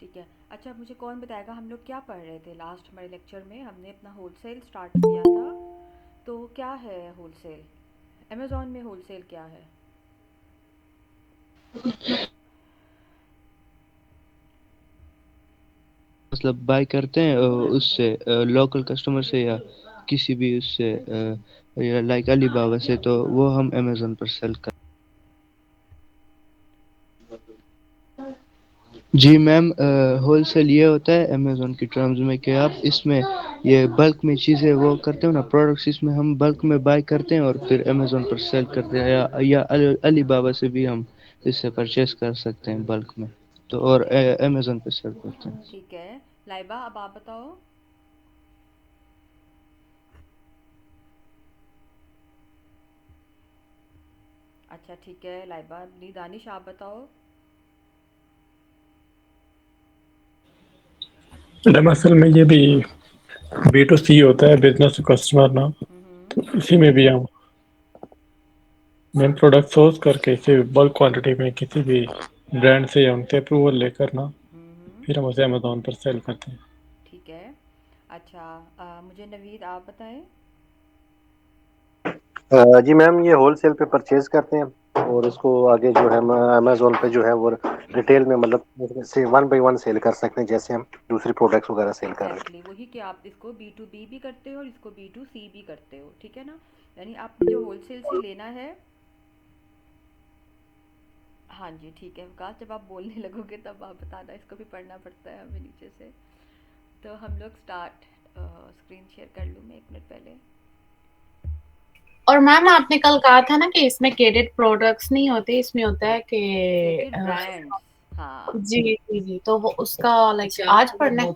ठीक है। अच्छा, मुझे कौन बताएगा हम लोग क्या पढ़ रहे थे लास्ट हमारे लेक्चर में? हमने अपना होलसेल स्टार्ट किया था। तो क्या है होलसेल? अमेज़न में होलसेल क्या है? मतलब बाय करते हैं उससे, लोकल कस्टमर से या किसी भी उससे, या लाइक अलीबाबा से, तो वो हम अमेजोन पर सेल कर। जी मैम, होलसेल ये होता है अमेजोन की टर्म्स में कि आप इसमें ये बल्क में चीज़ें वो करते हो ना, प्रोडक्ट्स इसमें हम बल्क में बाय करते हैं और फिर अमेजोन पर सेल करते हैं, या अलीबाबा से भी हम इससे परचेस कर सकते हैं बल्क में, तो और ठीक है। अमेजोन पे सेल करते हैं। ठीक है। लाइबा, अब आप बताओ। अच्छा ठीक है लाइबा, नी दानिश आप बताओ। मैडम असल में ये भी B2C होता है, बिजनेस टू कस्टमर ना। हम्म। तो इसी में भी हम मेन प्रोडक्ट सोर्स करके इसे बल्क क्वांटिटी में किसी भी ब्रांड से या उनसे अप्रूवल लेकर ना, हम्म। फिर हम उसे अमेजोन पर सेल करते हैं। ठीक है। अच्छा, मुझे नवीद आप बताएं। जी मैम, ये होलसेल पे परचेज करते हैं और इसको आगे जो है अमेजोन पे जो है वो रिटेल में मतलब से वन बाई वन सेल कर सकते हैं, जैसे हम दूसरी प्रोडक्ट्स वगैरह सेल कर रहे हैं। एग्जैक्टली वही कि आप इसको B2B भी करते हो और इसको B2C भी करते हो, ठीक है ना? यानी आपने जो होलसेल से लेना है। हाँ जी ठीक है विकास, जब आप बोलने लगोगे तब आप बताना, इसको भी पढ़ना पड़ता है हमें नीचे से। तो हम लोग स्टार्ट। स्क्रीन शेयर कर लूँ मैं 1 मिनट पहले। और मैम आपने कल कहा था ना कि इसमें क्रेडिट प्रोडक्ट्स नहीं होते, इसमें होता है कि क्रिएटेड ब्रांड्स। हाँ। जी जी जी, तो वो उसका लाइक आज पढ़ना है।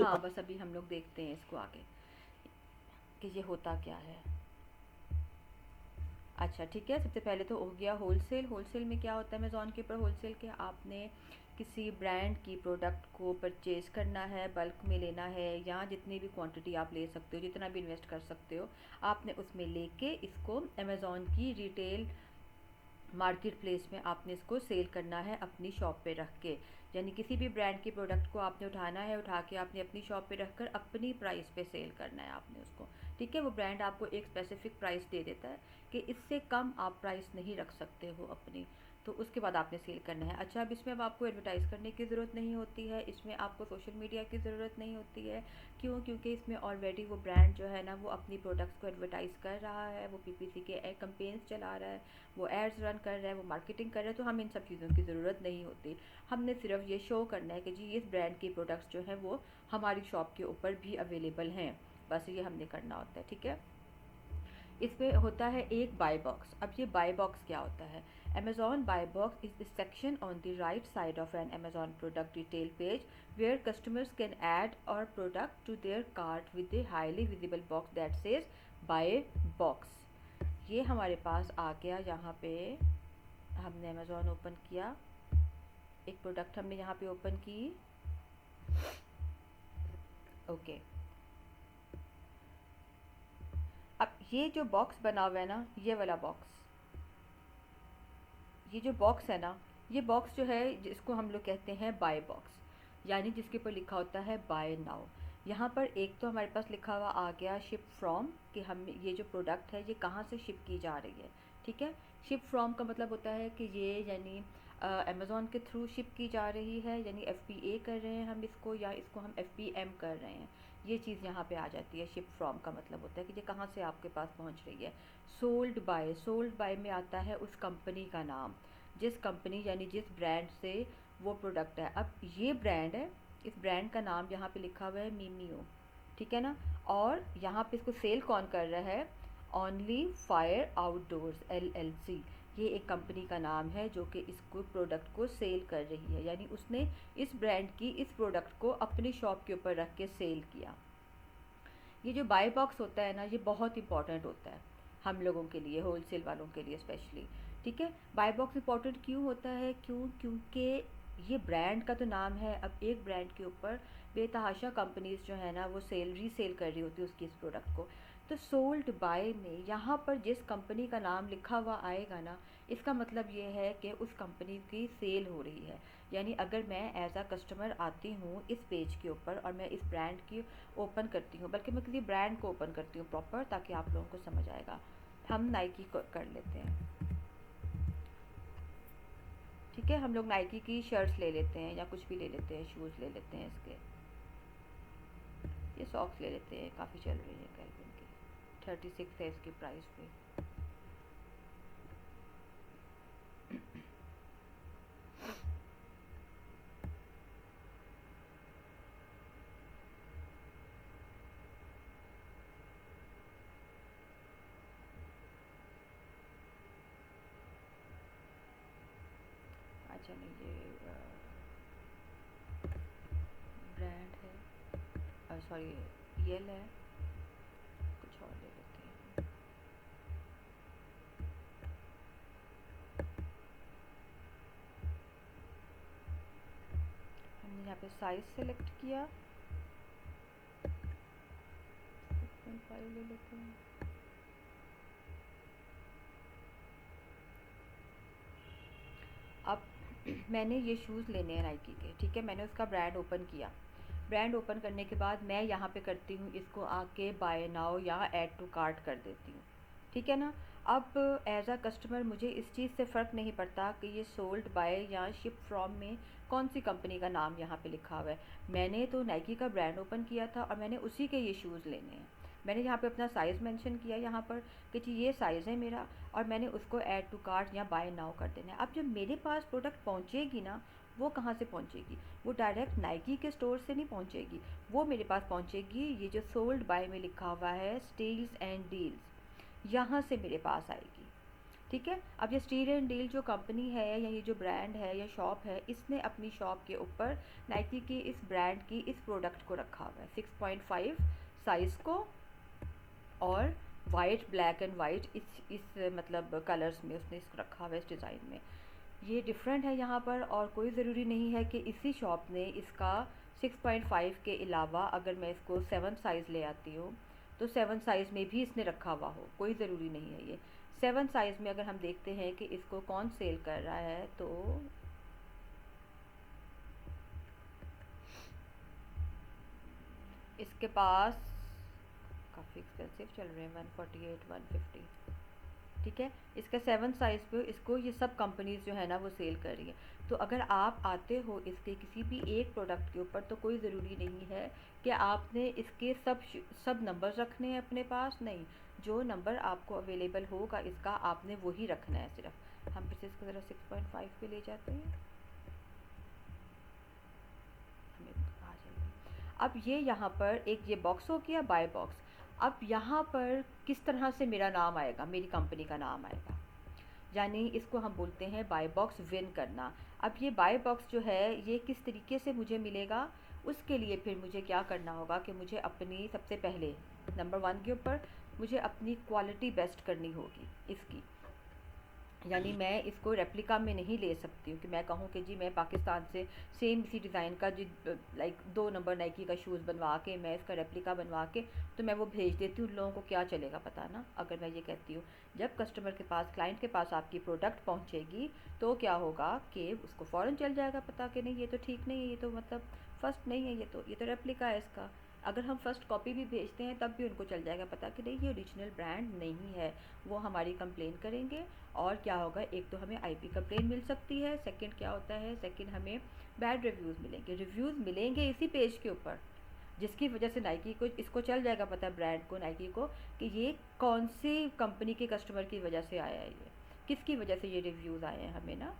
हाँ बस अभी हम लोग देखते हैं इसको आगे कि ये होता क्या है। अच्छा ठीक है, सबसे पहले तो हो गया होलसेल। होलसेल में क्या होता है अमेज़न के ऊपर होलसेल के, आपने किसी ब्रांड की प्रोडक्ट को परचेज़ करना है, बल्क में लेना है, या जितनी भी क्वांटिटी आप ले सकते हो, जितना भी इन्वेस्ट कर सकते हो, आपने उसमें लेके इसको अमेज़न की रिटेल मार्केट प्लेस में आपने इसको सेल करना है अपनी शॉप पे रख के। यानी किसी भी ब्रांड की प्रोडक्ट को आपने उठाना है, उठा के आपने अपनी शॉप पे रखकर अपनी प्राइस पे सेल करना है आपने उसको। ठीक है, वो ब्रांड आपको एक स्पेसिफिक प्राइस दे देता है कि इससे कम आप प्राइस नहीं रख सकते हो अपनी, तो उसके बाद आपने सेल करना है। अच्छा, अब इसमें अब आपको एडवर्टाइज़ करने की ज़रूरत नहीं होती है, इसमें आपको सोशल मीडिया की ज़रूरत नहीं होती है। क्यों? क्योंकि इसमें ऑलरेडी वो ब्रांड जो है ना वो अपनी प्रोडक्ट्स को एडवर्टाइज़ कर रहा है, वो पीपीसी के कैंपेन्स चला रहा है, वो एड्स रन कर रहा है, वो मार्केटिंग कर रहा है, तो हमें इन सब चीज़ों की ज़रूरत नहीं होती। हमने सिर्फ ये शो करना है कि जी इस ब्रांड की प्रोडक्ट्स जो हैं वो हमारी शॉप के ऊपर भी अवेलेबल हैं, बस ये हमने करना होता है। ठीक है, इसमें होता है एक बाय बॉक्स। अब ये बाय बॉक्स क्या होता है? Amazon buy box is the section on the right side of an Amazon product detail page where customers can add और product to their cart with a highly visible box that says buy box. ये हमारे पास आ गया यहाँ पे। हमने Amazon open किया, एक product हमने यहाँ पे ओपन की। ओके, अब ये जो बॉक्स बना हुआ है ना, ये वाला बॉक्स, ये जो बॉक्स है ना, ये बॉक्स जो है जिसको हम लोग कहते हैं बाय बॉक्स, यानी जिसके ऊपर लिखा होता है बाय नाउ। यहाँ पर एक तो हमारे पास लिखा हुआ आ गया शिप फ्रॉम, कि हम ये जो प्रोडक्ट है ये कहाँ से शिप की जा रही है। ठीक है, शिप फ्रॉम का मतलब होता है कि ये यानी अमेज़ॉन के थ्रू शिप की जा रही है, यानी FBA कर रहे हैं हम इसको, या इसको हम FBM कर रहे हैं। ये चीज़ यहाँ पे आ जाती है। शिप फ्रॉम का मतलब होता है कि ये कहाँ से आपके पास पहुँच रही है। सोल्ड बाय में आता है उस कंपनी का नाम, जिस कंपनी यानी जिस ब्रांड से वो प्रोडक्ट है। अब ये ब्रांड है, इस ब्रांड का नाम यहाँ पे लिखा हुआ है मीमियो, ठीक है ना? और यहाँ पे इसको सेल कौन कर रहा है? ओनली फायर आउटडोर्स LLC, ये एक कंपनी का नाम है जो कि इसको प्रोडक्ट को सेल कर रही है, यानी उसने इस ब्रांड की इस प्रोडक्ट को अपनी शॉप के ऊपर रख के सेल किया। ये जो बाय बॉक्स होता है ना, ये बहुत इंपॉर्टेंट होता है हम लोगों के लिए, होलसेल वालों के लिए स्पेशली। ठीक है, बाय बॉक्स इंपॉर्टेंट क्यों होता है? क्योंकि ये ब्रांड का तो नाम है। अब एक ब्रांड के ऊपर बेतहाशा कंपनीज जो है ना वो सेल रीसेल कर रही होती है उसकी इस प्रोडक्ट को। तो सोल्ड बाय में यहाँ पर जिस कंपनी का नाम लिखा हुआ आएगा ना, इसका मतलब ये है कि उस कंपनी की सेल हो रही है। यानी अगर मैं एज अ कस्टमर आती हूँ इस पेज के ऊपर और मैं इस ब्रांड की ओपन करती हूँ, बल्कि मैं किसी ब्रांड को ओपन करती हूँ प्रॉपर, ताकि आप लोगों को समझ आएगा। हम नाइकी को कर लेते हैं, ठीक है। हम लोग नाइकी की शर्ट्स ले लेते हैं या कुछ भी ले लेते हैं, शूज़ ले लेते हैं इसके, ये सॉक्स ले लेते हैं, काफ़ी चल रही है कैल्विन की, 36 है इसकी प्राइस पे। अच्छा नहीं, ये ब्रांड है, सॉरी यल है, कुछ और ले लेते हैं। हमने यहाँ पे साइज सेलेक्ट किया, 6.5 ले लेते हैं। अब मैंने ये शूज़ लेने हैं नाइकी के, ठीक है। मैंने उसका ब्रांड ओपन किया, ब्रांड ओपन करने के बाद मैं यहाँ पे करती हूँ इसको आके बाय नाउ या ऐड टू कार्ट कर देती हूँ, ठीक है ना। अब एज अ कस्टमर मुझे इस चीज़ से फ़र्क नहीं पड़ता कि ये सोल्ड बाय या शिप फ्रॉम में कौन सी कंपनी का नाम यहाँ पे लिखा हुआ है। मैंने तो नाइकी का ब्रांड ओपन किया था और मैंने उसी के ये शूज़ लेने हैं। मैंने यहाँ पे अपना साइज़ मेंशन किया यहाँ पर कि जी ये साइज़ है मेरा, और मैंने उसको ऐड टू कार्ट या बाय नाउ कर देना है। अब जब मेरे पास प्रोडक्ट पहुँचेगी ना, वो कहाँ से पहुँचेगी? वो डायरेक्ट नाइकी के स्टोर से नहीं पहुँचेगी, वो मेरे पास पहुँचेगी ये जो सोल्ड बाय में लिखा हुआ है स्टील्स एंड डील्स, यहाँ से मेरे पास आएगी, ठीक है। अब ये स्टील एंड डील जो कंपनी है या ये जो ब्रांड है या शॉप है, इसने अपनी शॉप के ऊपर नाइकी की इस ब्रांड की इस प्रोडक्ट को रखा हुआ है 6.5 साइज़ को, और वाइट, ब्लैक एंड वाइट, इस मतलब कलर्स में उसने इसको रखा हुआ है, इस डिज़ाइन में। ये डिफरेंट है यहाँ पर, और कोई ज़रूरी नहीं है कि इसी शॉप ने इसका 6.5 के अलावा अगर मैं इसको 7 साइज़ ले आती हूँ तो 7 साइज़ में भी इसने रखा हुआ हो, कोई ज़रूरी नहीं है। ये 7 साइज़ में अगर हम देखते हैं कि इसको कौन सेल कर रहा है, तो इसके पास काफ़ी एक्सपेंसिव चल रहे हैं, 148, 150, ठीक है। इसका 7 साइज़ पे इसको ये सब कंपनीज़ जो है ना वो सेल कर रही है। तो अगर आप आते हो इसके किसी भी एक प्रोडक्ट के ऊपर, तो कोई ज़रूरी नहीं है कि आपने इसके सब नंबर्स रखने हैं अपने पास, नहीं। जो नंबर आपको अवेलेबल होगा इसका, आपने वही रखना है सिर्फ। हम फिर से इसको ज़रा 6.5 पे ले जाते हैं, हमें आ जाएगी। अब ये यहाँ पर एक ये बॉक्स हो गया, बाय बॉक्स। अब यहाँ पर किस तरह से मेरा नाम आएगा, मेरी कंपनी का नाम आएगा, यानी इसको हम बोलते हैं बाय बॉक्स विन करना। अब ये बाय बॉक्स जो है ये किस तरीके से मुझे मिलेगा, उसके लिए फिर मुझे क्या करना होगा कि मुझे अपनी सबसे पहले नंबर 1 के ऊपर मुझे अपनी क्वालिटी बेस्ट करनी होगी इसकी। यानी मैं इसको रेप्लिका में नहीं ले सकती हूँ कि मैं कहूँ कि जी मैं पाकिस्तान से सेम इसी डिज़ाइन का जी लाइक 2 नंबर नाइकी का शूज़ बनवा के मैं इसका रेप्लिका बनवा के तो मैं वो भेज देती हूँ। उन लोगों को क्या चलेगा पता ना, अगर मैं ये कहती हूँ। जब कस्टमर के पास, क्लाइंट के पास आपकी प्रोडक्ट पहुँचेगी तो क्या होगा कि उसको फ़ौरन चल जाएगा पता कि नहीं ये तो ठीक नहीं है, ये तो मतलब फ़र्स्ट नहीं है, ये तो रेप्लिका है इसका। अगर हम फ़र्स्ट कॉपी भी भेजते हैं तब भी उनको चल जाएगा पता कि नहीं ये ओरिजिनल ब्रांड नहीं है। वो हमारी कंप्लेन करेंगे, और क्या होगा, एक तो हमें आईपी कंप्लेन मिल सकती है, सेकंड क्या होता है, सेकंड हमें बैड रिव्यूज़ मिलेंगे। रिव्यूज़ मिलेंगे इसी पेज के ऊपर, जिसकी वजह से नाइकी को इसको चल जाएगा पता है, ब्रांड को, नाइकी को, कि ये कौन सी कंपनी के कस्टमर की वजह से आया है, ये किसकी वजह से ये रिव्यूज़ आए हैं, हमें ना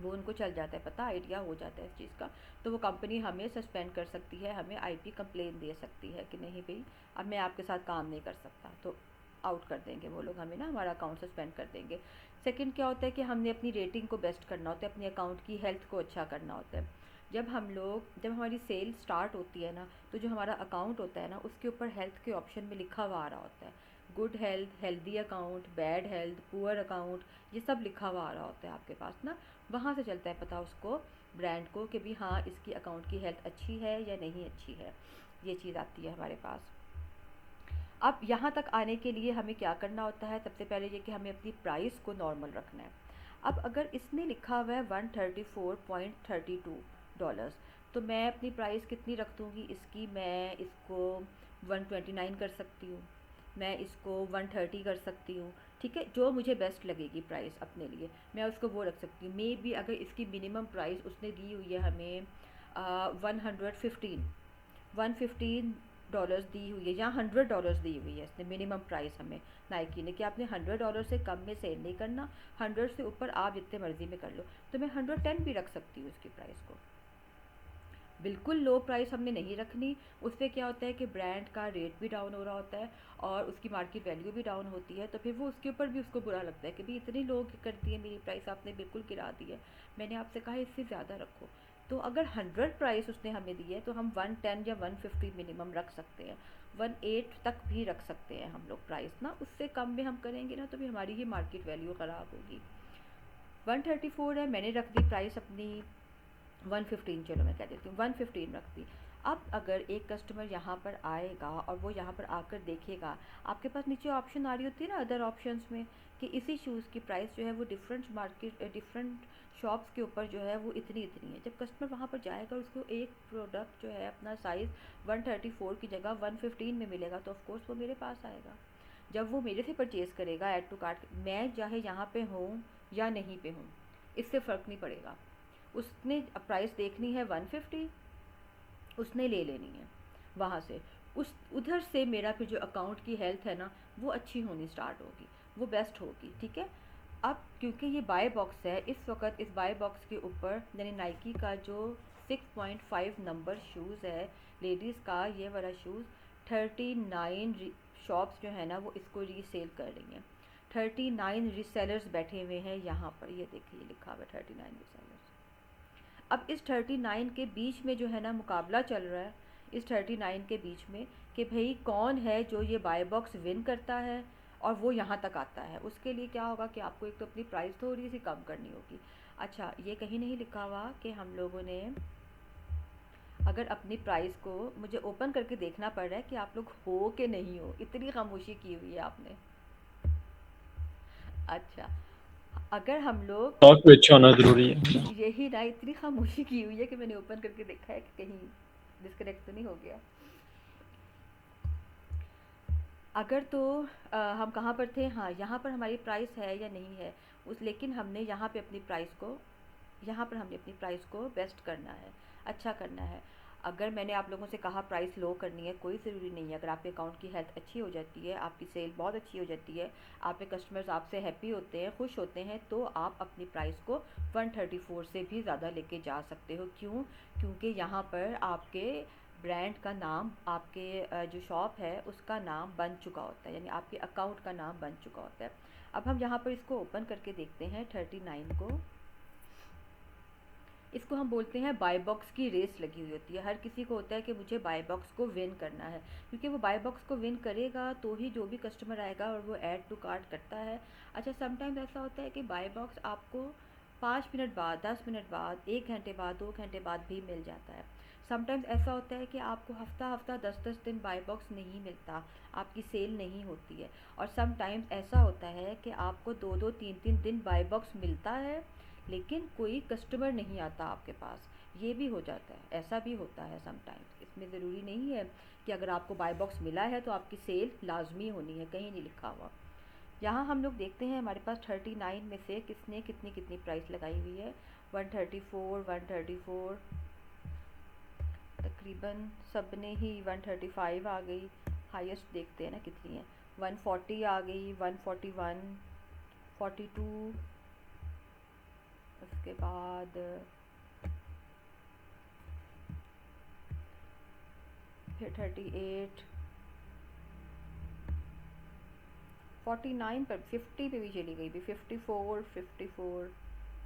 वो उनको चल जाता है पता, आइडिया हो जाता है इस चीज़ का। तो वो कंपनी हमें सस्पेंड कर सकती है, हमें आईपी कंप्लेन दे सकती है कि नहीं भाई अब मैं आपके साथ काम नहीं कर सकता, तो आउट कर देंगे वो लोग हमें ना, हमारा अकाउंट सस्पेंड कर देंगे। सेकंड क्या होता है कि हमने अपनी रेटिंग को बेस्ट करना होता है, अपने अकाउंट की हेल्थ को अच्छा करना होता है। जब हमारी सेल स्टार्ट होती है ना, तो जो हमारा अकाउंट होता है ना उसके ऊपर हेल्थ के ऑप्शन में लिखा हुआ आ रहा होता है, good health, healthy account, bad health, poor account, ये सब लिखा हुआ आ रहा होता है आपके पास ना। वहाँ से चलता है पता उसको, ब्रांड को, कि भी हाँ इसकी अकाउंट की हेल्थ अच्छी है या नहीं अच्छी है, ये चीज़ आती है हमारे पास। अब यहाँ तक आने के लिए हमें क्या करना होता है, सबसे पहले ये कि हमें अपनी प्राइस को नॉर्मल रखना है। अब अगर इसने लिखा हुआ है $134.32, तो मैं अपनी प्राइस कितनी रख दूँगी इसकी? मैं इसको 129 कर सकती हूँ, मैं इसको 130 कर सकती हूँ, ठीक है। जो मुझे बेस्ट लगेगी प्राइस अपने लिए मैं उसको वो रख सकती हूँ। मे बी अगर इसकी मिनिमम प्राइस उसने दी हुई है हमें 115 दी हुई है या $100 दी हुई है इसने मिनिमम प्राइस हमें नाइकी ने, कि आपने $100 से कम में सेल नहीं करना, 100 से ऊपर आप जितने मर्जी में कर लो, तो मैं 110 भी रख सकती हूँ इसकी प्राइस को। बिल्कुल लो प्राइस हमने नहीं रखनी, उससे क्या होता है कि ब्रांड का रेट भी डाउन हो रहा होता है और उसकी मार्केट वैल्यू भी डाउन होती है, तो फिर वो उसके ऊपर भी उसको बुरा लगता है कि भाई इतनी लो करती है मेरी प्राइस, आपने बिल्कुल गिरा दी है, मैंने आपसे कहा इससे ज़्यादा रखो। तो अगर 100 प्राइस उसने हमें दी है तो हम 110 या 150 मिनिमम रख सकते हैं, 18 तक भी रख सकते हैं हम लोग प्राइस ना, उससे कम में हम करेंगे ना तो भी हमारी ये मार्केट वैल्यू ख़राब होगी। 134 है, मैंने रख दी प्राइस अपनी 115, चलो मैं कह देती हूँ 115 रख दी। अब अगर एक कस्टमर यहाँ पर आएगा और वो यहाँ पर आकर देखेगा, आपके पास नीचे ऑप्शन आ रही होती है ना अदर ऑप्शंस में, कि इसी शूज़ की प्राइस जो है वो डिफरेंट शॉप्स के ऊपर जो है वो इतनी इतनी है। जब कस्टमर वहाँ पर जाएगा उसको एक प्रोडक्ट जो है अपना साइज़ 134 की जगह 115 में मिलेगा, तो ऑफकोर्स वो मेरे पास आएगा। जब वो मेरे से परचेज़ करेगा ऐड टू कार्ट, मैं चाहे यहाँ पे हूँ या नहीं पे हूँ, इससे फ़र्क नहीं पड़ेगा। उसने प्राइस देखनी है 150, उसने ले लेनी है वहाँ से, उस उधर से मेरा फिर जो अकाउंट की हेल्थ है ना वो अच्छी होनी स्टार्ट होगी, वो बेस्ट होगी, ठीक है। अब क्योंकि ये बाय बॉक्स है, इस वक्त इस बाय बॉक्स के ऊपर यानी नाइकी का जो 6.5 नंबर शूज़ है लेडीज़ का, ये वाला शूज़ 39 शॉप्स जो है ना वो इसको रीसेल कर रही हैं। 39 रीसेलर्स बैठे हुए हैं यहाँ पर, ये देखिए लिखा हुआ है 39 रीसेलर्स। अब इस 39 के बीच में जो है ना मुकाबला चल रहा है, इस 39 के बीच में कि भाई कौन है जो ये बाय बॉक्स विन करता है और वो यहाँ तक आता है। उसके लिए क्या होगा कि आपको एक तो अपनी प्राइस थोड़ी सी कम करनी होगी। अच्छा, ये कहीं नहीं लिखा हुआ कि हम लोगों ने अगर अपनी प्राइस को, मुझे ओपन करके देखना पड़ रहा है कि आप लोग हो कि नहीं हो, इतनी खामोशी की हुई है आपने। अच्छा, अगर हम लोग स्टॉक पे अच्छा होना जरूरी है। यही ना, इतनी खामोशी की हुई है कि मैंने ओपन करके देखा है कि कहीं डिस्कनेक्ट तो नहीं हो गया। अगर तो हम कहाँ पर थे, हाँ यहाँ पर हमारी प्राइस है या नहीं है उस, लेकिन हमने यहाँ पे अपनी प्राइस को, यहाँ पर हमने अपनी प्राइस को बेस्ट करना है, अच्छा करना है। अगर मैंने आप लोगों से कहा प्राइस लो करनी है, कोई ज़रूरी नहीं है। अगर आपके अकाउंट की हेल्थ अच्छी हो जाती है, आपकी सेल बहुत अच्छी हो जाती है, आपके कस्टमर्स आपसे हैप्पी होते हैं, खुश होते हैं, तो आप अपनी प्राइस को 134 से भी ज़्यादा लेके जा सकते हो। क्यों? क्योंकि यहाँ पर आपके ब्रांड का नाम, आपके जो शॉप है उसका नाम बन चुका होता है, यानी आपके अकाउंट का नाम बन चुका होता है। अब हम यहाँ पर इसको ओपन करके देखते हैं 39 को। इसको हम बोलते हैं बाय बॉक्स की रेस लगी हुई होती है। हर किसी को होता है कि मुझे बाय बॉक्स को विन करना है, क्योंकि वो बाय बॉक्स को विन करेगा तो ही जो भी कस्टमर आएगा और वो ऐड टू कार्ट करता है। अच्छा, समटाइम्स ऐसा होता है कि बाय बॉक्स आपको 5 मिनट बाद, 10 मिनट बाद, 1 घंटे बाद, 2 घंटे बाद भी मिल जाता है। समटाइम्स ऐसा होता है कि आपको हफ्ता 10 दिन बाय बॉक्स नहीं मिलता, आपकी सेल नहीं होती है। और समटाइम्स ऐसा होता है कि आपको 2 3 दिन बाय बॉक्स मिलता है लेकिन कोई कस्टमर नहीं आता आपके पास, ये भी हो जाता है, ऐसा भी होता है समटाइम्स। इसमें ज़रूरी नहीं है कि अगर आपको बाय बॉक्स मिला है तो आपकी सेल लाजमी होनी है, कहीं नहीं लिखा हुआ। यहाँ हम लोग देखते हैं हमारे पास 39 में से किसने कितनी कितनी प्राइस लगाई हुई है। 134 तकरीबन सब ने ही 135 आ गई, हाईएस्ट देखते हैं ना कितनी है, 140 आ गई, 141, 42, उसके बाद फिर 38, 49 पर 50 पे भी चली गई भी, 54,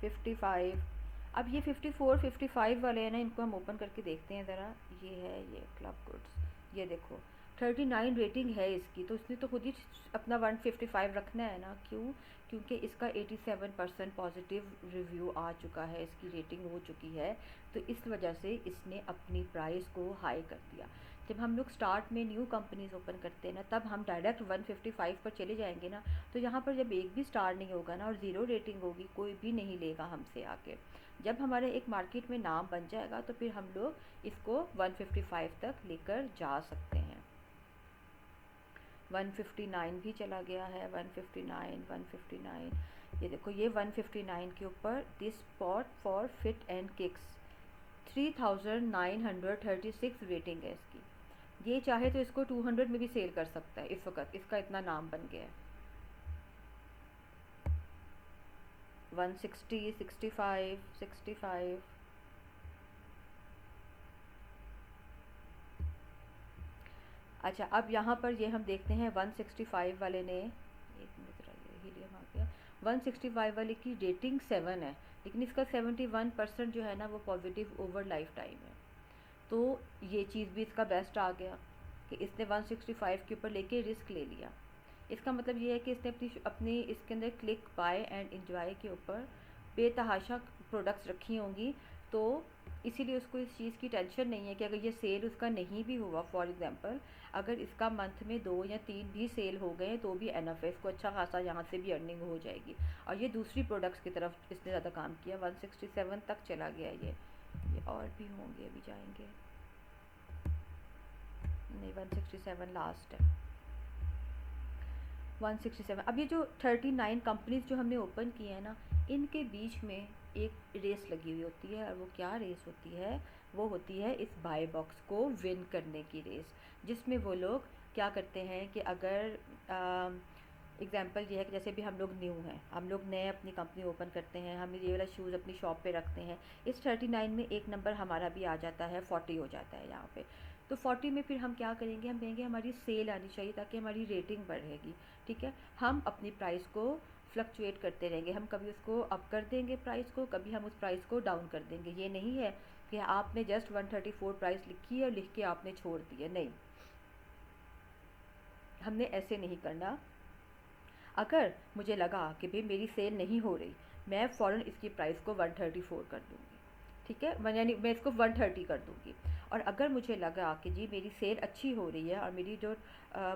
55। अब ये 54, 55 वाले हैं ना, इनको हम ओपन करके देखते हैं ज़रा। ये है, ये क्लब गुड्स, ये देखो 39 रेटिंग है इसकी, तो इसने तो खुद ही अपना 155 रखना है ना। क्यों? क्योंकि इसका 87% पॉजिटिव रिव्यू आ चुका है, इसकी रेटिंग हो चुकी है, तो इस वजह से इसने अपनी प्राइस को हाई कर दिया। जब हम लोग स्टार्ट में न्यू कंपनीज ओपन करते हैं ना, तब हम डायरेक्ट 155 पर चले जाएंगे ना, तो यहाँ पर जब एक भी स्टार नहीं होगा ना और ज़ीरो रेटिंग होगी, कोई भी नहीं लेगा हमसे आके। जब हमारे एक मार्केट में नाम बन जाएगा तो फिर हम लोग इसको 155 तक लेकर जा सकते हैं। 159 भी चला गया है, 159। ये देखो, ये 159 के ऊपर this spot for fit and kicks 3936 rating है इसकी। ये चाहे तो इसको 200 में भी सेल कर सकता है इस वक्त, इसका इतना नाम बन गया है। 160, 65। अच्छा, अब यहाँ पर ये हम देखते हैं 165 वाले ने, एक मिनट ज़रा, ये हीलियम आ गया। 165 वाले की रेटिंग 7 है, लेकिन इसका 71% जो है ना वो पॉजिटिव ओवर लाइफ टाइम है। तो ये चीज़ भी इसका बेस्ट आ गया कि इसने 165 के ऊपर लेके रिस्क ले लिया। इसका मतलब ये है कि इसने अपनी इसके अंदर क्लिक बाय एंड एंजॉय के ऊपर बेतहाशा प्रोडक्ट्स रखी होंगी, तो इसीलिए उसको इस चीज़ की टेंशन नहीं है कि अगर ये सेल उसका नहीं भी हुआ, फॉर एग्जांपल अगर इसका मंथ में 2 या 3 भी सेल हो गए तो भी एनफ है, इसको अच्छा खासा यहाँ से भी अर्निंग हो जाएगी। और ये दूसरी प्रोडक्ट्स की तरफ इसने ज़्यादा काम किया, 167 तक चला गया ये और भी होंगे, अभी जाएंगे, नहीं 167 लास्ट है, 167। अब ये जो 39 कंपनीज जो हमने ओपन की है ना, इनके बीच में एक रेस लगी हुई होती है, और वो क्या रेस होती है, वो होती है इस बाय बॉक्स को विन करने की रेस, जिसमें वो लोग क्या करते हैं कि अगर एग्जांपल ये है कि जैसे भी हम लोग न्यू हैं, हम लोग नए अपनी कंपनी ओपन करते हैं, हम ये वाला शूज़ अपनी शॉप पे रखते हैं, इस 39 में एक नंबर हमारा भी आ जाता है, 40 हो जाता है यहाँ पे। तो 40 में फिर हम क्या करेंगे, हम कहेंगे हमारी सेल आनी चाहिए ताकि हमारी रेटिंग बढ़ेगी, ठीक है। हम अपनी प्राइस को फ्लक्चुएट करते रहेंगे, हम कभी उसको अप कर देंगे प्राइस को, कभी हम उस प्राइस को डाउन कर देंगे। ये नहीं है कि आपने जस्ट 134 प्राइस लिखी है और लिख के आपने छोड़ दी है, नहीं, हमने ऐसे नहीं करना। अगर मुझे लगा कि भाई मेरी सेल नहीं हो रही, मैं फ़ौरन इसकी प्राइस को 134 कर दूँगी, ठीक है, यानी मैं इसको 130 कर दूँगी। और अगर मुझे लगा कि जी मेरी सेल अच्छी हो रही है और मेरी जो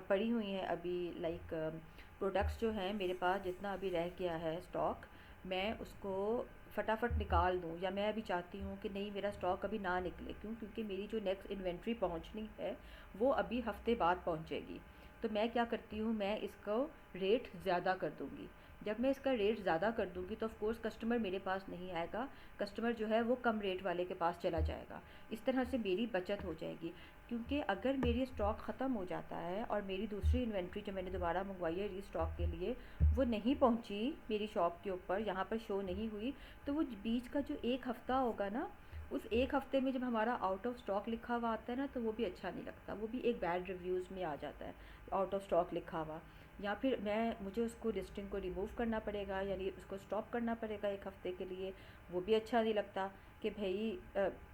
पड़ी हुई हैं अभी लाइक प्रोडक्ट्स जो हैं मेरे पास, जितना अभी रह गया है स्टॉक, मैं उसको फटाफट निकाल दूँ, या मैं अभी चाहती हूँ कि नहीं मेरा स्टॉक अभी ना निकले, क्योंकि मेरी जो नेक्स्ट इन्वेंट्री पहुँचनी है वो अभी हफ्ते बाद पहुँचेगी, तो मैं क्या करती हूँ, मैं इसको रेट ज़्यादा कर दूँगी। जब मैं इसका रेट ज़्यादा कर दूँगी तो ऑफ़ कोर्स कस्टमर मेरे पास नहीं आएगा, कस्टमर जो है वो कम रेट वाले के पास चला जाएगा। इस तरह से मेरी बचत हो जाएगी, क्योंकि अगर मेरी स्टॉक ख़त्म हो जाता है और मेरी दूसरी इन्वेंट्री जो मैंने दोबारा मंगवाई है रीस्टॉक के लिए, वो नहीं पहुँची मेरी शॉप के ऊपर, यहाँ पर शो नहीं हुई, तो वो बीच का जो एक हफ़्ता होगा ना, उस एक हफ़्ते में जब हमारा आउट ऑफ स्टॉक लिखा हुआ आता है ना, तो वो भी अच्छा नहीं लगता, वो भी एक बैड रिव्यूज़ में आ जाता है आउट ऑफ स्टॉक लिखा हुआ। या फिर मुझे उसको लिस्टिंग को रिमूव करना पड़ेगा, यानी उसको स्टॉप करना पड़ेगा एक हफ़्ते के लिए, वो भी अच्छा नहीं लगता कि भाई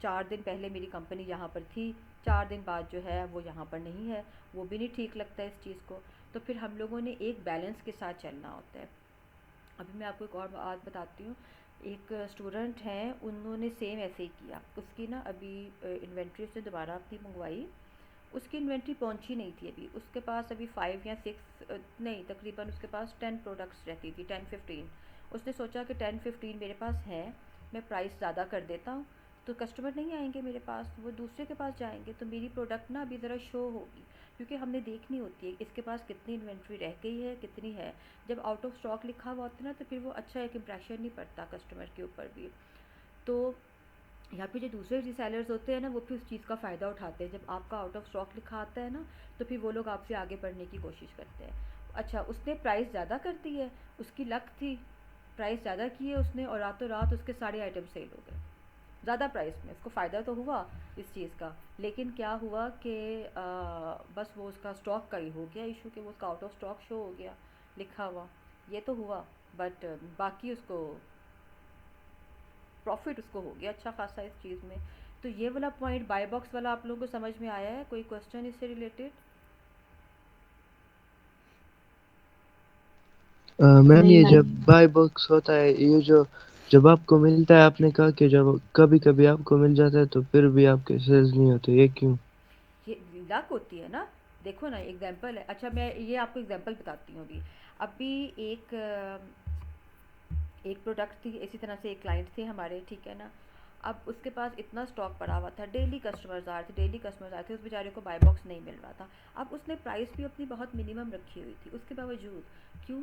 4 दिन पहले मेरी कंपनी यहाँ पर थी, 4 दिन बाद जो है वो यहाँ पर नहीं है, वो भी नहीं ठीक लगता इस चीज़ को। तो फिर हम लोगों ने एक बैलेंस के साथ चलना होता है। अभी मैं आपको एक और बात बताती हूँ, एक स्टूडेंट हैं, उन्होंने सेम ऐसे ही किया, उसकी ना अभी इन्वेंट्री उसने दोबारा अपनी मंगवाई, उसकी इन्वेंट्री पहुंची नहीं थी अभी, उसके पास अभी 5 या 6 नहीं, तकरीबन उसके पास 10 प्रोडक्ट्स रहती थी, 10-15। उसने सोचा कि 10-15 मेरे पास हैं, मैं प्राइस ज़्यादा कर देता हूँ, तो कस्टमर नहीं आएंगे मेरे पास, वो दूसरे के पास जाएंगे, तो मेरी प्रोडक्ट ना अभी ज़रा शो होगी, क्योंकि हमने देखनी होती है इसके पास कितनी इन्वेंट्री रह गई है, कितनी है। जब आउट ऑफ स्टॉक लिखा हुआ होता है ना, तो फिर वो अच्छा एक इम्प्रेशन नहीं पड़ता कस्टमर के ऊपर भी। तो यहाँ पे जो दूसरे रीसेलर्स होते हैं ना, वो फिर उस चीज़ का फ़ायदा उठाते हैं, जब आपका आउट ऑफ स्टॉक लिखा आता है ना, तो फिर वो लोग आपसे आगे बढ़ने की कोशिश करते हैं। अच्छा, उसने प्राइस ज़्यादा कर दी है, उसकी लक थी, प्राइस ज़्यादा की है उसने, और रातों रात उसके सारे आइटम सेल हो गए ज़्यादा प्राइस में। उसको फ़ायदा तो हुआ इस चीज़ का, लेकिन क्या हुआ कि बस वो उसका स्टॉक का ही हो गया इशू, कि वो उसका आउट ऑफ स्टॉक शो हो गया लिखा हुआ, ये तो हुआ, बट बाकी उसको प्रॉफिट उसको हो गया अच्छा खासा इस चीज़ में। तो ये वाला पॉइंट बाय बॉक्स वाला आप लोगों को समझ में आया है? कोई क्वेश्चन इससे रिलेटेड? मैम, नहीं ये मैम। जब बाय बॉक्स होता है, ये जो जब आपको मिलता है, आपने कहा कि जब कभी कभी आपको मिल जाता है तो फिर भी आपके सेल्स नहीं होते, ये क्यों? ये लक होती है ना। देखो ना एग्जांपल है, अच्छा मैं ये आपको एग्जांपल बताती हूँ अभी। अभी एक प्रोडक्ट थी, इसी तरह से एक क्लाइंट थे हमारे, ठीक है ना। अब उसके पास इतना स्टॉक पड़ा हुआ था, डेली कस्टमर्स आ रहे थे, डेली कस्टमर्स आए थे, उस बेचारे को बाय बॉक्स नहीं मिल रहा था। अब उसने प्राइस भी अपनी बहुत मिनिमम रखी हुई थी, उसके बावजूद क्यों?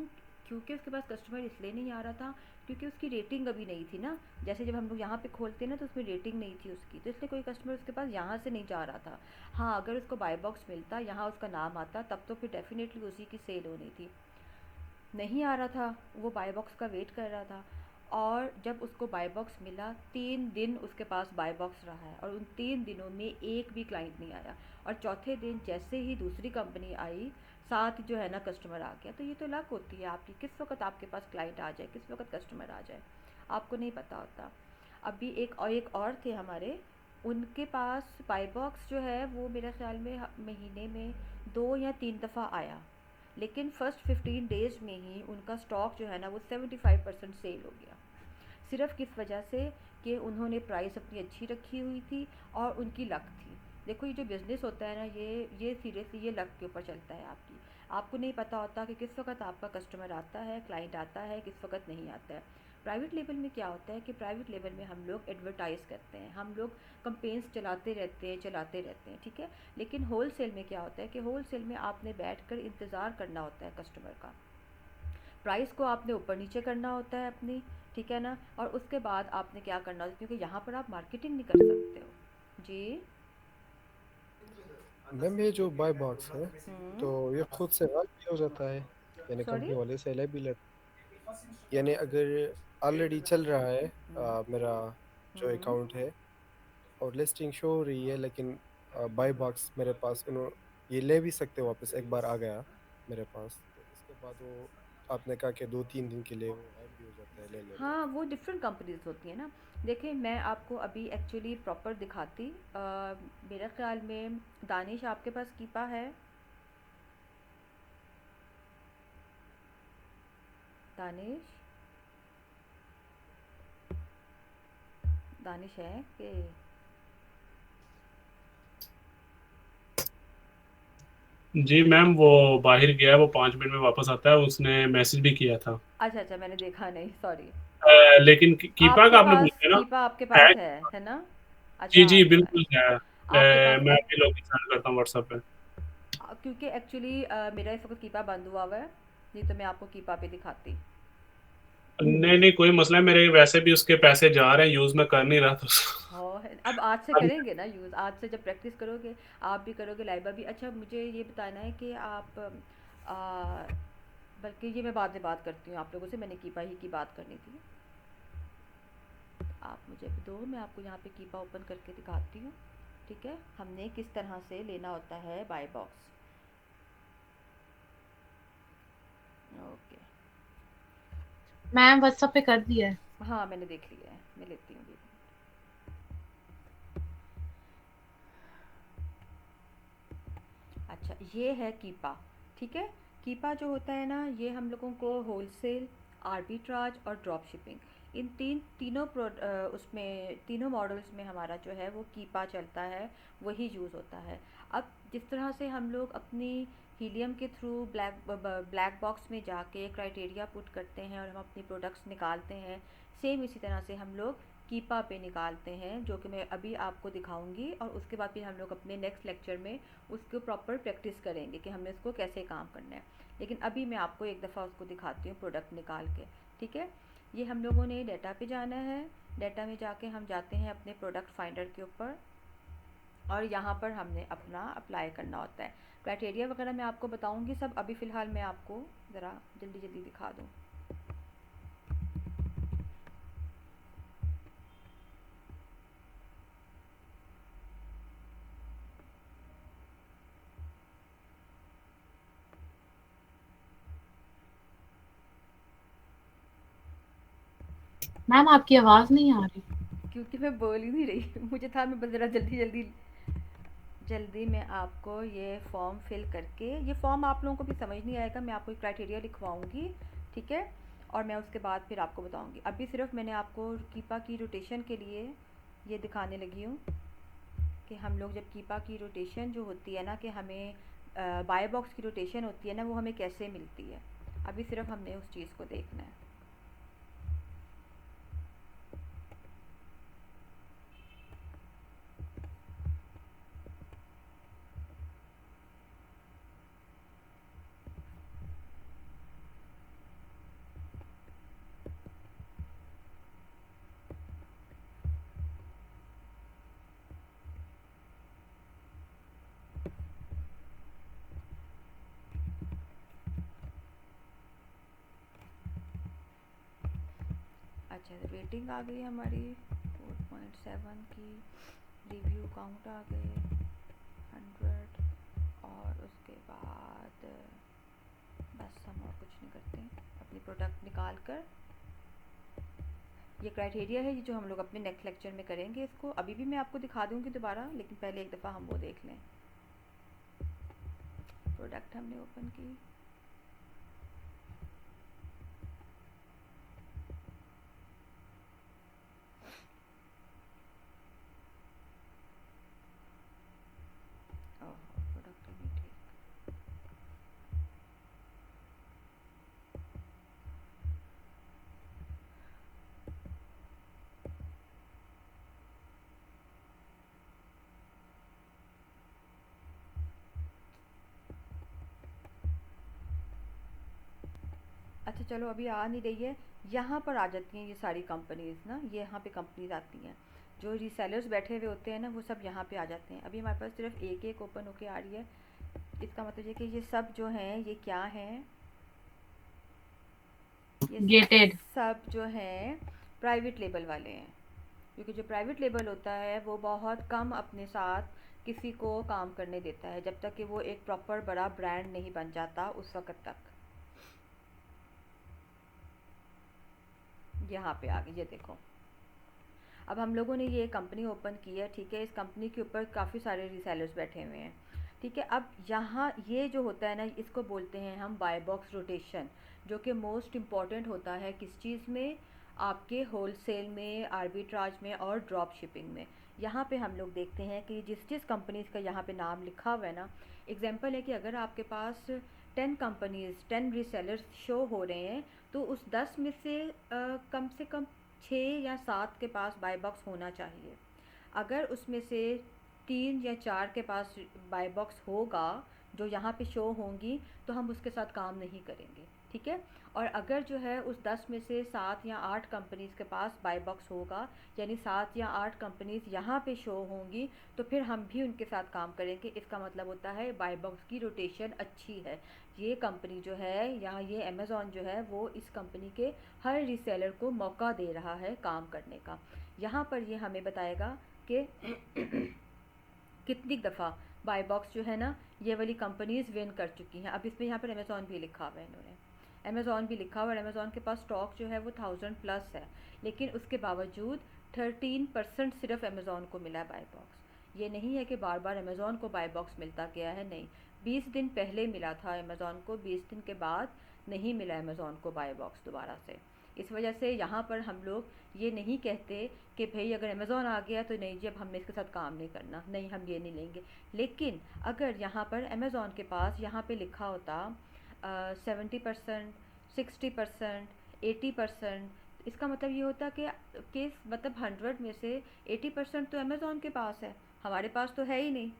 क्योंकि उसके पास कस्टमर इसलिए नहीं आ रहा था क्योंकि उसकी रेटिंग अभी नहीं थी ना। जैसे जब हम लोग यहाँ पे खोलते हैं ना तो उसमें रेटिंग नहीं थी उसकी, तो इसलिए कोई कस्टमर उसके पास यहाँ से नहीं जा रहा था। हाँ, अगर उसको बाय बॉक्स मिलता, यहाँ उसका नाम आता, तब तो फिर डेफिनेटली उसी की सेल होनी थी। नहीं आ रहा था, वो बाय बॉक्स का वेट कर रहा था। और जब उसको बाय बॉक्स मिला, 3 दिन उसके पास बाय बॉक्स रहा है और उन 3 दिनों में एक भी क्लाइंट नहीं आया। और चौथे दिन जैसे ही दूसरी कंपनी आई, साथ जो है ना कस्टमर आ गया। तो ये तो लक होती है आपकी, किस वक्त आपके पास क्लाइंट आ जाए, किस वक्त कस्टमर आ जाए, आपको नहीं पता होता। अभी एक और थे हमारे, उनके पास बाय बॉक्स जो है वो मेरे ख्याल में महीने में 2 या 3 दफ़ा आया, लेकिन फ़र्स्ट 15 डेज़ में ही उनका स्टॉक जो है ना वो 75% सेल हो गया। सिर्फ़ किस वजह से कि उन्होंने प्राइस अपनी अच्छी रखी हुई थी और उनकी लक थी। देखो ये जो बिज़नेस होता है ना, ये सीरियसली ये लक के ऊपर चलता है आपकी। आपको नहीं पता होता कि किस वक़्त आपका कस्टमर आता है, क्लाइंट आता है, किस वक़्त नहीं आता है। प्राइवेट लेवल में क्या होता है कि प्राइवेट लेवल में हम लोग एडवर्टाइज़ करते हैं, हम लोग कंपेन्स चलाते रहते हैं, ठीक है। लेकिन होल सेल में क्या होता है कि होल सेल में आपने बैठ कर इंतज़ार करना होता है कस्टमर का, प्राइस को आपने ऊपर नीचे करना होता है अपनी, ठीक है ना। और उसके बाद आपने क्या करना होता है, क्योंकि यहाँ पर आप मार्केटिंग नहीं कर सकते हो जी। मैम ये जो बाय बॉक्स है तो हम्म। ये खुद से हल भी हो जाता है, यानी सॉरी। कंपनी वाले से ले भी लेते, यानी अगर ऑलरेडी चल रहा है हम्म। मेरा जो हम्म। अकाउंट है और लिस्टिंग शो हो रही है, लेकिन बाय बॉक्स मेरे पास उन्होंने ये ले भी सकते हो वापस, एक बार आ गया मेरे पास तो उसके बाद वो आपने कहा कि 2-3 दिन के लिए वो गायब भी हो जाता है ले लेते हैं। हाँ, वो डिफरेंट कंपनीज होती है ना। देखिए मैं आपको अभी एक्चुअली प्रॉपर दिखाती, मेरे ख्याल में दानिश आपके पास कीपा है, दानिश, दानिश है कि जी मैम, वो बाहर गया है, वो 5 मिनट में वापस आता है, उसने मैसेज भी किया था। अच्छा अच्छा, मैंने देखा नहीं, सॉरी। लेकिन कीपा आपके का आपने पास पूछा ना। कीपा आपके है। पास है ना? अच्छा जी जी आपके पास, बिल्कुल है। आपके पास मैं अभी लोकेशन करता हूँ व्हाट्सएप पे। क्योंकि एक्चुअली मेरा इस वक्त कीपा बंद हुआ हुआ है, नहीं तो मैं आपको कीपा पे दिखाती। नहीं नहीं, कोई मसला है, मेरे वैसे भी उसके पैसे जा रहे हैं, यूज में कर नहीं रहा था हो अब आज से अब करेंगे ना यूज़, आज से जब प्रैक्टिस करोगे, आप भी करोगे, लाइबा भी। अच्छा मुझे ये बताना है कि आप बल्कि ये मैं बाद में बात करती हूँ आप लोगों से, मैंने कीपा ही की बात करनी थी। आप मुझे अभी दो, मैं आपको यहाँ पे कीपा ओपन करके दिखाती हूँ, ठीक है। हमने किस तरह से लेना होता है buy box. Okay. Ma'am WhatsApp पे कर दिया है। हाँ मैंने देख लिया है, मैं लेती हूँ अभी। अच्छा ये है कीपा, ठीक है। कीपा जो होता है ना, ये हम लोगों को होलसेल, आर्बिट्राज और ड्रॉप शिपिंग, इन उसमें तीनों मॉडल्स में हमारा जो है वो कीपा चलता है, वही यूज़ होता है। अब जिस तरह से हम लोग अपनी हीलियम के थ्रू ब्लैक बॉक्स में जाके क्राइटेरिया पुट करते हैं और हम अपनी प्रोडक्ट्स निकालते हैं, सेम इसी तरह से हम लोग कीपा पे निकालते हैं, जो कि मैं अभी आपको दिखाऊंगी। और उसके बाद फिर हम लोग अपने नेक्स्ट लेक्चर में उसको प्रॉपर प्रैक्टिस करेंगे कि हमने इसको कैसे काम करना है। लेकिन अभी मैं आपको एक दफ़ा उसको दिखाती हूँ प्रोडक्ट निकाल के, ठीक है। ये हम लोगों ने डाटा पे जाना है, डाटा में जाके हम जाते हैं अपने प्रोडक्ट फाइंडर के ऊपर और यहाँ पर हमने अपना अप्लाई करना होता है। क्राइटेरिया वगैरह मैं आपको बताऊँगी सब, अभी फ़िलहाल मैं आपको ज़रा जल्दी जल्दी दिखा दूँ। मैम आपकी आवाज नहीं आ रही। क्योंकि मैं बोल ही नहीं रही मुझे था मैं बस ज़रा जल्दी जल्दी जल्दी मैं आपको ये फॉर्म फिल करके, ये फॉर्म आप लोगों को भी समझ नहीं आएगा, मैं आपको क्राइटेरिया लिखवाऊंगी, ठीक है। और मैं उसके बाद फिर आपको बताऊंगी। अभी सिर्फ मैंने आपको कीपा की रोटेशन के लिए ये दिखाने लगी हूँ, कि हम लोग जब कीपा की रोटेशन जो होती है ना, कि हमें बाय बॉक्स की रोटेशन होती है ना, वो हमें कैसे मिलती है। अभी सिर्फ हमने उस चीज़ को देखना है। अच्छा, रेटिंग आ गई हमारी 4.7 की, रिव्यू काउंट आ गए 100, और उसके बाद बस हम और कुछ नहीं करते हैं। अपनी प्रोडक्ट निकाल कर, ये क्राइटेरिया है जो हम लोग अपने नेक्स्ट लेक्चर में करेंगे। इसको अभी भी मैं आपको दिखा दूंगी दोबारा, लेकिन पहले एक दफ़ा हम वो देख लें। प्रोडक्ट हमने ओपन की, प्रोडक्ट अभी ठीक। अच्छा चलो, अभी आ नहीं रही है। यहाँ पर आ जाती हैं ये सारी कंपनीज़ ना, ये यहाँ पे कंपनीज आती हैं। जो रीसेलर्स बैठे हुए होते हैं ना, वो सब यहाँ पे आ जाते हैं। अभी हमारे पास सिर्फ एक एक ओपन होके आ रही है। इसका मतलब ये कि ये सब जो हैं ये क्या हैं, ये गेटेड। सब जो हैं प्राइवेट लेबल वाले हैं। क्योंकि जो प्राइवेट लेबल होता है वो बहुत कम अपने साथ किसी को काम करने देता है, जब तक कि वो एक प्रॉपर बड़ा ब्रांड नहीं बन जाता उस वक्त तक। यहाँ पे आ गई, ये देखो। अब हम लोगों ने ये कंपनी ओपन की है, ठीक है। इस कंपनी के ऊपर काफ़ी सारे रीसेलर्स बैठे हुए हैं, ठीक है। अब यहाँ ये जो होता है ना, इसको बोलते हैं हम बाय बॉक्स रोटेशन, जो कि मोस्ट इम्पॉर्टेंट होता है किस चीज़ में, आपके होलसेल में, आर्बिट्राज में और ड्रॉप शिपिंग में। यहाँ पे हम लोग देखते हैं कि जिस जिस कंपनीज़ का यहाँ पे नाम लिखा हुआ है ना, एग्जांपल है कि अगर आपके पास 10 कंपनीज़ 10 रीसेलर्स शो हो रहे हैं, तो उस 10 में से कम 6 या 7 के पास बाय बॉक्स होना चाहिए। अगर उसमें से 3 या 4 के पास बाय बॉक्स होगा जो यहाँ पे शो होंगी, तो हम उसके साथ काम नहीं करेंगे, ठीक है। और अगर जो है उस 10 में से 7 या 8 कंपनीज़ के पास बाय बॉक्स होगा, यानी 7 या 8 कंपनीज़ यहाँ पे शो होंगी, तो फिर हम भी उनके साथ काम करेंगे। इसका मतलब होता है बाय बॉक्स की रोटेशन अच्छी है। ये कंपनी जो है, यहाँ ये अमेज़ॉन जो है, वो इस कंपनी के हर रीसेलर को मौका दे रहा है काम करने का। यहाँ पर ये हमें बताएगा कि कितनी दफ़ा बाय बॉक्स जो है ना, ये वाली कंपनीज़ विन कर चुकी हैं। अब इसमें यहाँ पर अमेज़ॉन भी लिखा हुआ है, इन्होंने अमेज़ॉन भी लिखा हुआ है। अमेज़ॉन के पास स्टॉक जो है वो 1000+ है, लेकिन उसके बावजूद 13% सिर्फ अमेज़ॉन को मिला है बाय बॉक्स। ये नहीं है कि बार बार अमेज़ॉन को बाय बॉक्स मिलता गया है, नहीं। 20 दिन पहले मिला था अमेज़ॉन को, 20 दिन के बाद नहीं मिला अमेज़ॉन को बाय बॉक्स दोबारा से। इस वजह से यहाँ पर हम लोग ये नहीं कहते कि भाई अगर अमेज़ॉन आ गया तो नहीं जी, अब हमने इसके साथ काम नहीं करना, नहीं हम ये नहीं लेंगे। लेकिन अगर यहाँ पर अमेज़ॉन के पास यहाँ पे लिखा होता 70%, 60%, 80%, इसका मतलब ये होता कि मतलब 100 में से 80% तो अमेज़ॉन के पास है, हमारे पास तो है ही नहीं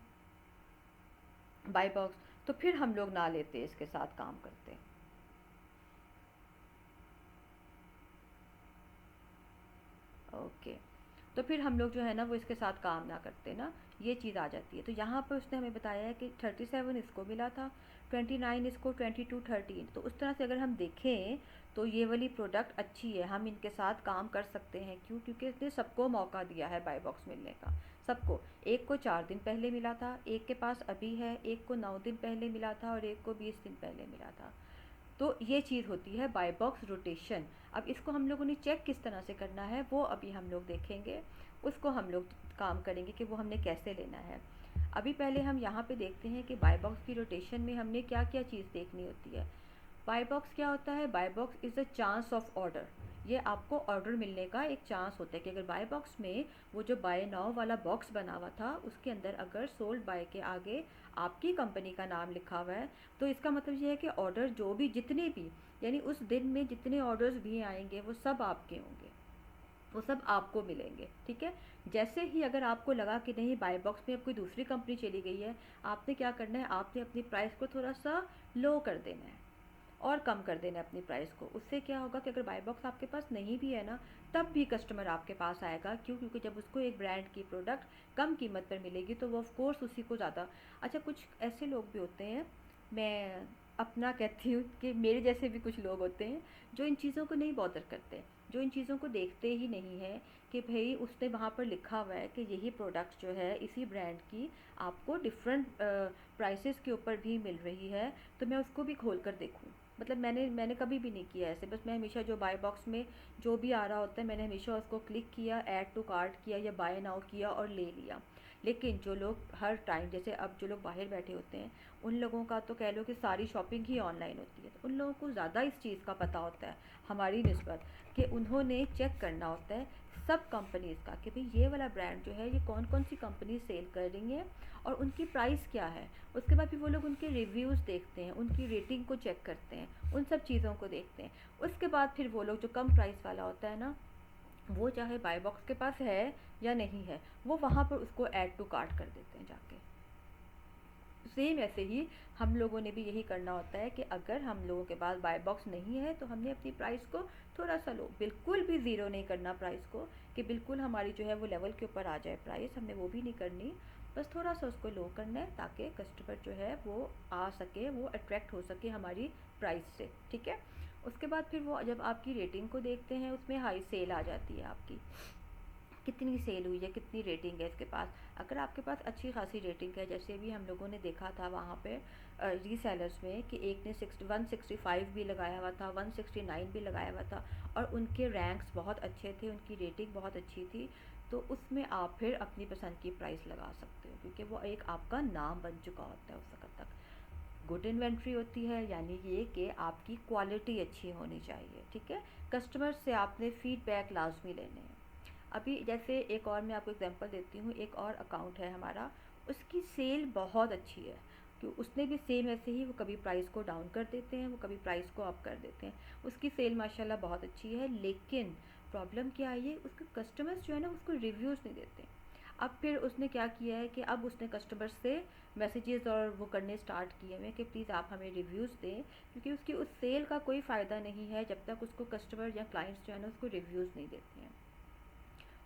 बाय बॉक्स, तो फिर हम लोग ना लेते, इसके साथ काम करते। ओके, तो फिर हम लोग जो है ना वो इसके साथ काम ना करते ना, ये चीज़ आ जाती है। तो यहाँ पर उसने हमें बताया है कि 37 इसको मिला था, 29 इसको, 22 13। तो उस तरह से अगर हम देखें तो ये वाली प्रोडक्ट अच्छी है, हम इनके साथ काम कर सकते हैं। क्यों? क्योंकि इसने सबको मौका दिया है बाय बॉक्स मिलने का, सबको। एक को 4 दिन पहले मिला था, एक के पास अभी है, एक को 9 दिन पहले मिला था और एक को 20 दिन पहले मिला था। तो ये चीज़ होती है बाय बॉक्स रोटेशन। अब इसको हम लोगों ने चेक किस तरह से करना है वो अभी हम लोग देखेंगे, उसको हम लोग काम करेंगे कि वो हमने कैसे लेना है। अभी पहले हम यहाँ पे देखते हैं कि बाय बॉक्स की रोटेशन में हमने क्या क्या चीज़ देखनी होती है। बाय बॉक्स क्या होता है? Buy box is a chance of order, ये आपको ऑर्डर मिलने का एक चांस होता है कि अगर बाय बॉक्स में वो जो बाय नाउ वाला बॉक्स बना हुआ था उसके अंदर अगर सोल्ड बाय के आगे आपकी कंपनी का नाम लिखा हुआ है, तो इसका मतलब ये है कि ऑर्डर जो भी जितने भी यानी उस दिन में जितने ऑर्डर्स भी आएंगे वो सब आपके होंगे, वो सब आपको मिलेंगे। ठीक है, जैसे ही अगर आपको लगा कि नहीं बाय बॉक्स में अब कोई दूसरी कंपनी चली गई है, आपने क्या करना है, आपने अपनी प्राइस को थोड़ा सा लो कर देना है और कम कर देना है अपनी प्राइस को। उससे क्या होगा कि अगर बाय बॉक्स आपके पास नहीं भी है ना, तब भी कस्टमर आपके पास आएगा। क्यों? क्योंकि जब उसको एक ब्रांड की प्रोडक्ट कम कीमत पर मिलेगी तो वो ऑफ कोर्स उसी को ज़्यादा। अच्छा, कुछ ऐसे लोग भी होते हैं, मैं अपना कहती हूँ कि मेरे जैसे भी कुछ लोग होते हैं जो इन चीज़ों को नहीं बॉदर करते, जो इन चीज़ों को देखते ही नहीं है कि भाई उसने वहाँ पर लिखा हुआ है कि यही प्रोडक्ट जो है इसी ब्रांड की आपको डिफरेंट प्राइसेस के ऊपर भी मिल रही है, तो मैं उसको भी खोल कर देखूँ। मतलब मैंने कभी भी नहीं किया ऐसे, बस मैं हमेशा जो बाय बॉक्स में जो भी आ रहा होता है मैंने हमेशा उसको क्लिक किया, ऐड टू कार्ट किया या बाय नाउ किया और ले लिया। लेकिन जो लोग हर टाइम, जैसे अब जो लोग बाहर बैठे होते हैं, उन लोगों का तो कह लो कि सारी शॉपिंग ही ऑनलाइन होती है, तो उन लोगों को ज़्यादा इस चीज़ का पता होता है हमारी निस्बत, कि उन्होंने चेक करना होता है सब कंपनीज़ का कि भाई ये वाला ब्रांड जो है ये कौन कौन सी कंपनी सेल कर रही हैं और उनकी प्राइस क्या है। उसके बाद फिर वो लोग उनके रिव्यूज़ देखते हैं, उनकी रेटिंग को चेक करते हैं, उन सब चीज़ों को देखते हैं। उसके बाद फिर वो लोग जो कम प्राइस वाला होता है ना, वो चाहे बाय बॉक्स के पास है या नहीं है, वो वहाँ पर उसको ऐड टू कार्ट कर देते हैं जाके। सेम ऐसे ही हम लोगों ने भी यही करना होता है कि अगर हम लोगों के पास बाय बॉक्स नहीं है तो हमने अपनी प्राइस को थोड़ा सा लो, बिल्कुल भी ज़ीरो नहीं करना प्राइस को कि बिल्कुल हमारी जो है वो लेवल के ऊपर आ जाए प्राइस, हमने वो भी नहीं करनी। बस थोड़ा सा उसको लो करना है ताकि कस्टमर जो है वो आ सके, वो अट्रैक्ट हो सके हमारी प्राइस से। ठीक है, उसके बाद फिर वो जब आपकी रेटिंग को देखते हैं उसमें हाई सेल आ जाती है आपकी, कितनी सेल हुई है, कितनी रेटिंग है इसके पास। अगर आपके पास अच्छी खासी रेटिंग है, जैसे भी हम लोगों ने देखा था वहाँ पे रीसेलर्स में कि एक ने 165 भी लगाया हुआ था, 169 भी लगाया हुआ था और उनके रैंक्स बहुत अच्छे थे, उनकी रेटिंग बहुत अच्छी थी, तो उसमें आप फिर अपनी पसंद की प्राइस लगा सकते हो क्योंकि वो एक आपका नाम बन चुका होता है उस वक्त तक। गुड इन्वेंट्री होती है यानी ये कि आपकी क्वालिटी अच्छी होनी चाहिए। ठीक है, कस्टमर से आपने फीडबैक लाजमी लेने हैं। अभी जैसे एक और मैं आपको एग्जांपल देती हूँ, एक और अकाउंट है हमारा, उसकी सेल बहुत अच्छी है, क्यों उसने भी सेम ऐसे ही वो कभी प्राइस को डाउन कर देते हैं, वो कभी प्राइस को अप कर देते हैं, उसकी सेल माशाल्लाह बहुत अच्छी है। लेकिन प्रॉब्लम क्या आई है, उसके कस्टमर्स जो है ना उसको रिव्यूज़ नहीं देते। अब फिर उसने क्या किया है कि अब उसने कस्टमर से मैसेजेस और वो करने स्टार्ट किए हुए कि प्लीज़ आप हमें रिव्यूज़ दें, क्योंकि उसकी उस सेल का कोई फ़ायदा नहीं है जब तक उसको कस्टमर या क्लाइंट्स जो है ना उसको रिव्यूज़ नहीं देते हैं।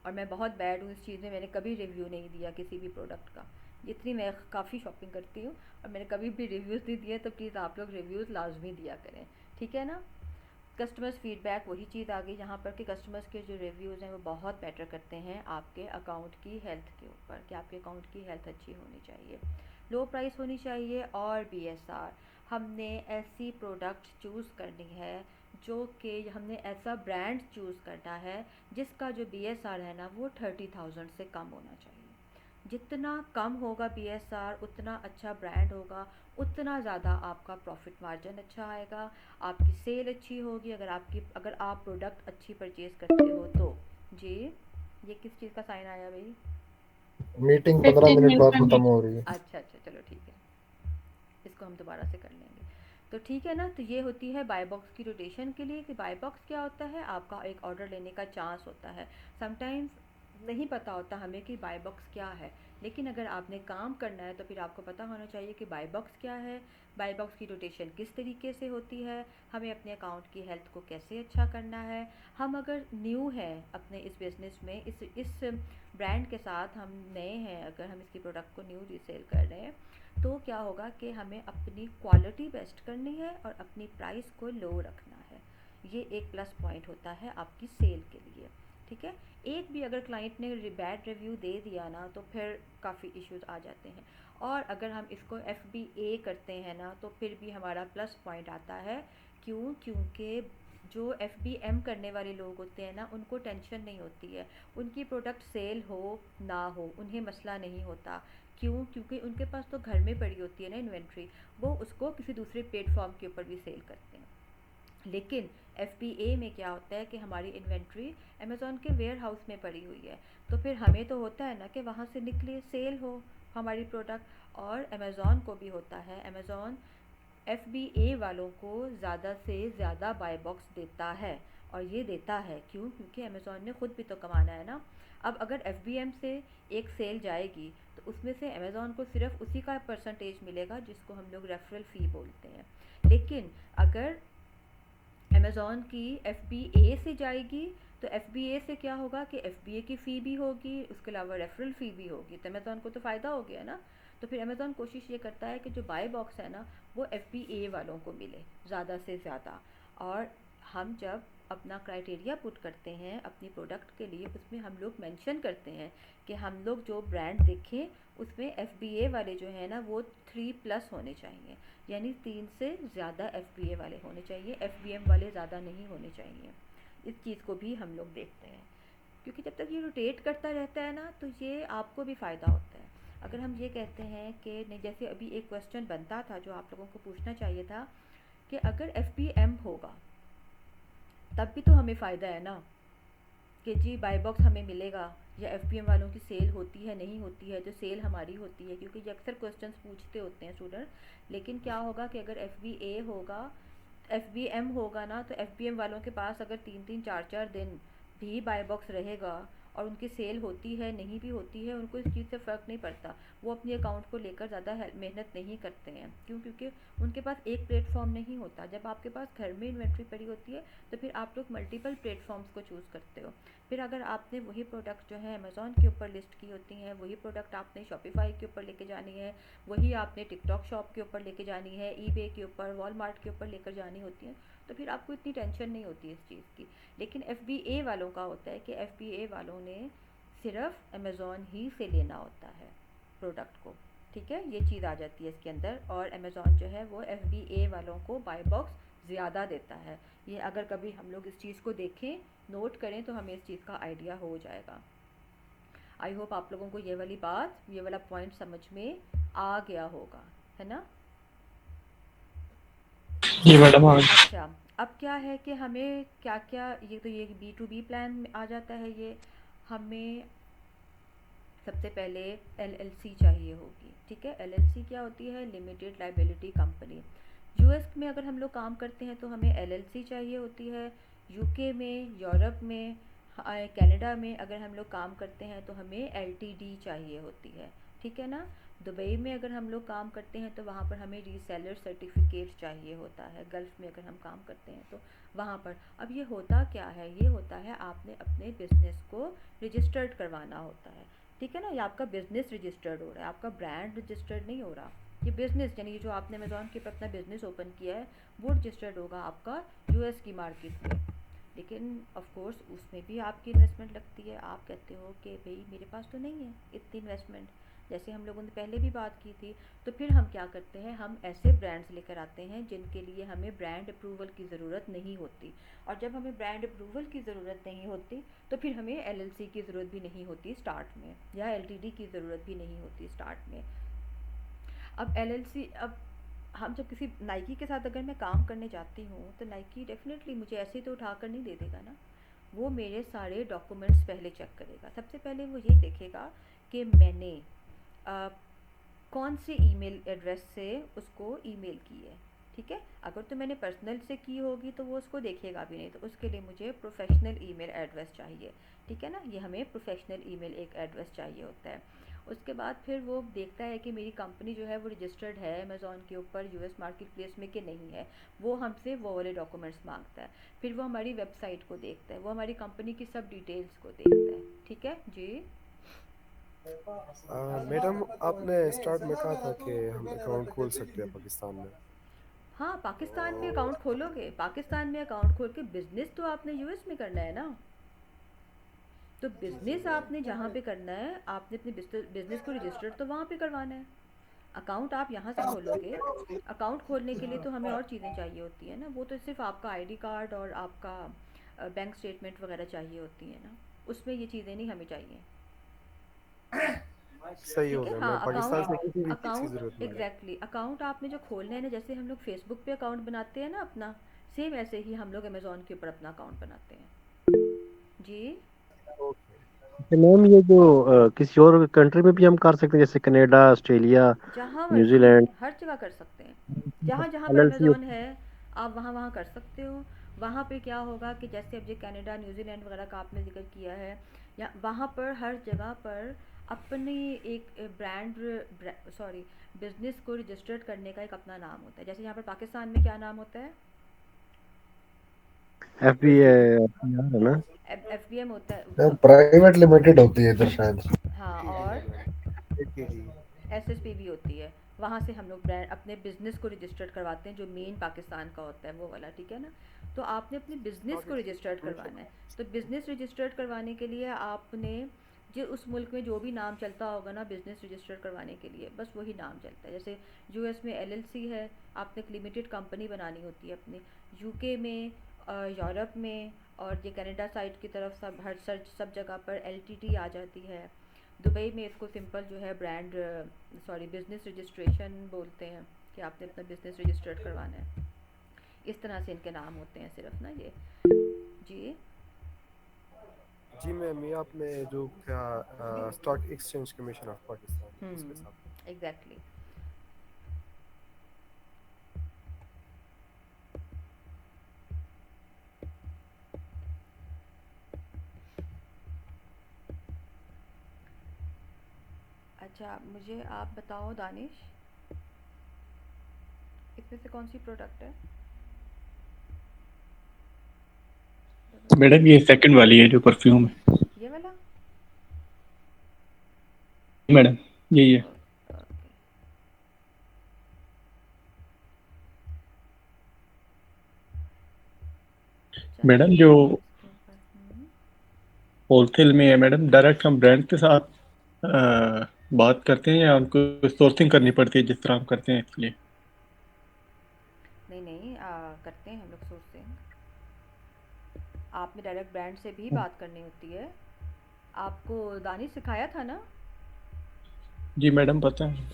और मैं बहुत बैड हूँ इस चीज़ में, मैंने कभी रिव्यू नहीं दिया किसी भी प्रोडक्ट का, जितनी मैं काफ़ी शॉपिंग करती हूँ और मैंने कभी भी रिव्यूज़ नहीं दिए, तो प्लीज़ आप लोग रिव्यूज़ लाजमी दिया करें। ठीक है ना, कस्टमर्स फीडबैक वही चीज़ आ गई जहाँ पर कि कस्टमर्स के जो रिव्यूज़ हैं वो बहुत बेटर करते हैं आपके अकाउंट की हेल्थ के ऊपर, कि आपके अकाउंट की हेल्थ अच्छी होनी चाहिए, लो प्राइस होनी चाहिए और बीएसआर। हमने ऐसी प्रोडक्ट चूज़ करनी है जो कि हमने ऐसा ब्रांड चूज़ करना है जिसका जो बीएसआर है ना वो 30,000 से कम होना चाहिए। जितना कम होगा बीएसआर उतना अच्छा ब्रांड होगा, उतना ज़्यादा आपका प्रॉफिट मार्जिन अच्छा आएगा, आपकी सेल अच्छी होगी। अगर आप प्रोडक्ट अच्छी परचेज़ करते हो तो। जी, ये किस चीज़ का साइन आया भाई? मीटिंग 15 15 मिनट मिनट बाद में खत्म meet- हो रही है। अच्छा अच्छा, चलो ठीक है, इसको हम दोबारा से कर लेंगे। तो ठीक है ना, तो ये होती है बाय बॉक्स की रोटेशन के लिए कि बाय बॉक्स क्या होता है, आपका एक ऑर्डर लेने का चांस होता है। समटाइम्स नहीं पता होता हमें कि बाय बॉक्स क्या है, लेकिन अगर आपने काम करना है तो फिर आपको पता होना चाहिए कि बाय बॉक्स क्या है, बाय बॉक्स की रोटेशन किस तरीके से होती है, हमें अपने अकाउंट की हेल्थ को कैसे अच्छा करना है। हम अगर न्यू हैं अपने इस बिज़नेस में, इस ब्रांड के साथ हम नए हैं, अगर हम इसकी प्रोडक्ट को न्यू रीसेल कर रहे हैं, तो क्या होगा कि हमें अपनी क्वालिटी बेस्ट करनी है और अपनी प्राइस को लो रखना है। ये एक प्लस पॉइंट होता है आपकी सेल के लिए। ठीक है, एक भी अगर क्लाइंट ने बैड रिव्यू दे दिया ना तो फिर काफ़ी इश्यूज आ जाते हैं, और अगर हम इसको FBA करते हैं ना तो फिर भी हमारा प्लस पॉइंट आता है। क्यों? क्योंकि जो FBM करने वाले लोग होते हैं ना उनको टेंशन नहीं होती है, उनकी प्रोडक्ट सेल हो ना हो उन्हें मसला नहीं होता। क्यों? क्योंकि उनके पास तो घर में पड़ी होती है ना इन्वेंट्री, वो उसको किसी दूसरे प्लेटफॉर्म के ऊपर भी सेल करते हैं। लेकिन FBA में क्या होता है कि हमारी इन्वेंट्री अमेज़ॉन के वेयर हाउस में पड़ी हुई है, तो फिर हमें तो होता है ना कि वहाँ से निकले सेल हो हमारी प्रोडक्ट, और अमेज़ॉन को भी होता है, अमेज़ॉन FBA वालों को ज़्यादा से ज़्यादा बाय बॉक्स देता है। और ये देता है क्यों? क्योंकि अमेज़ॉन ने खुद भी तो कमाना है ना। अब अगर FBM से एक सेल जाएगी तो उसमें से अमेज़ॉन को सिर्फ उसी का परसेंटेज मिलेगा जिसको हम लोग रेफरल फ़ी बोलते हैं। लेकिन अगर अमेज़ॉन की FBA से जाएगी तो FBA से क्या होगा कि FBA की फ़ी भी होगी, उसके अलावा रेफरल फ़ी भी होगी, तो अमेज़ॉन को तो फ़ायदा हो गया ना। तो फिर अमेज़ॉन कोशिश ये करता है कि जो बाय बॉक्स है ना वो FBA वालों को मिले ज़्यादा से ज़्यादा। और हम जब अपना क्राइटेरिया पुट करते हैं अपनी प्रोडक्ट के लिए, उसमें हम लोग मेंशन करते हैं कि हम लोग जो ब्रांड देखें उसमें FBA वाले जो है ना वो 3+ होने चाहिए, यानी 3 से ज़्यादा FBA वाले होने चाहिए, FBM वाले ज़्यादा नहीं होने चाहिए। इस चीज़ को भी हम लोग देखते हैं, क्योंकि जब तक ये रोटेट करता रहता है ना तो ये आपको भी फ़ायदा होता है। अगर हम ये कहते हैं कि नहीं, जैसे अभी एक क्वेश्चन बनता था जो आप लोगों को पूछना चाहिए था कि अगर FBM होगा तब भी तो हमें फ़ायदा है ना, कि जी बाय बॉक्स हमें मिलेगा, या FBM वालों की सेल होती है नहीं होती है, जो सेल हमारी होती है, क्योंकि ये अक्सर क्वेश्चंस पूछते होते हैं स्टूडेंट। लेकिन क्या होगा कि अगर FBA होगा, FBM होगा ना, तो FBM वालों के पास अगर 3-3 4-4 दिन भी बाय बॉक्स रहेगा और उनकी सेल होती है नहीं भी होती है, उनको इस चीज़ से फ़र्क नहीं पड़ता, वो अपने अकाउंट को लेकर ज़्यादा मेहनत नहीं करते हैं। क्यों? क्योंकि उनके पास एक प्लेटफॉर्म नहीं होता। जब आपके पास घर में इन्वेंट्री पड़ी होती है तो फिर आप लोग मल्टीपल प्लेटफॉर्म्स को चूज़ करते हो। फिर अगर आपने वही प्रोडक्ट जो है अमेज़ॉन के ऊपर लिस्ट की होती हैं, वही प्रोडक्ट आपने शॉपिफाई के ऊपर लेके जानी है, वही आपने टिकटॉक शॉप के ऊपर लेके जानी है, ईबे के ऊपर, वॉलमार्ट के ऊपर लेकर जानी होती है, तो फिर आपको इतनी टेंशन नहीं होती इस चीज़ की। लेकिन FBA वालों का होता है कि FBA वालों ने सिर्फ अमेज़ॉन ही से लेना होता है प्रोडक्ट को, ठीक है, ये चीज़ आ जाती है इसके अंदर। और अमेज़ॉन जो है वो FBA वालों को बाय बॉक्स ज़्यादा देता है। ये अगर कभी हम लोग इस चीज़ को देखें, नोट करें, तो हमें इस चीज़ का आइडिया हो जाएगा। आई होप आप लोगों को ये वाली बात, ये वाला पॉइंट समझ में आ गया होगा, है ना। जी मैडम हाँ। अच्छा, अब क्या है कि हमें क्या क्या, ये तो ये B2B प्लान में आ जाता है। ये हमें सबसे पहले LLC चाहिए होगी, ठीक है। LLC क्या होती है? Limited liability company. US में अगर हम लोग काम करते हैं तो हमें LLC चाहिए होती है। UK में, यूरोप में, कनाडा में अगर हम लोग काम करते हैं तो हमें LTD चाहिए होती है, ठीक है ना। दुबई में अगर हम लोग काम करते हैं तो वहाँ पर हमें रीसेलर सर्टिफिकेट चाहिए होता है। गल्फ़ में अगर हम काम करते हैं तो वहाँ पर, अब ये होता क्या है? ये होता है आपने अपने बिज़नेस को रजिस्टर्ड करवाना होता है, ठीक है ना। ये आपका बिज़नेस रजिस्टर्ड हो रहा है, आपका ब्रांड रजिस्टर्ड नहीं हो रहा। ये बिज़नेस यानी जो आपने अमेज़ॉन के ऊपर अपना बिज़नेस ओपन किया है वो रजिस्टर्ड होगा आपका US की मार्केट में। लेकिन ऑफ कोर्स उसमें भी आपकी इन्वेस्टमेंट लगती है। आप कहते हो कि भाई मेरे पास तो नहीं है इतनी इन्वेस्टमेंट, जैसे हम लोगों ने पहले भी बात की थी। तो फिर हम क्या करते हैं, हम ऐसे ब्रांड्स लेकर आते हैं जिनके लिए हमें ब्रांड अप्रूवल की ज़रूरत नहीं होती। और जब हमें ब्रांड अप्रूवल की ज़रूरत नहीं होती तो फिर हमें LLC की ज़रूरत भी नहीं होती स्टार्ट में, या LTD की ज़रूरत भी नहीं होती स्टार्ट में। अब LLC, अब हम जब किसी नाइकी के साथ अगर मैं काम करने जाती हूँ तो नाइकी डेफिनेटली मुझे ऐसे तो उठा कर नहीं दे देगा ना। वो मेरे सारे डॉक्यूमेंट्स पहले चेक करेगा। सबसे पहले वो ये देखेगा कि मैंने अ, कौन से ईमेल एड्रेस से उसको ईमेल की है, ठीक है। अगर तो मैंने पर्सनल से की होगी तो वो उसको देखेगा भी नहीं, तो उसके लिए मुझे प्रोफेशनल ईमेल एड्रेस चाहिए, ठीक है ना। ये हमें प्रोफेशनल ईमेल एक एड्रेस चाहिए होता है। उसके बाद फिर वो देखता है कि मेरी कंपनी जो है वो रजिस्टर्ड है अमेज़ॉन के ऊपर US मार्केट प्लेस में कि नहीं है। वो हमसे वो वाले डॉक्यूमेंट्स मांगता है। फिर वो हमारी वेबसाइट को देखता है, वो हमारी कंपनी की सब डिटेल्स को देखता है, ठीक है जी। मैडम आपने स्टार्ट में कहा था कि हम अकाउंट खोल सकते हैं पाकिस्तान में। हाँ, पाकिस्तान में अकाउंट खोलोगे, पाकिस्तान में अकाउंट खोल के बिज़नेस तो आपने US में करना है ना। तो बिज़नेस आपने जहाँ पे करना है, आपने अपने बिज़नेस को रजिस्टर्ड तो वहाँ पे करवाना है। अकाउंट आप यहाँ से खोलोगे, अकाउंट खोलने के लिए तो हमें और चीज़ें चाहिए होती हैं ना। वो तो सिर्फ आपका ID कार्ड और आपका बैंक स्टेटमेंट वगैरह चाहिए होती है ना, उसमें ये चीज़ें नहीं हमें चाहिए, सही हो ठीक है। गया, हाँ, मैं पाकिस्तान अकाउंट, से किसी भी चीज़ की अकाउंट ज़रूरत नहीं है। एग्जैक्टली, अकाउंट आपने जो खोलना है ना, जैसे हम लोग फेसबुक पे अकाउंट बनाते हैं ना अपना, सेम ऐसे ही हम लोग अमेज़ॉन के ऊपर अपना अकाउंट बनाते हैं। जी ओके मैम, ये जो किसी और कंट्री में भी हम कर सकते हैं, जैसे कनाडा, ऑस्ट्रेलिया, जहाँ मर्जी न्यूजीलैंड? हर जगह कर सकते हैं, जहाँ जहाँ पर एलएलसी? अमेज़ॉन है आप वहाँ वहाँ कर सकते हो। वहाँ पे क्या होगा कि जैसे अब ये कनाडा न्यूजीलैंड वगैरह का आपने जिक्र किया है, या वहाँ पर हर जगह पर अपनी एक ब्रांड सॉरी बिजनेस को रजिस्टर्ड करने का एक अपना नाम होता है। जैसे यहाँ पर पाकिस्तान में क्या नाम होता है? एफबी है ना? एफ बी एम होता है प्राइवेट लिमिटेड होती है इधर शायद। हाँ, और एटीडी। एसएसपी भी होती है। वहाँ से हम लोग ब्रांड अपने बिज़नेस को रजिस्टर्ड करवाते हैं, जो मेन पाकिस्तान का होता है वो वाला, ठीक है ना। तो आपने अपने बिज़नेस को रजिस्टर्ड करवाना है। तो बिज़नेस रजिस्टर्ड करवाने के लिए आपने जो उस मुल्क में जो भी नाम चलता होगा ना बिज़नेस रजिस्टर्ड करवाने के लिए, बस वही नाम चलता है। जैसे यूएस में एलएलसी है, आपने एक लिमिटेड कंपनी बनानी होती है अपनी। यूके में, यूरोप में, और ये कनाडा साइड की तरफ सब जगह पर एलटीडी आ जाती है। दुबई में इसको सिंपल जो है ब्रांड सॉरी बिज़नेस रजिस्ट्रेशन बोलते हैं, कि आपने अपना बिज़नेस रजिस्टर्ड करवाना है। इस तरह से इनके नाम होते हैं सिर्फ ना ये। जी जी मैम, ये आपने जो क्या stock exchange commission of Pakistan उसके साथ। एग्जैक्टली। अच्छा, मुझे आप बताओ दानिश, इसमें से कौन सी प्रोडक्ट है? मैडम ये सेकंड वाली है जो परफ्यूम है। ये वाला? मैडम यही है। ओके। चलो मैडम एक जो मिनट इसके ऊपर। होलसेल में है मैडम, डायरेक्ट हम ब्रांड के साथ बात करते हैं या उनको सोर्सिंग करनी पड़ती है जिस तरह हम करते हैं इसके लिए? नहीं नहीं, करते हैं हम लोग सोर्सिंग। आपने डायरेक्ट ब्रांड से भी बात करनी होती है। आपको दानिश सिखाया था ना, जी मैडम पता है।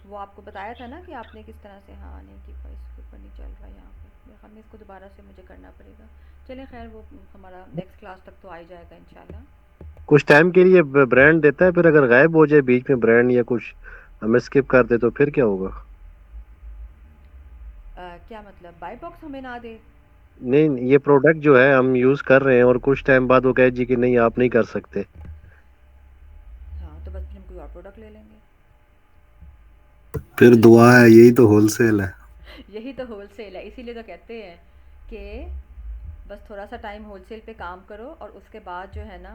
वो आपको बताया था ना कि आपने किस तरह से। हाँ नहीं कि भाई इसके ऊपर नहीं चल रहा यहाँ पे, हमें इसको दोबारा से मुझे करना पड़ेगा। चलें खैर, वो हमारा नेक्स्ट क्लास तक तो आ ही जाएगा इंशाल्लाह। कुछ टाइम के लिए ब्रांड देता है, फिर अगर गायब हो जाए बीच में ब्रांड या कुछ हमें स्किप कर दे तो फिर क्या होगा? क्या मतलब बाय बॉक्स हमें ना दे? नहीं, ये प्रोडक्ट जो है हम यूज कर रहे हैं और कुछ टाइम बाद वो कहे जी कि नहीं आप नहीं कर सकते। हाँ तो बस फिर हम कोई और प्रोडक्ट ले लेंगे। फिर दुआ है, यही तो होलसेल है। यही तो होलसेल है, इसीलिए तो कहते हैं कि बस थोड़ा सा टाइम होलसेल पे काम करो और उसके बाद जो है ना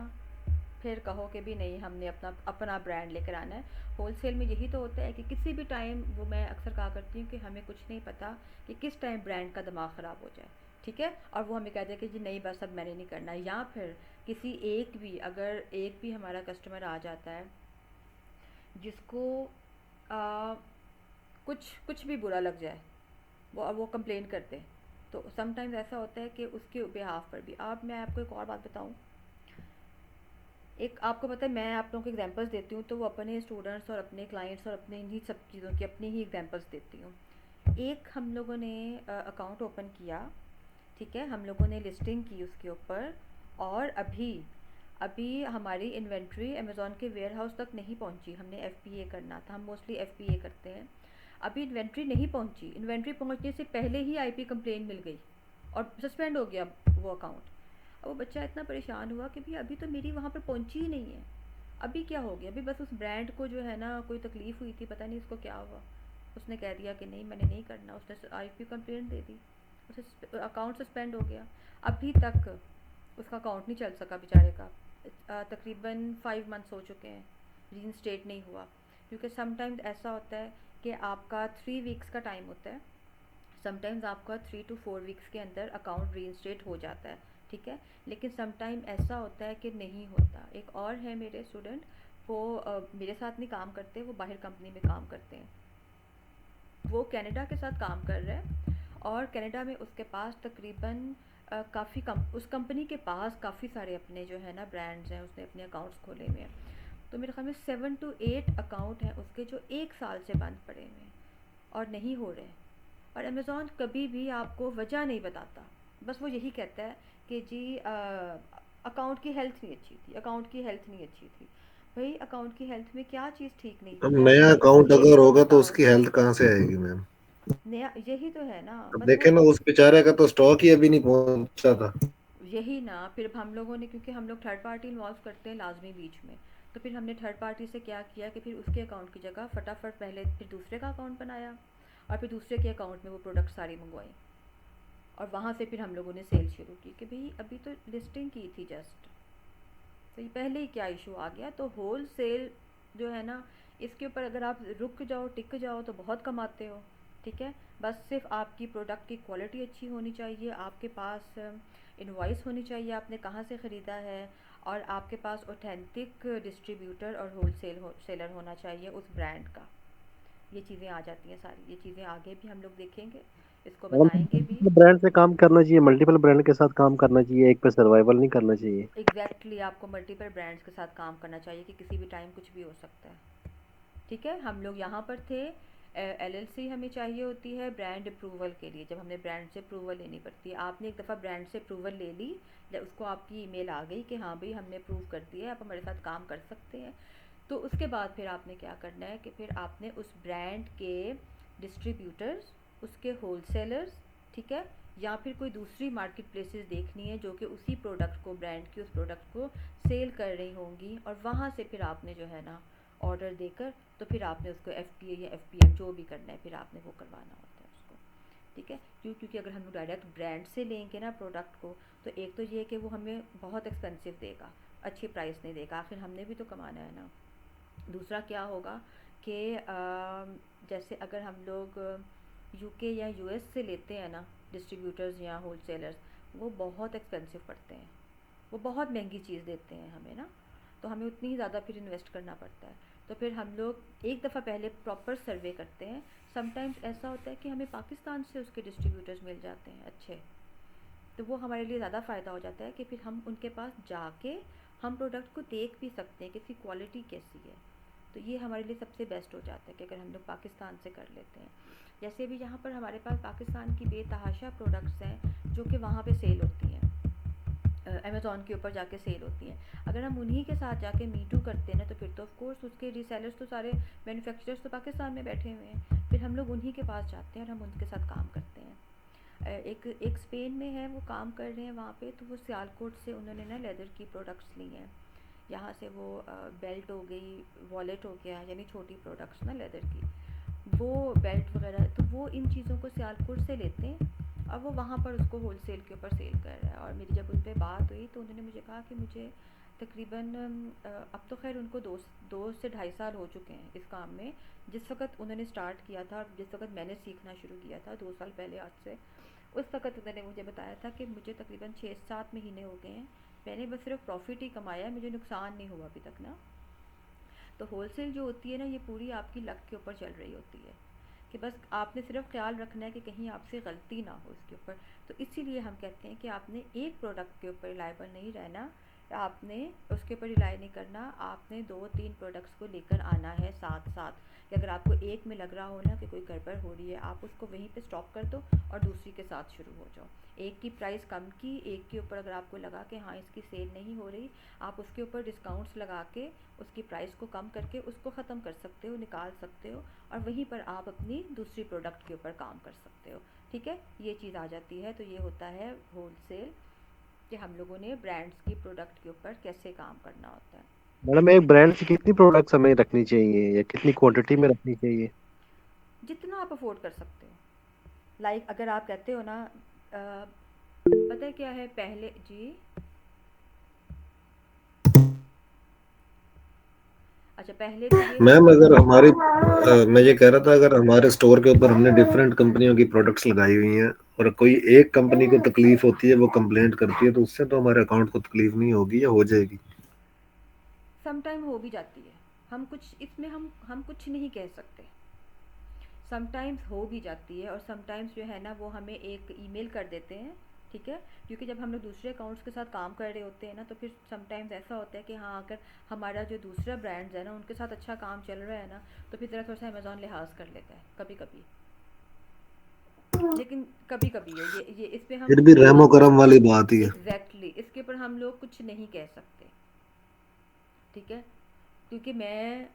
फिर कहो कि भी नहीं हमने अपना अपना ब्रांड लेकर आना है। होलसेल में यही तो होता है कि किसी भी टाइम, वो मैं अक्सर कहा करती हूँ कि हमें कुछ नहीं पता कि किस टाइम ब्रांड का दिमाग ख़राब हो जाए, ठीक है, और वो हमें कह दे कि जी नहीं बस अब मैंने नहीं करना। या फिर किसी अगर एक भी हमारा कस्टमर आ जाता है जिसको आ, कुछ कुछ भी बुरा लग जाए, वो कंप्लेन करते हैं, तो समटाइम्स ऐसा होता है कि उसके बिहाफ पर भी आप मैं आपको एक और बात बताऊं। एक आपको पता है, मैं आप लोगों को एग्जांपल्स देती हूँ तो वो अपने स्टूडेंट्स और अपने क्लाइंट्स और अपने इन्हीं सब चीज़ों की अपनी ही एग्जांपल्स देती हूँ। एक हम लोगों ने अकाउंट ओपन किया, ठीक है, हम लोगों ने लिस्टिंग की उसके ऊपर, और अभी अभी हमारी इन्वेंट्री अमेज़ॉन के वेयर हाउस तक नहीं पहुंची। हमने एफपीए करना था, हम मोस्टली एफपीए करते हैं। अभी इन्वेंट्री नहीं पहुंची, इन्वेंट्री पहुंचने से पहले ही आईपी कंप्लेन मिल गई और सस्पेंड हो गया वो अकाउंट। अब वो बच्चा इतना परेशान हुआ कि भाई अभी तो मेरी वहाँ पर पहुंची ही नहीं है, अभी क्या हो गया? अभी बस उस ब्रांड को जो है ना कोई तकलीफ़ हुई थी, पता नहीं उसको क्या हुआ, उसने कह दिया कि नहीं मैंने नहीं करना, उसने आईपी कंप्लेंट दे दी, उसे अकाउंट सस्पेंड हो गया। अभी तक उसका अकाउंट नहीं चल सका बेचारे का। तकरीबन 5 मंथ्स हो चुके हैं, रीइंस्टेट नहीं हुआ। क्योंकि समटाइम्स ऐसा होता है कि आपका 3 वीक्स का टाइम होता है, समटाइम्स आपका 3 to 4 वीक्स के अंदर अकाउंट रीइंस्टेट हो जाता है, ठीक है, लेकिन समटाइम ऐसा होता है कि नहीं होता। एक और है मेरे स्टूडेंट, वो मेरे साथ नहीं काम करते, वो बाहर कंपनी में काम करते हैं, वो कनाडा के साथ काम कर रहा है, और कनाडा में उसके पास तकरीबन काफ़ी कम उस कंपनी के पास काफ़ी सारे अपने जो है ना ब्रांड्स हैं, उसने अपने अकाउंट्स खोले हुए हैं। तो मेरे ख्याल में 7 to 8 अकाउंट हैं उसके जो 1 साल से बंद पड़े हुए हैं और नहीं हो रहे हैं। और अमेज़ॉन कभी भी आपको वजह नहीं बताता, बस वो यही कहता है कि जी अकाउंट की हेल्थ नहीं अच्छी थी, अकाउंट की हेल्थ नहीं अच्छी थी। भाई अकाउंट की हेल्थ में क्या चीज़ ठीक नहीं अब थी, आप नया मुझे अकाउंट ये अगर तो होगा तो बताओ। उसकी हेल्थ कहाँ से आएगी मैम? नया यही तो है ना, अब बस देखे वो ना, उस बेचारे का तो स्टॉक ही अभी नहीं पहुंचा था। यही ना, फिर हम लोगों ने, क्योंकि हम लोग थर्ड पार्टी इन्वॉल्व करते हैं लाजमी बीच में, तो फिर हमने थर्ड पार्टी से क्या किया कि फिर उसके अकाउंट की जगह फटाफट पहले फिर दूसरे का अकाउंट बनाया और फिर दूसरे के अकाउंट में वो प्रोडक्ट सारी मंगवाई और वहाँ से फिर हम लोगों ने सेल शुरू की कि भाई अभी तो लिस्टिंग की थी जस्ट, तो ये पहले ही क्या इशू आ गया। तो होल सेल जो है ना, इसके ऊपर अगर आप रुक जाओ टिक जाओ तो बहुत कमाते हो, ठीक है। बस सिर्फ आपकी प्रोडक्ट की क्वालिटी अच्छी होनी चाहिए, आपके पास इनवॉइस होनी चाहिए आपने कहाँ से ख़रीदा है, और आपके पास ऑथेंटिक डिस्ट्रीब्यूटर और सेलर होना चाहिए उस ब्रांड का। ये चीज़ें आ जाती हैं सारी, ये चीज़ें आगे भी हम लोग देखेंगे, इसको बताएंगे भी। ब्रांड से काम करना चाहिए, मल्टीपल ब्रांड के साथ काम करना चाहिए, एक पे सर्वाइवल नहीं करना चाहिए। एग्जैक्टली आपको मल्टीपल ब्रांड्स के साथ काम करना चाहिए कि किसी भी टाइम कुछ भी हो सकता है, ठीक है। हम लोग यहाँ पर थे, एलएलसी हमें चाहिए होती है ब्रांड अप्रूवल के लिए, जब हमने ब्रांड से अप्रूवल लेनी पड़ती है। आपने एक दफ़ा ब्रांड से अप्रूवल ले ली, जब उसको आपकी ईमेल आ गई कि हाँ भाई हमने अप्रूव कर दिया है, आप हमारे साथ काम कर सकते हैं, तो उसके बाद फिर आपने क्या करना है कि फिर आपने उस ब्रांड के डिस्ट्रीब्यूटर्स, उसके होलसेलर्स, ठीक है, या फिर कोई दूसरी मार्केट प्लेसेस देखनी है जो कि उसी प्रोडक्ट को, ब्रांड की उस प्रोडक्ट को सेल कर रही होंगी, और वहाँ से फिर आपने जो है ना ऑर्डर देकर तो फिर आपने उसको एफपीए या एफपीएम जो भी करना है फिर आपने वो करवाना होता है उसको, ठीक है। क्योंकि अगर हम डायरेक्ट ब्रांड से लेंगे ना प्रोडक्ट को, तो एक तो ये कि वो हमें बहुत एक्सपेंसिव देगा, अच्छी प्राइस नहीं देगा, आखिर हमने भी तो कमाना है ना। दूसरा क्या होगा कि जैसे अगर हम लोग यूके या यूएस से लेते हैं ना डिस्ट्रीब्यूटर्स या होलसेलर्स, वो बहुत एक्सपेंसिव पड़ते हैं, वो बहुत महंगी चीज़ देते हैं हमें ना, तो हमें उतनी ही ज़्यादा फिर इन्वेस्ट करना पड़ता है। तो फिर हम लोग एक दफ़ा पहले प्रॉपर सर्वे करते हैं। समटाइम्स ऐसा होता है कि हमें पाकिस्तान से उसके डिस्ट्रीब्यूटर्स मिल जाते हैं अच्छे, तो वो हमारे लिए ज़्यादा फ़ायदा हो जाता है कि फिर हम उनके पास जाके हम प्रोडक्ट को देख भी सकते हैं कि इसकी क्वालिटी कैसी है। तो ये हमारे लिए सबसे बेस्ट हो जाता है कि अगर हम लोग पाकिस्तान से कर लेते हैं। जैसे भी यहाँ पर हमारे पास पाकिस्तान की बेतहाशा प्रोडक्ट्स हैं जो कि वहाँ पे सेल होती हैं, अमेज़ॉन के ऊपर जाके सेल होती हैं। अगर हम उन्हीं के साथ जाके मीटू करते हैं ना, तो फिर तो ऑफ कोर्स उसके रीसेलर्स तो सारे मैन्युफैक्चरर्स तो पाकिस्तान में बैठे हुए हैं, फिर हम लोग उन्हीं के पास जाते हैं और हम उनके साथ काम करते हैं। एक स्पेन में है, वो काम कर रहे हैं वहाँ पे, तो वो सियालकोट से उन्होंने ना लेदर की प्रोडक्ट्स ली हैं। यहाँ से वो बेल्ट हो गई, वॉलेट हो गया, यानी छोटी प्रोडक्ट्स ना लेदर की, वो बेल्ट वगैरह, तो वो इन चीज़ों को सियालकोट से लेते हैं और वो वहाँ पर उसको होलसेल के ऊपर सेल कर रहा है। और मेरी जब उन पर बात हुई तो उन्होंने मुझे कहा कि मुझे तकरीबन अब तो खैर उनको 2 से 2.5 साल हो चुके हैं इस काम में। जिस वक्त उन्होंने स्टार्ट किया था, जिस वक्त मैंने सीखना शुरू किया था 2 साल पहले आज से, उस वक्त उन्होंने मुझे बताया था कि मुझे तकरीबन 6-7 महीने हो गए हैं, मैंने बस सिर्फ प्रॉफिट ही कमाया है, मुझे नुकसान नहीं हुआ अभी तक ना। तो होलसेल जो होती है ना, ये पूरी आपकी लक के ऊपर चल रही होती है कि बस आपने सिर्फ ख्याल रखना है कि कहीं आपसे गलती ना हो इसके ऊपर। तो इसीलिए हम कहते हैं कि आपने एक प्रोडक्ट के ऊपर रिलायबल नहीं रहना, आपने उसके ऊपर रिलाई नहीं करना, आपने 2-3 प्रोडक्ट्स को लेकर आना है साथ साथ, कि अगर आपको एक में लग रहा हो ना कि कोई गड़बड़ हो रही है, आप उसको वहीं पे स्टॉप कर दो और दूसरी के साथ शुरू हो जाओ। एक की प्राइस कम की, एक के ऊपर अगर आपको लगा कि हाँ इसकी सेल नहीं हो रही, आप उसके ऊपर डिस्काउंट्स लगा के उसकी प्राइस को कम करके उसको ख़त्म कर सकते हो, निकाल सकते हो, और वहीं पर आप अपनी दूसरी प्रोडक्ट के ऊपर काम कर सकते हो, ठीक है। ये चीज़ आ जाती है। तो ये होता है होलसेल, कि हम लोगों ने ब्रांड्स की प्रोडक्ट के ऊपर कैसे काम करना होता है। मैडम एक ब्रांड से कितनी प्रोडक्ट्स हमें रखनी चाहिए या कितनी क्वांटिटी में रखनी चाहिए? जितना आप अफोर्ड कर सकते हो। लाइक अगर आप कहते हो ना पता है क्या है पहले जी, अच्छा पहले तो ये मैम होता अगर था। हमारी मैं ये कह रहा था, अगर हमारे स्टोर के ऊपर हमने डिफरेंट कंपनियों की प्रोडक्ट्स लगाई हुई हैं और कोई एक कंपनी को तकलीफ होती है, वो कंप्लेंट करती है, तो उससे तो हमारे अकाउंट को तकलीफ नहीं होगी या हो जाएगी? सम टाइम हो भी जाती है, हम कुछ इसमें हम कुछ नहीं कह सकते। समटाइम्स हो भी जाती है और समटाइम्स जो है ना वो हमें एक ईमेल कर देते हैं, ठीक है। क्योंकि जब हम लोग दूसरे अकाउंट्स के साथ काम कर रहे होते हैं ना, तो फिर समटाइम्स ऐसा होता है कि हाँ अगर हमारा जो दूसरा ब्रांड्स है ना उनके साथ अच्छा काम चल रहा है ना, तो फिर ज़रा थोड़ा सा अमेज़ॉन लिहाज कर लेता है कभी कभी। लेकिन कभी-कभी है ये इस पे हम फिर भी रहमो करम वाली बात ही है। एग्जैक्टली इसके ऊपर हम लोग कुछ नहीं कह सकते, ठीक है? क्योंकि मैं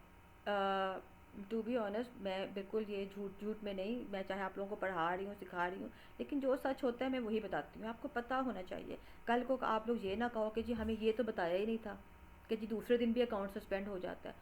टू बी ऑनेस्ट मैं बिल्कुल ये झूठ में नहीं, मैं चाहे आप लोगों को पढ़ा रही हूँ सिखा रही हूँ, लेकिन जो सच होता है मैं वही बताती हूँ। आपको पता होना चाहिए, कल को आप लोग ये ना कहो कि जी हमें ये तो बताया ही नहीं था कि जी दूसरे दिन भी अकाउंट सस्पेंड हो जाता है,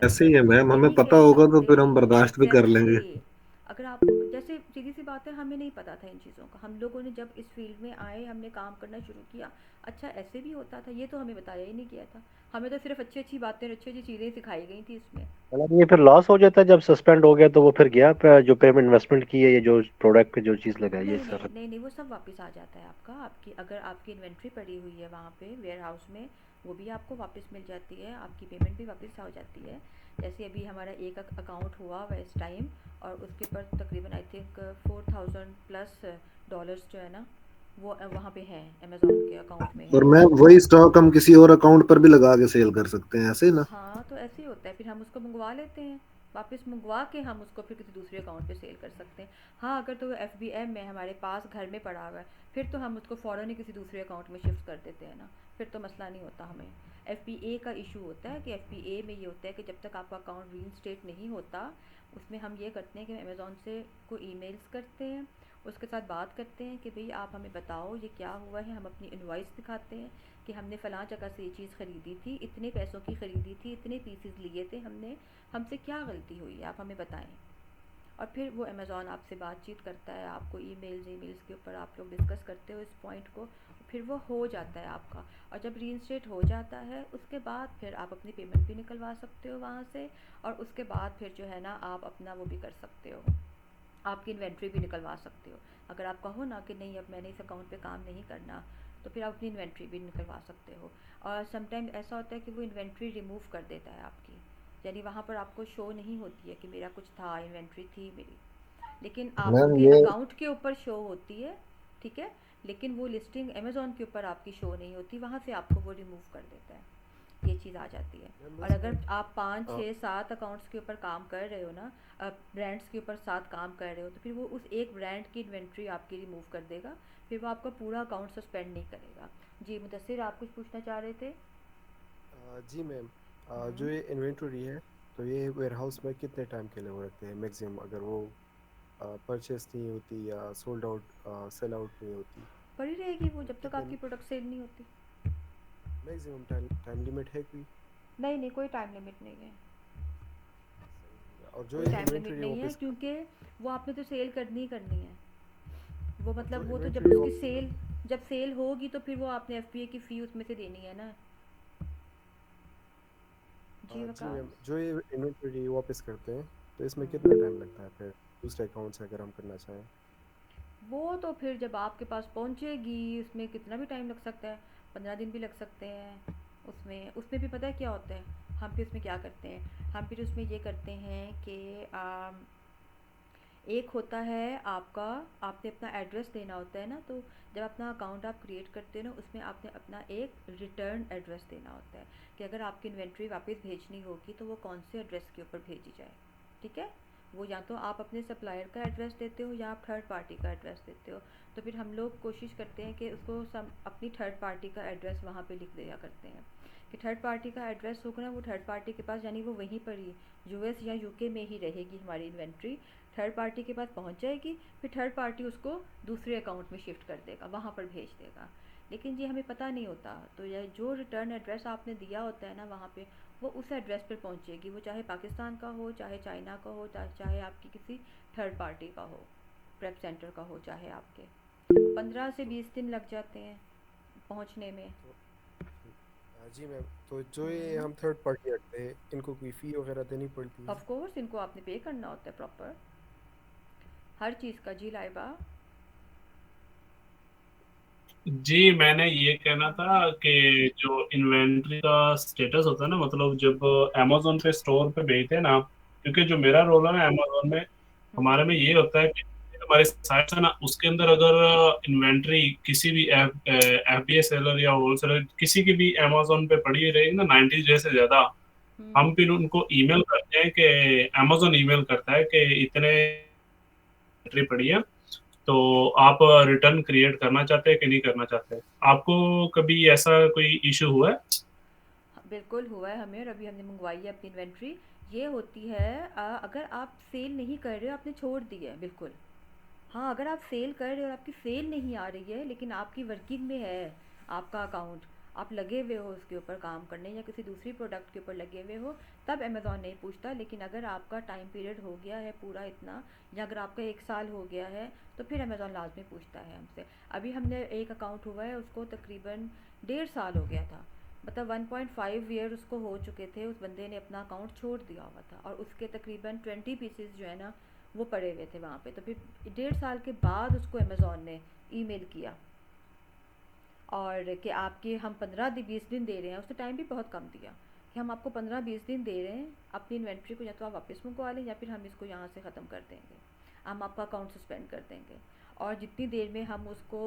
ऐसे ही है हम मैम, ये हमें नहीं पता कह होगा तो सकते। फिर हम बर्दाश्त भी कर लेंगे। एग्जैक्टली अगर आप जैसे सीधी सी बात है, हमें नहीं पता था इन चीज़ों का, हम लोगों ने जब इस फील्ड में आए हमने काम करना शुरू किया, अच्छा ऐसे भी होता था ये तो हमें बताया ही नहीं गया था, हमें तो सिर्फ अच्छी अच्छी बातें अच्छी अच्छी चीज़ें सिखाई गई थी इसमें। मतलब ये फिर लॉस हो जाता है जब सस्पेंड हो गया, तो वो फिर गया जो पेमेंट इन्वेस्टमेंट की है, ये जो प्रोडक्ट पे जो चीज़ लगाई है नहीं नहीं सर। नहीं नहीं वो सब वापस आ जाता है आपका, आपकी अगर आपकी इन्वेंट्री पड़ी हुई है वहाँ पे वेयर हाउस में, वो भी आपको वापस मिल जाती है, आपकी पेमेंट भी वापस हो जाती है। जैसे अभी हमारा एक अकाउंट हुआ हुआ इस टाइम, और उसके ऊपर तकरीबन आई थिंक 4000 प्लस डॉलर्स जो है ना वो वहाँ पे है, अमेज़ॉन के अकाउंट में और है। मैम वही स्टॉक हम किसी और अकाउंट पर भी लगा के सेल कर सकते हैं, ऐसे ही ना? हाँ तो ऐसे ही होता है, फिर हम उसको मंगवा लेते हैं, वापस मंगवा के हम उसको फिर किसी दूसरे अकाउंट पे सेल कर सकते हैं। हाँ अगर तो एफ बी एम में हमारे पास घर में पड़ा हुआ है, फिर तो हम उसको फ़ौरन ही किसी दूसरे अकाउंट में शिफ्ट कर देते हैं ना, फिर तो मसला नहीं होता हमें। एफ बी ए का इशू होता है कि एफ बी ए में ये होता है कि जब तक आपका अकाउंट रीइंस्टेट नहीं होता, उसमें हम ये करते हैं कि अमेज़ॉन से को ईमेल्स करते हैं, उसके साथ बात करते हैं कि भाई आप हमें बताओ ये क्या हुआ है, हम अपनी इनवॉइस दिखाते हैं कि हमने फ़लाँ जगह से ये चीज़ ख़रीदी थी, इतने पैसों की ख़रीदी थी, इतने पीसेस लिए थे हमने, हमसे क्या गलती हुई है आप हमें बताएं। और फिर वो अमेज़ॉन आपसे बातचीत करता है, आपको ईमेल्स के ऊपर आप लोग डिस्कस करते हो इस पॉइंट को, फिर वो हो जाता है आपका। और जब रीइंस्टेट हो जाता है उसके बाद फिर आप अपनी पेमेंट भी निकलवा सकते हो वहाँ से, और उसके बाद फिर जो है ना आप अपना वो भी कर सकते हो, आपकी इन्वेंट्री भी निकलवा सकते हो। अगर आप कहो ना कि नहीं अब मैंने इस अकाउंट पे काम नहीं करना, तो फिर आप अपनी इन्वेंट्री भी निकलवा सकते हो। और समटाइम ऐसा होता है कि वो इन्वेंट्री रिमूव कर देता है आपकी, यानी वहाँ पर आपको शो नहीं होती है कि मेरा कुछ था, इन्वेंट्री थी मेरी, लेकिन मैम आपके ये अकाउंट के ऊपर शो होती है, ठीक है? लेकिन वो लिस्टिंग अमेज़ॉन के ऊपर आपकी शो नहीं होती, वहाँ से आपको वो रिमूव कर देता है, ये चीज़ आ जाती है। मैम और बस अगर एक आप 5 अ, 6 7 अकाउंट्स के ऊपर काम कर रहे हो ना, ब्रांड्स के ऊपर साथ काम कर रहे हो, तो फिर वो उस एक ब्रांड की इन्वेंट्री आपकी रिमूव कर देगा, फिर वो आपका पूरा अकाउंट सस्पेंड नहीं करेगा। जी मुदस्सिर आप कुछ पूछना चाह रहे थे? जी मैम, जो हम्म। ये इन्वेंटरी है तो ये वेयर हाउस में कितने टाइम के लिए वो रखते हैं मैक्सिमम, अगर वो परचेस नहीं होती या सोल्ड आउट सेल आउट नहीं होती, पड़ी रहेगी वो तो जब तक कितने आपकी प्रोडक्ट सेल नहीं होती। मैक्सिमम टाइम टाइम लिमिट है कोई? नहीं नहीं कोई टाइम लिमिट नहीं है, और जो कोई ये टाइम लिमिट इन्वेंटरी नहीं है, वापस क्योंकि वो आपने तो सेल करनी ही करनी है। वो जो मतलब वो तो जब इन्वेंटरी उसकी सेल जब सेल होगी तो फिर वो आपने एफ की फ़ी उसमें से देनी है ना। जी जी मैम, वकास। जो ये इन्वेंटरी वापस करते हैं तो इसमें कितना हम्म। टाइम लगता है फिर दूसरे अकाउंट से अगर हम करना चाहें? वो तो फिर जब आपके पास पहुंचेगी उसमें कितना भी टाइम लग सकता है, 15 दिन भी लग सकते हैं। उसमें उसमें भी पता है क्या होता है, हम फिर उसमें क्या करते हैं, हम फिर उसमें ये करते हैं कि एक होता है आपका, आपने अपना एड्रेस देना होता है ना, तो जब अपना अकाउंट आप क्रिएट करते हो ना उसमें आपने अपना एक रिटर्न एड्रेस देना होता है कि अगर आपकी इन्वेंट्री वापस भेजनी होगी तो वो कौन से एड्रेस के ऊपर भेजी जाए, ठीक है? वो या तो आप अपने सप्लायर का एड्रेस देते हो या आप थर्ड पार्टी का एड्रेस देते हो, तो फिर हम लोग कोशिश करते हैं कि उसको अपनी थर्ड पार्टी का एड्रेस वहाँ पे लिख दिया करते हैं कि थर्ड पार्टी का एड्रेस होगा ना वो थर्ड पार्टी के पास, यानी वो वहीं पर ही यूएस या यूके में ही रहेगी हमारी इन्वेंट्री, थर्ड पार्टी के पास पहुंच जाएगी, फिर थर्ड पार्टी उसको दूसरे अकाउंट में शिफ्ट कर देगा, वहाँ पर भेज देगा। लेकिन ये हमें पता नहीं होता, तो ये जो रिटर्न एड्रेस आपने दिया होता है ना वहाँ पे, वो उस एड्रेस पर पहुँचेगी, वो चाहे पाकिस्तान का हो, चाहे चाइना का हो, चाहे आपकी किसी थर्ड पार्टी का हो, प्रेप सेंटर का हो, चाहे आपके 15 से 20 दिन लग जाते हैं पहुँचने में। तो जी मैम, तो जो ये हम्म। हम थर्ड पार्टी रखते हैं इनको कोई फ़ी वगैरह देनी पड़ती है? ऑफ कोर्स इनको आपने पे करना होता है प्रॉपर हर चीज़ का। जी लाइबा। जी मैंने ये कहना था कि जो इन्वेंट्री का स्टेटस होता है ना, मतलब जब अमेजोन पे स्टोर पे भेजते हैं ना, क्योंकि जो मेरा रोल है ना अमेजोन में, हमारे में ये होता है कि हमारे साइट है ना उसके अंदर अगर इन्वेंट्री किसी भी एफबीए सेलर या होलसेलर किसी की भी अमेजोन पे पड़ी रहेगी ना 90 डे से ज्यादा, हम्म। हम फिर उनको ईमेल करते हैं कि अमेजोन ईमेल करता है कि इतने इन्वेंट्री पड़ी है, तो आप रिटर्न क्रिएट करना चाहते हैं कि नहीं करना चाहते? आपको कभी ऐसा कोई इशू हुआ है? बिल्कुल हुआ है हमें, और अभी हमने मंगवाई है अपनी इन्वेंट्री। ये होती है अगर आप सेल नहीं कर रहे हो, आपने छोड़ दी है, बिल्कुल। हाँ, अगर आप सेल कर रहे हो और आपकी सेल नहीं आ रही है लेकिन आपकी वर्किंग में है आपका अकाउंट, आप लगे हुए हो उसके ऊपर काम करने या किसी दूसरी प्रोडक्ट के ऊपर लगे हुए हो, तब अमेज़ॉन नहीं पूछता। लेकिन अगर आपका टाइम पीरियड हो गया है पूरा इतना, या अगर आपका 1 साल हो गया है, तो फिर अमेज़ॉन लाजमी पूछता है हमसे। अभी हमने एक अकाउंट हुआ है उसको तकरीबन 1.5 साल हो गया था, मतलब 1.5 ईयर उसको हो चुके थे। उस बंदे ने अपना अकाउंट छोड़ दिया हुआ था और उसके तकरीबन 20 पीसेस जो है ना वो पड़े हुए थे वहाँ पे। तो फिर 1.5 साल के बाद उसको अमेज़ॉन ने ईमेल किया और कि आपके हम 15-20 दिन दे रहे हैं। उसने टाइम भी बहुत कम दिया कि हम आपको 15-20 दिन दे रहे हैं अपनी इन्वेंट्री को, या तो आप वापस मंगवा लें या फिर हम इसको यहाँ से ख़त्म कर देंगे, हम आपका अकाउंट सस्पेंड कर देंगे। और जितनी देर में हम उसको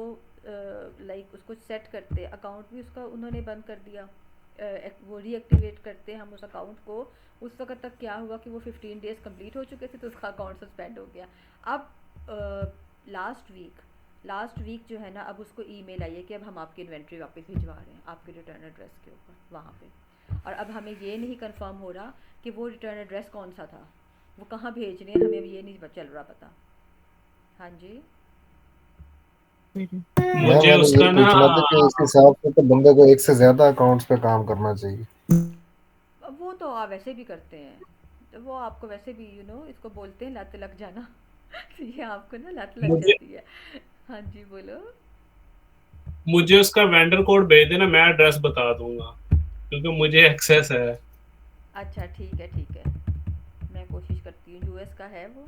लाइक उसको सेट करते, अकाउंट भी उसका उन्होंने बंद कर दिया, वो रीएक्टिवेट करते हम उस अकाउंट को, उस वक्त तक क्या हुआ कि वो 15 डेज़ कंप्लीट हो चुके थे तो उसका अकाउंट सस्पेंड हो गया। अब लास्ट वीक जो है ना, अब उसको ईमेल आई है कि अब हम आपकी इन्वेंट्री वापस भिजवा रहे हैं आपके रिटर्न एड्रेस के ऊपर वहाँ पे। और अब हमें ये नहीं कंफर्म हो रहा कि वो रिटर्न एड्रेस कौन सा था, वो कहाँ भेज रहे हैं, हमें अब ये नहीं चल रहा पता। हाँ जी, मुझे मैंने ये उसका ना पूछना था कि इस हिसाब से तो बंदे को एक से ज्यादा अकाउंट्स पे काम करना चाहिए। अब वो तो आप वैसे भी करते हैं, तो वो आपको वैसे भी इसको बोलते हैं लत लग जाना। तो ये आपको ना लत लग मुझे जाती है। हाँ जी, बोलो। मुझे उसका वेंडर कोड भेज देना, मैं एड्रेस बता दूंगा क्योंकि मुझे एक्सेस है। अच्छा, ठीक है ठीक है, मैं कोशिश करती हूँ। यूएस का है वो।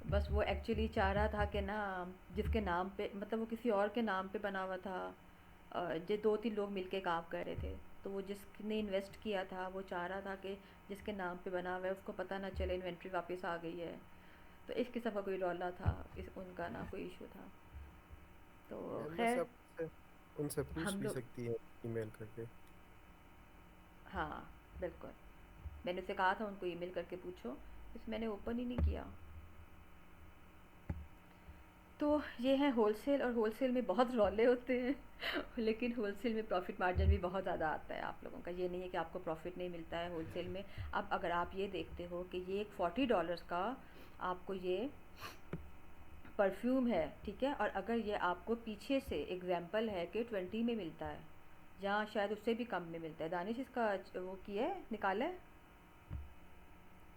बस वो एक्चुअली चाह रहा था कि ना, जिसके नाम पे, मतलब वो किसी और के नाम पे बना हुआ था, जो 2-3 लोग मिलके काम कर रहे थे, तो वो जिसने इन्वेस्ट किया था वो चाह रहा था कि जिसके नाम पे बना हुआ है उसको पता ना चले इन्वेंट्री वापस आ गई है। तो इस किस्म का कोई रौला था, इस उनका ना कोई इशू था। तो मैम वैसे खैर, आप उनसे पूछ हम भी लोग, सकती हैं ईमेल करके। हाँ बिल्कुल, मैंने उसे कहा था उनको ईमेल करके पूछो, बस मैंने ओपन ही नहीं किया। तो ये है होलसेल, और होलसेल में बहुत रौले होते हैं। लेकिन होलसेल में प्रॉफिट मार्जिन भी बहुत ज़्यादा आता है आप लोगों का, ये नहीं है कि आपको प्रॉफिट नहीं मिलता है होलसेल में। अब अगर आप ये देखते हो कि ये एक $40 का आपको ये परफ्यूम है, ठीक है, और अगर ये आपको पीछे से एग्जाम्पल है कि 20 में मिलता है, जहाँ शायद उससे भी कम में मिलता है। दानिश इसका वो किया है, निकाला है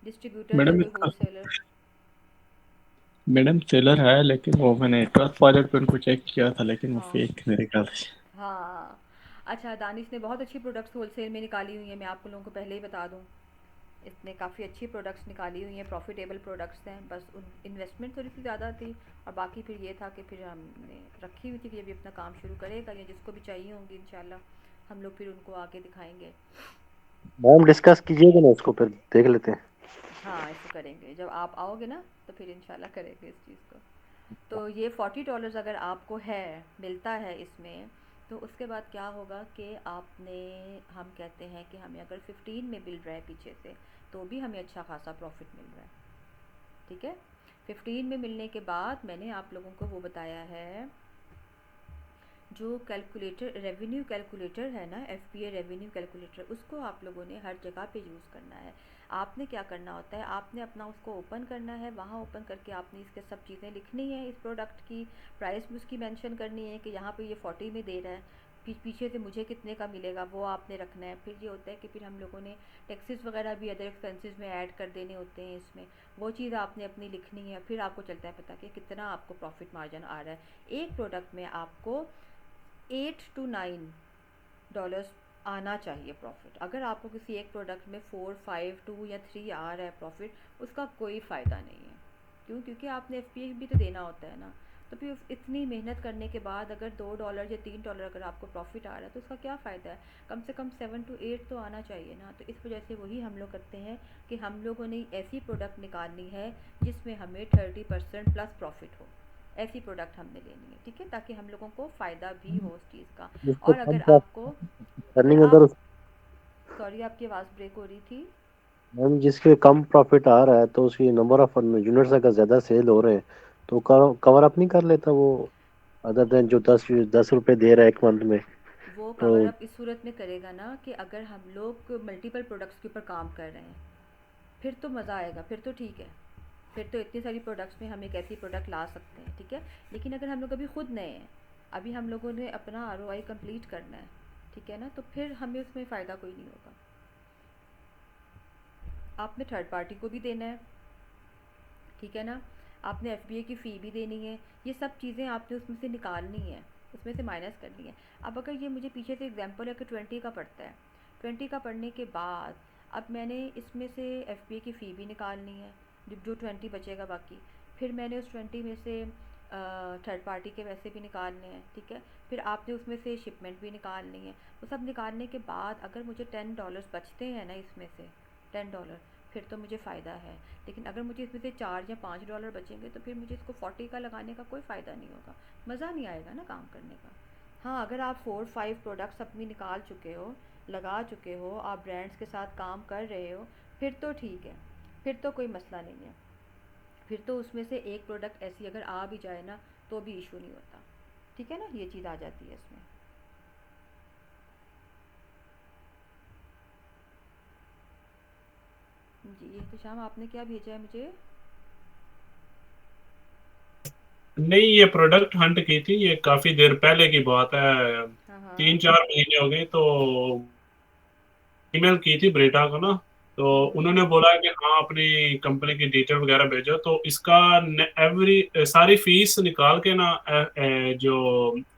डिस्ट्रीब्यूटर्स या मैडम कोई इसका होलसेलर? मैडम सेलर है, लेकिन वो मैंने ट्रस्ट पायलट पे उनको चेक किया था, लेकिन वो हाँ फेक थे मेरे ख्याल से। हाँ। अच्छा, दानिश ने बहुत अच्छी प्रोडक्ट्स होलसेल में निकाली हुई हैं, मैं आप लोगों को पहले ही बता दूं। इसने काफ़ी अच्छी प्रोडक्ट्स निकाली हुई हैं, प्रॉफिटेबल प्रोडक्ट्स हैं, बस उन इन्वेस्टमेंट थोड़ी सी ज़्यादा थी। और बाकी फिर ये था कि फिर हमने रखी हुई थी कि अभी अपना काम शुरू करेगा, या जिसको भी चाहिए होंगी इंशाल्लाह हम लोग फिर उनको आगे दिखाएंगे। मैम डिस्कस कीजिएगा ना इसको, फिर देख लेते हैं। हाँ, इसको करेंगे जब आप आओगे ना, तो फिर इंशाल्लाह करेंगे इस चीज़ को। तो ये $40 अगर आपको है, मिलता है इसमें, तो उसके बाद क्या होगा कि आपने, हम कहते हैं कि हमें अगर 15 में मिल रहा है पीछे से, तो भी हमें अच्छा खासा प्रॉफिट मिल रहा है, ठीक है। 15 में मिलने के बाद मैंने आप लोगों को वो बताया है, जो कैलकुलेटर, रेवेन्यू कैलकुलेटर है ना, एफपीए रेवेन्यू कैलकुलेटर, उसको आप लोगों ने हर जगह पे यूज़ करना है। आपने क्या करना होता है, आपने अपना उसको ओपन करना है, वहाँ ओपन करके आपने इसके सब चीज़ें लिखनी है, इस प्रोडक्ट की प्राइस भी उसकी मेंशन करनी है कि यहाँ पे ये 40 में दे रहा है, पीछे से मुझे कितने का मिलेगा वो आपने रखना है। फिर ये होता है कि फिर हम लोगों ने टैक्सेस वगैरह भी अदर एक्सपेंसेस में ऐड कर देने होते हैं इसमें, वो चीज़ आपने अपनी लिखनी है। फिर आपको चलता है पता कि कितना आपको प्रॉफिट मार्जिन आ रहा है। एक प्रोडक्ट में आपको $8 to $9 आना चाहिए प्रॉफिट। अगर आपको किसी एक प्रोडक्ट में 4, 5, 2 या 3 आ रहा है प्रॉफिट, उसका कोई फ़ायदा नहीं है। क्यों? क्योंकि आपने एफपीए भी तो देना होता है ना। तो फिर इतनी मेहनत करने के बाद अगर $2 या $3 अगर आपको प्रॉफिट आ रहा है, तो उसका क्या फ़ायदा है? कम से कम 7 to 8 तो आना चाहिए ना। तो इस वजह से वही हम लोग करते हैं कि हम लोगों ने ऐसी प्रोडक्ट निकालनी है जिसमें हमें 30% प्लस प्रॉफिट हो, ऐसी प्रोडक्ट हमने लेनी है, ठीक है, ताकि हम लोगों को फ़ायदा भी हो उस चीज़ का। जिसको और कम अगर आपको, अगर अर्निंग अगर आप, उस सॉरी आपकी आवाज़ ब्रेक हो रही थी। मैम जिसके कम प्रॉफिट आ रहा है तो उसकी नंबर ऑफ यूनिट्स अगर ज़्यादा सेल हो रहे हैं तो कवर अप नहीं कर लेता वो, अदर देन जो 10 रुपए दे रहा है एक मंथ में। वो तो कवर अप इस सूरत में करेगा ना कि अगर हम लोग मल्टीपल प्रोडक्ट्स के ऊपर काम कर रहे हैं, फिर तो मज़ा आएगा, फिर तो ठीक है, फिर तो इतनी सारी प्रोडक्ट्स में हम एक ऐसी प्रोडक्ट ला सकते हैं, ठीक है। लेकिन अगर हम लोग अभी खुद नए हैं, अभी हम लोगों ने अपना ROI कंप्लीट करना है, ठीक है ना, तो फिर हमें उसमें फ़ायदा कोई नहीं होगा। आपने थर्ड पार्टी को भी देना है, ठीक है ना, आपने FBA की फ़ी भी देनी है, ये सब चीज़ें आपने उसमें से निकालनी है, उसमें से माइनस करनी है। अब अगर ये मुझे पीछे से एग्जांपल है कि 20 का पड़ता है, 20 का पढ़ने के बाद अब मैंने इसमें से FBA की फ़ी भी निकालनी है, जो 20 बचेगा बाकी, फिर मैंने उस 20 में से थर्ड पार्टी के पैसे भी निकालने हैं, ठीक है, फिर आपने उसमें से शिपमेंट भी निकालनी है। वो सब निकालने के बाद अगर मुझे $10 बचते हैं ना इसमें से, $10, फिर तो मुझे फ़ायदा है। लेकिन अगर मुझे इसमें से $4 या $5 बचेंगे तो फिर मुझे इसको 40 का लगाने का कोई फ़ायदा नहीं होगा, मज़ा नहीं आएगा ना काम करने का। हाँ, अगर आप 4-5 प्रोडक्ट्स अपनी निकाल चुके हो, लगा चुके हो, आप ब्रांड्स के साथ काम कर रहे हो, फिर तो ठीक है, फिर तो कोई मसला नहीं है, फिर तो उसमें से एक प्रोडक्ट ऐसी अगर आ भी जाए ना तो भी इशू नहीं होता, ठीक है ना, ये चीज़ आ जाती है इसमें। जी, एहतशाम आपने क्या भेजा है मुझे? नहीं, ये प्रोडक्ट हंट की थी, ये काफी देर पहले की बात है, हाँ हाँ। 3-4 महीने हो गए। तो ईमेल की थी ब्रेटा को ना, तो उन्होंने बोला कि हाँ अपनी कंपनी की डिटेल वगैरह भेजो, तो इसका एवरी सारी फीस निकाल के ना, जो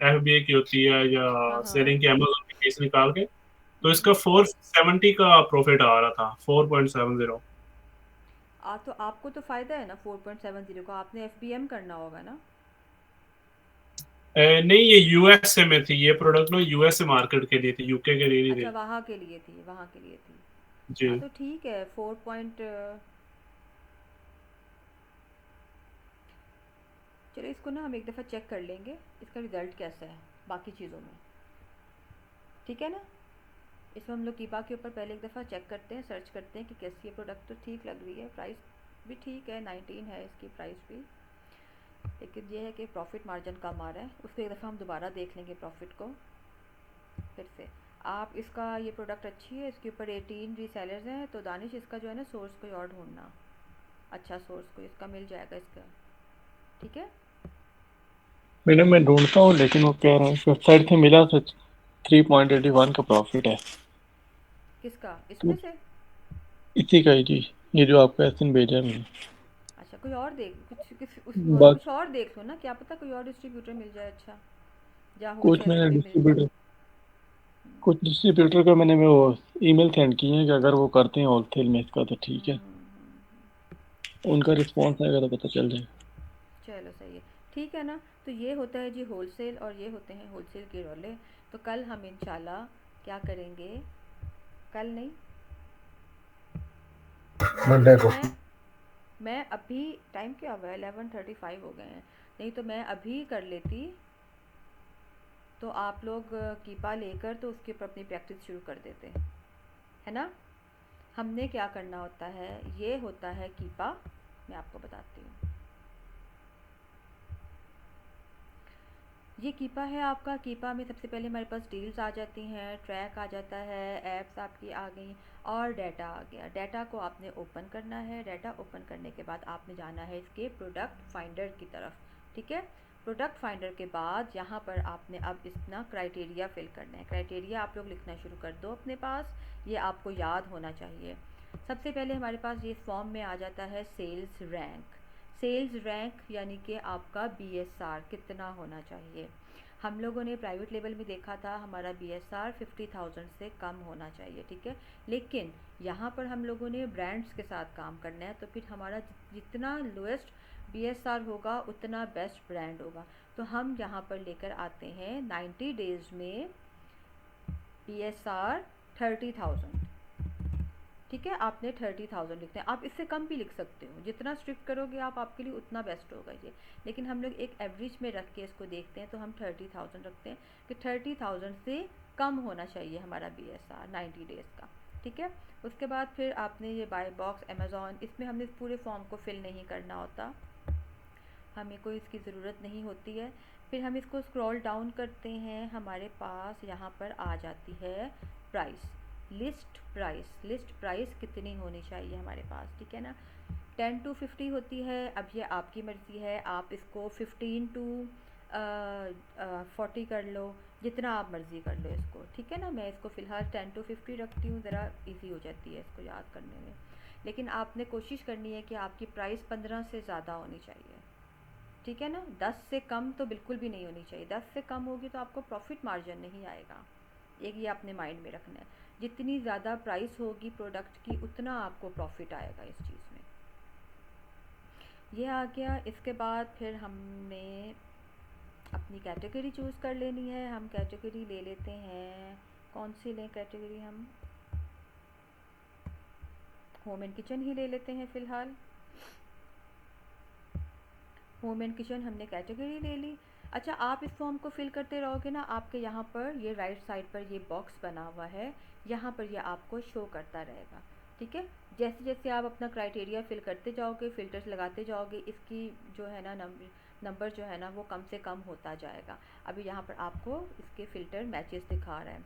FBA की होती है या हाँ हाँ। सेलिंग की अमेजोन की फीस निकाल के, तो इसका 470 का प्रॉफिट आ रहा था, 4.70। तो आपको तो फ़ायदा है ना 4.70 का, आपने FBM करना होगा ना। नहीं, ये USA में थी, ये प्रोडक्ट ना USA मार्केट के लिए थी, UK के लिए नहीं अच्छा, थी। वहाँ के लिए थी, वहाँ के लिए थी। हाँ जी। तो ठीक है, 4 पॉइंट, चलो इसको ना हम एक दफ़ा चेक कर लेंगे इसका रिज़ल्ट कैसा है बाकी चीज़ों में, ठीक है ना। इसमें हम लोग कीपा के ऊपर पहले एक दफ़ा चेक करते हैं, सर्च करते हैं कि कैसी ये प्रोडक्ट, तो ठीक लग रही है, प्राइस भी ठीक है, 19 है इसकी प्राइस भी, लेकिन ये है कि प्रॉफिट मार्जिन कम आ रहा है। उसको एक दफ़ा हम दोबारा देख लेंगे प्रॉफिट को फिर से। आप इसका ये प्रोडक्ट अच्छी है, इसके ऊपर 18 रीसेलर्स हैं, तो दानिश इसका जो है ना सोर्स कोई और ढूंढना, अच्छा सोर्स कोई इसका मिल जाएगा इसका, ठीक है। मैडम मैं ढूंढता हूँ, लेकिन वो कह रहा है वेबसाइट से मिला तो 3.81 का प्रॉफिट है। किसका, तो इसमें से? इसी का ही जी, ये जो आपका एसन भेजा है मैंने। अच्छा, कोई और देख, बाकी कुछ और देख लो ना, क्या पता कोई और डिस्ट्रीब्यूटर मिल जाए अच्छा, जहाँ कुछ होलसेल मैंने पे मिल जाए। डिस्ट्रीब्यूटर कुछ डिस्ट्रीब्यूटर का मैंने वो ईमेल सेंड किए हैं कि अगर वो करते हैं होलसेल में इसका तो ठीक है, उनका रिस्पॉन्स आएगा तो पता चल जाएगा। चलो सही है, ठीक है ना। तो ये होता है जी होलसेल, और ये होते हैं होलसेल के रोले। तो कल हम इंशाल्लाह क्या करेंगे, कल नहीं, मंडे को। मैं अभी, टाइम क्या हुआ है, 11:35 हो गए हैं, नहीं तो मैं अभी कर लेती, तो आप लोग कीपा लेकर तो उसके ऊपर अपनी प्रैक्टिस शुरू कर देते, है ना। हमने क्या करना होता है, ये होता है कीपा, मैं आपको बताती हूँ। ये कीपा है आपका, कीपा में सबसे पहले हमारे पास डील्स आ जाती हैं, ट्रैक आ जाता है, एप्स आपकी आ गई और डाटा आ गया। डाटा को आपने ओपन करना है, डाटा ओपन करने के बाद आपने जाना है इसके प्रोडक्ट फाइंडर की तरफ, ठीक है। प्रोडक्ट फाइंडर के बाद यहाँ पर आपने अब अपना क्राइटेरिया फिल करना है। क्राइटेरिया आप लोग लिखना शुरू कर दो अपने पास, ये आपको याद होना चाहिए। सबसे पहले हमारे पास ये फॉर्म में आ जाता है सेल्स रैंक। सेल्स रैंक यानी कि आपका BSR कितना होना चाहिए। हम लोगों ने प्राइवेट लेवल में देखा था हमारा BSR 50,000 से कम होना चाहिए, ठीक है। लेकिन यहाँ पर हम लोगों ने ब्रांड्स के साथ काम करना है, तो फिर हमारा जितना लोएस्ट BSR होगा उतना बेस्ट ब्रांड होगा। तो हम यहाँ पर लेकर आते हैं 90 डेज़ में BSR 30,000, ठीक है। आपने 30,000 लिखते हैं, आप इससे कम भी लिख सकते हो, जितना स्ट्रिक्ट करोगे आप, आपके लिए उतना बेस्ट होगा ये। लेकिन हम लोग एक एवरेज में रख के इसको देखते हैं, तो हम 30,000 रखते हैं कि 30,000 से कम होना चाहिए हमारा BSR 90 डेज़ का, ठीक है। उसके बाद फिर आपने ये बाय बॉक्स अमेज़ॉन, इसमें हमने पूरे फॉर्म को फिल नहीं करना होता, हमें कोई इसकी ज़रूरत नहीं होती है। फिर हम इसको स्क्रॉल डाउन करते हैं, हमारे पास यहाँ पर आ जाती है प्राइस, लिस्ट प्राइस कितनी होनी चाहिए हमारे पास, ठीक है ना। 10 to 50 होती है। अब ये आपकी मर्ज़ी है, आप इसको 15 to 40 कर लो, जितना आप मर्ज़ी कर लो इसको, ठीक है ना। मैं इसको फ़िलहाल 10 to 50 रखती हूँ, ज़रा इजी हो जाती है इसको याद करने में। लेकिन आपने कोशिश करनी है कि आपकी प्राइस 15 से ज़्यादा होनी चाहिए, ठीक है ना। 10 से कम तो बिल्कुल भी नहीं होनी चाहिए। 10 से कम होगी तो आपको प्रॉफिट मार्जिन नहीं आएगा। एक ये अपने माइंड में रखना है, जितनी ज़्यादा प्राइस होगी प्रोडक्ट की उतना आपको प्रॉफिट आएगा इस चीज़ में। ये आ गया। इसके बाद फिर हमने अपनी कैटेगरी चूज़ कर लेनी है। हम कैटेगरी ले लेते हैं, कौन सी लें कैटेगरी, हम होम एंड किचन ही ले लेते हैं फ़िलहाल। होम एंड किचन हमने कैटेगरी ले ली। अच्छा, आप इस फॉर्म को फिल करते रहोगे ना, आपके यहाँ पर ये राइट साइड पर ये बॉक्स बना हुआ है, यहाँ पर ये आपको शो करता रहेगा, ठीक है। जैसे जैसे आप अपना क्राइटेरिया फिल करते जाओगे, फ़िल्टर्स लगाते जाओगे, इसकी जो है ना नंबर जो है ना वो कम से कम होता जाएगा। अभी यहाँ पर आपको इसके फ़िल्टर मैचेस दिखा रहा है।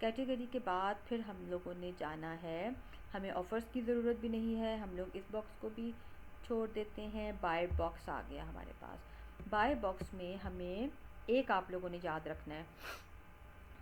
कैटेगरी के बाद फिर हम लोगों ने जाना है, हमें ऑफ़र्स की ज़रूरत भी नहीं है, हम लोग इस बॉक्स को भी छोड़ देते हैं। बाय बॉक्स आ गया हमारे पास। बाय बॉक्स में हमें एक आप लोगों ने याद रखना है,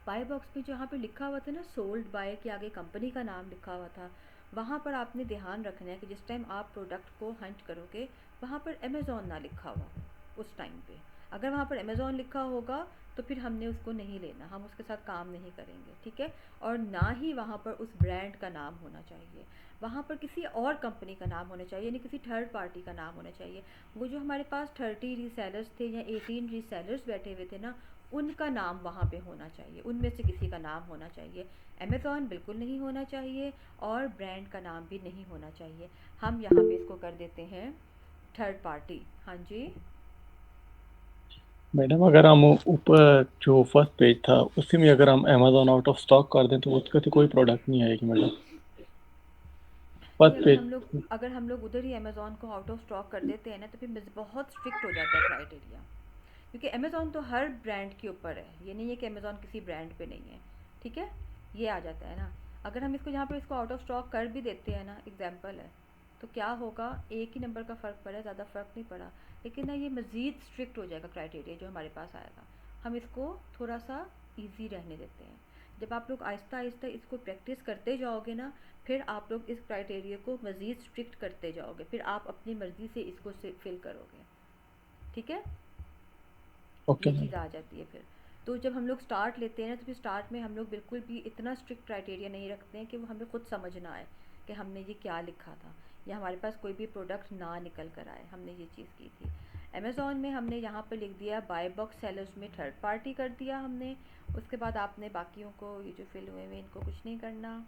बाय बॉक्स में जहाँ पे लिखा हुआ था ना सोल्ड बाय के आगे कंपनी का नाम लिखा हुआ था, वहाँ पर आपने ध्यान रखना है कि जिस टाइम आप प्रोडक्ट को हंट करोगे वहाँ पर अमेज़ॉन ना लिखा हुआ हो उस टाइम पे। अगर वहाँ पर अमेज़ॉन लिखा होगा तो फिर हमने उसको नहीं लेना, हम उसके साथ काम नहीं करेंगे, ठीक है। और ना ही वहाँ पर उस ब्रांड का नाम होना चाहिए, वहाँ पर किसी और कंपनी का नाम होना चाहिए, यानी किसी थर्ड पार्टी का नाम होना चाहिए। वो जो हमारे पास 30 रीसेलर्स थे या 18 रीसेलर्स बैठे हुए थे ना, उनका नाम वहाँ पे होना चाहिए, उनमें से किसी का नाम होना चाहिए। अमेज़ॉन बिल्कुल नहीं होना चाहिए और ब्रांड का नाम भी नहीं होना चाहिए। हम यहाँ पे इसको कर देते हैं थर्ड पार्टी। हाँ जी, मैडम अगर हम ऊपर जो फर्स्ट पेज था उसी में अगर हम अमेज़ॉन आउट ऑफ स्टॉक कर दें तो उसका तो कोई प्रोडक्ट नहीं आएगी मैडम। नहीं, फर्स्ट पेज अगर हम लोग उधर ही अमेज़ॉन को आउट ऑफ स्टॉक कर देते हैं ना तो फिर बहुत स्ट्रिक्ट हो जाता है क्राइटेरिया, क्योंकि अमेज़ॉन तो हर ब्रांड के ऊपर है, ये नहीं है कि अमेज़ॉन किसी ब्रांड पे नहीं है, ठीक है। ये आ जाता है ना। अगर हम इसको यहाँ पर इसको आउट ऑफ स्टॉक कर भी देते हैं ना, एग्जाम्पल है, तो क्या होगा, एक ही नंबर का फ़र्क पड़ा, ज़्यादा फ़र्क नहीं पड़ा, लेकिन ना ये मज़ीद स्ट्रिक्ट हो जाएगा क्राइटेरिया जो हमारे पास आएगा। हम इसको थोड़ा सा ईजी रहने देते हैं। जब आप लोग आहिस्ता आहिस्ता इसको प्रैक्टिस करते जाओगे ना, फिर आप लोग इस क्राइटेरिया को मज़ीद स्ट्रिक्ट करते जाओगे, फिर आप अपनी मर्ज़ी से इसको फिल करोगे, ठीक है। ओके ये मैडम। चीज़ आ जाती है फिर। तो जब हम लोग स्टार्ट लेते हैं ना तो फिर स्टार्ट में हम लोग बिल्कुल भी इतना स्ट्रिक्ट क्राइटेरिया नहीं रखते हैं कि वो हमें खुद समझ ना आए कि हमने ये क्या लिखा था, या हमारे पास कोई भी प्रोडक्ट ना निकल कर आए। हमने ये चीज़ की थी अमेज़ॉन में, हमने यहाँ पर लिख दिया बाय बॉक्स सेलर्स में थर्ड पार्टी कर दिया हमने। उसके बाद आपने बाकियों को, ये जो फिल हुए हुए इनको कुछ नहीं करना।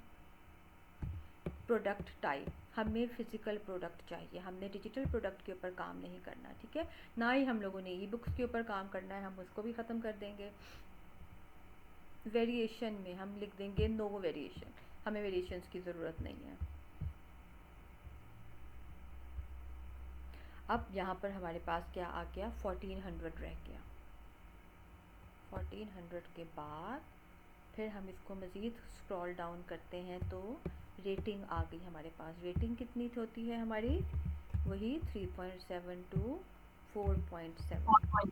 प्रोडक्ट टाइप, हमें फ़िज़िकल प्रोडक्ट चाहिए, हमने डिजिटल प्रोडक्ट के ऊपर काम नहीं करना, ठीक है। ना ही हम लोगों ने ई बुक्स के ऊपर काम करना है, हम उसको भी ख़त्म कर देंगे। वेरिएशन में हम लिख देंगे नो वेरिएशन, हमें वेरिएशंस की ज़रूरत नहीं है। अब यहाँ पर हमारे पास क्या आ गया, 1400 रह गया। 1400 के बाद फिर हम इसको मज़ीद स्क्रॉल डाउन करते हैं तो रेटिंग आ गई हमारे पास। रेटिंग कितनी होती है हमारी, वही 3.7 to 4.7,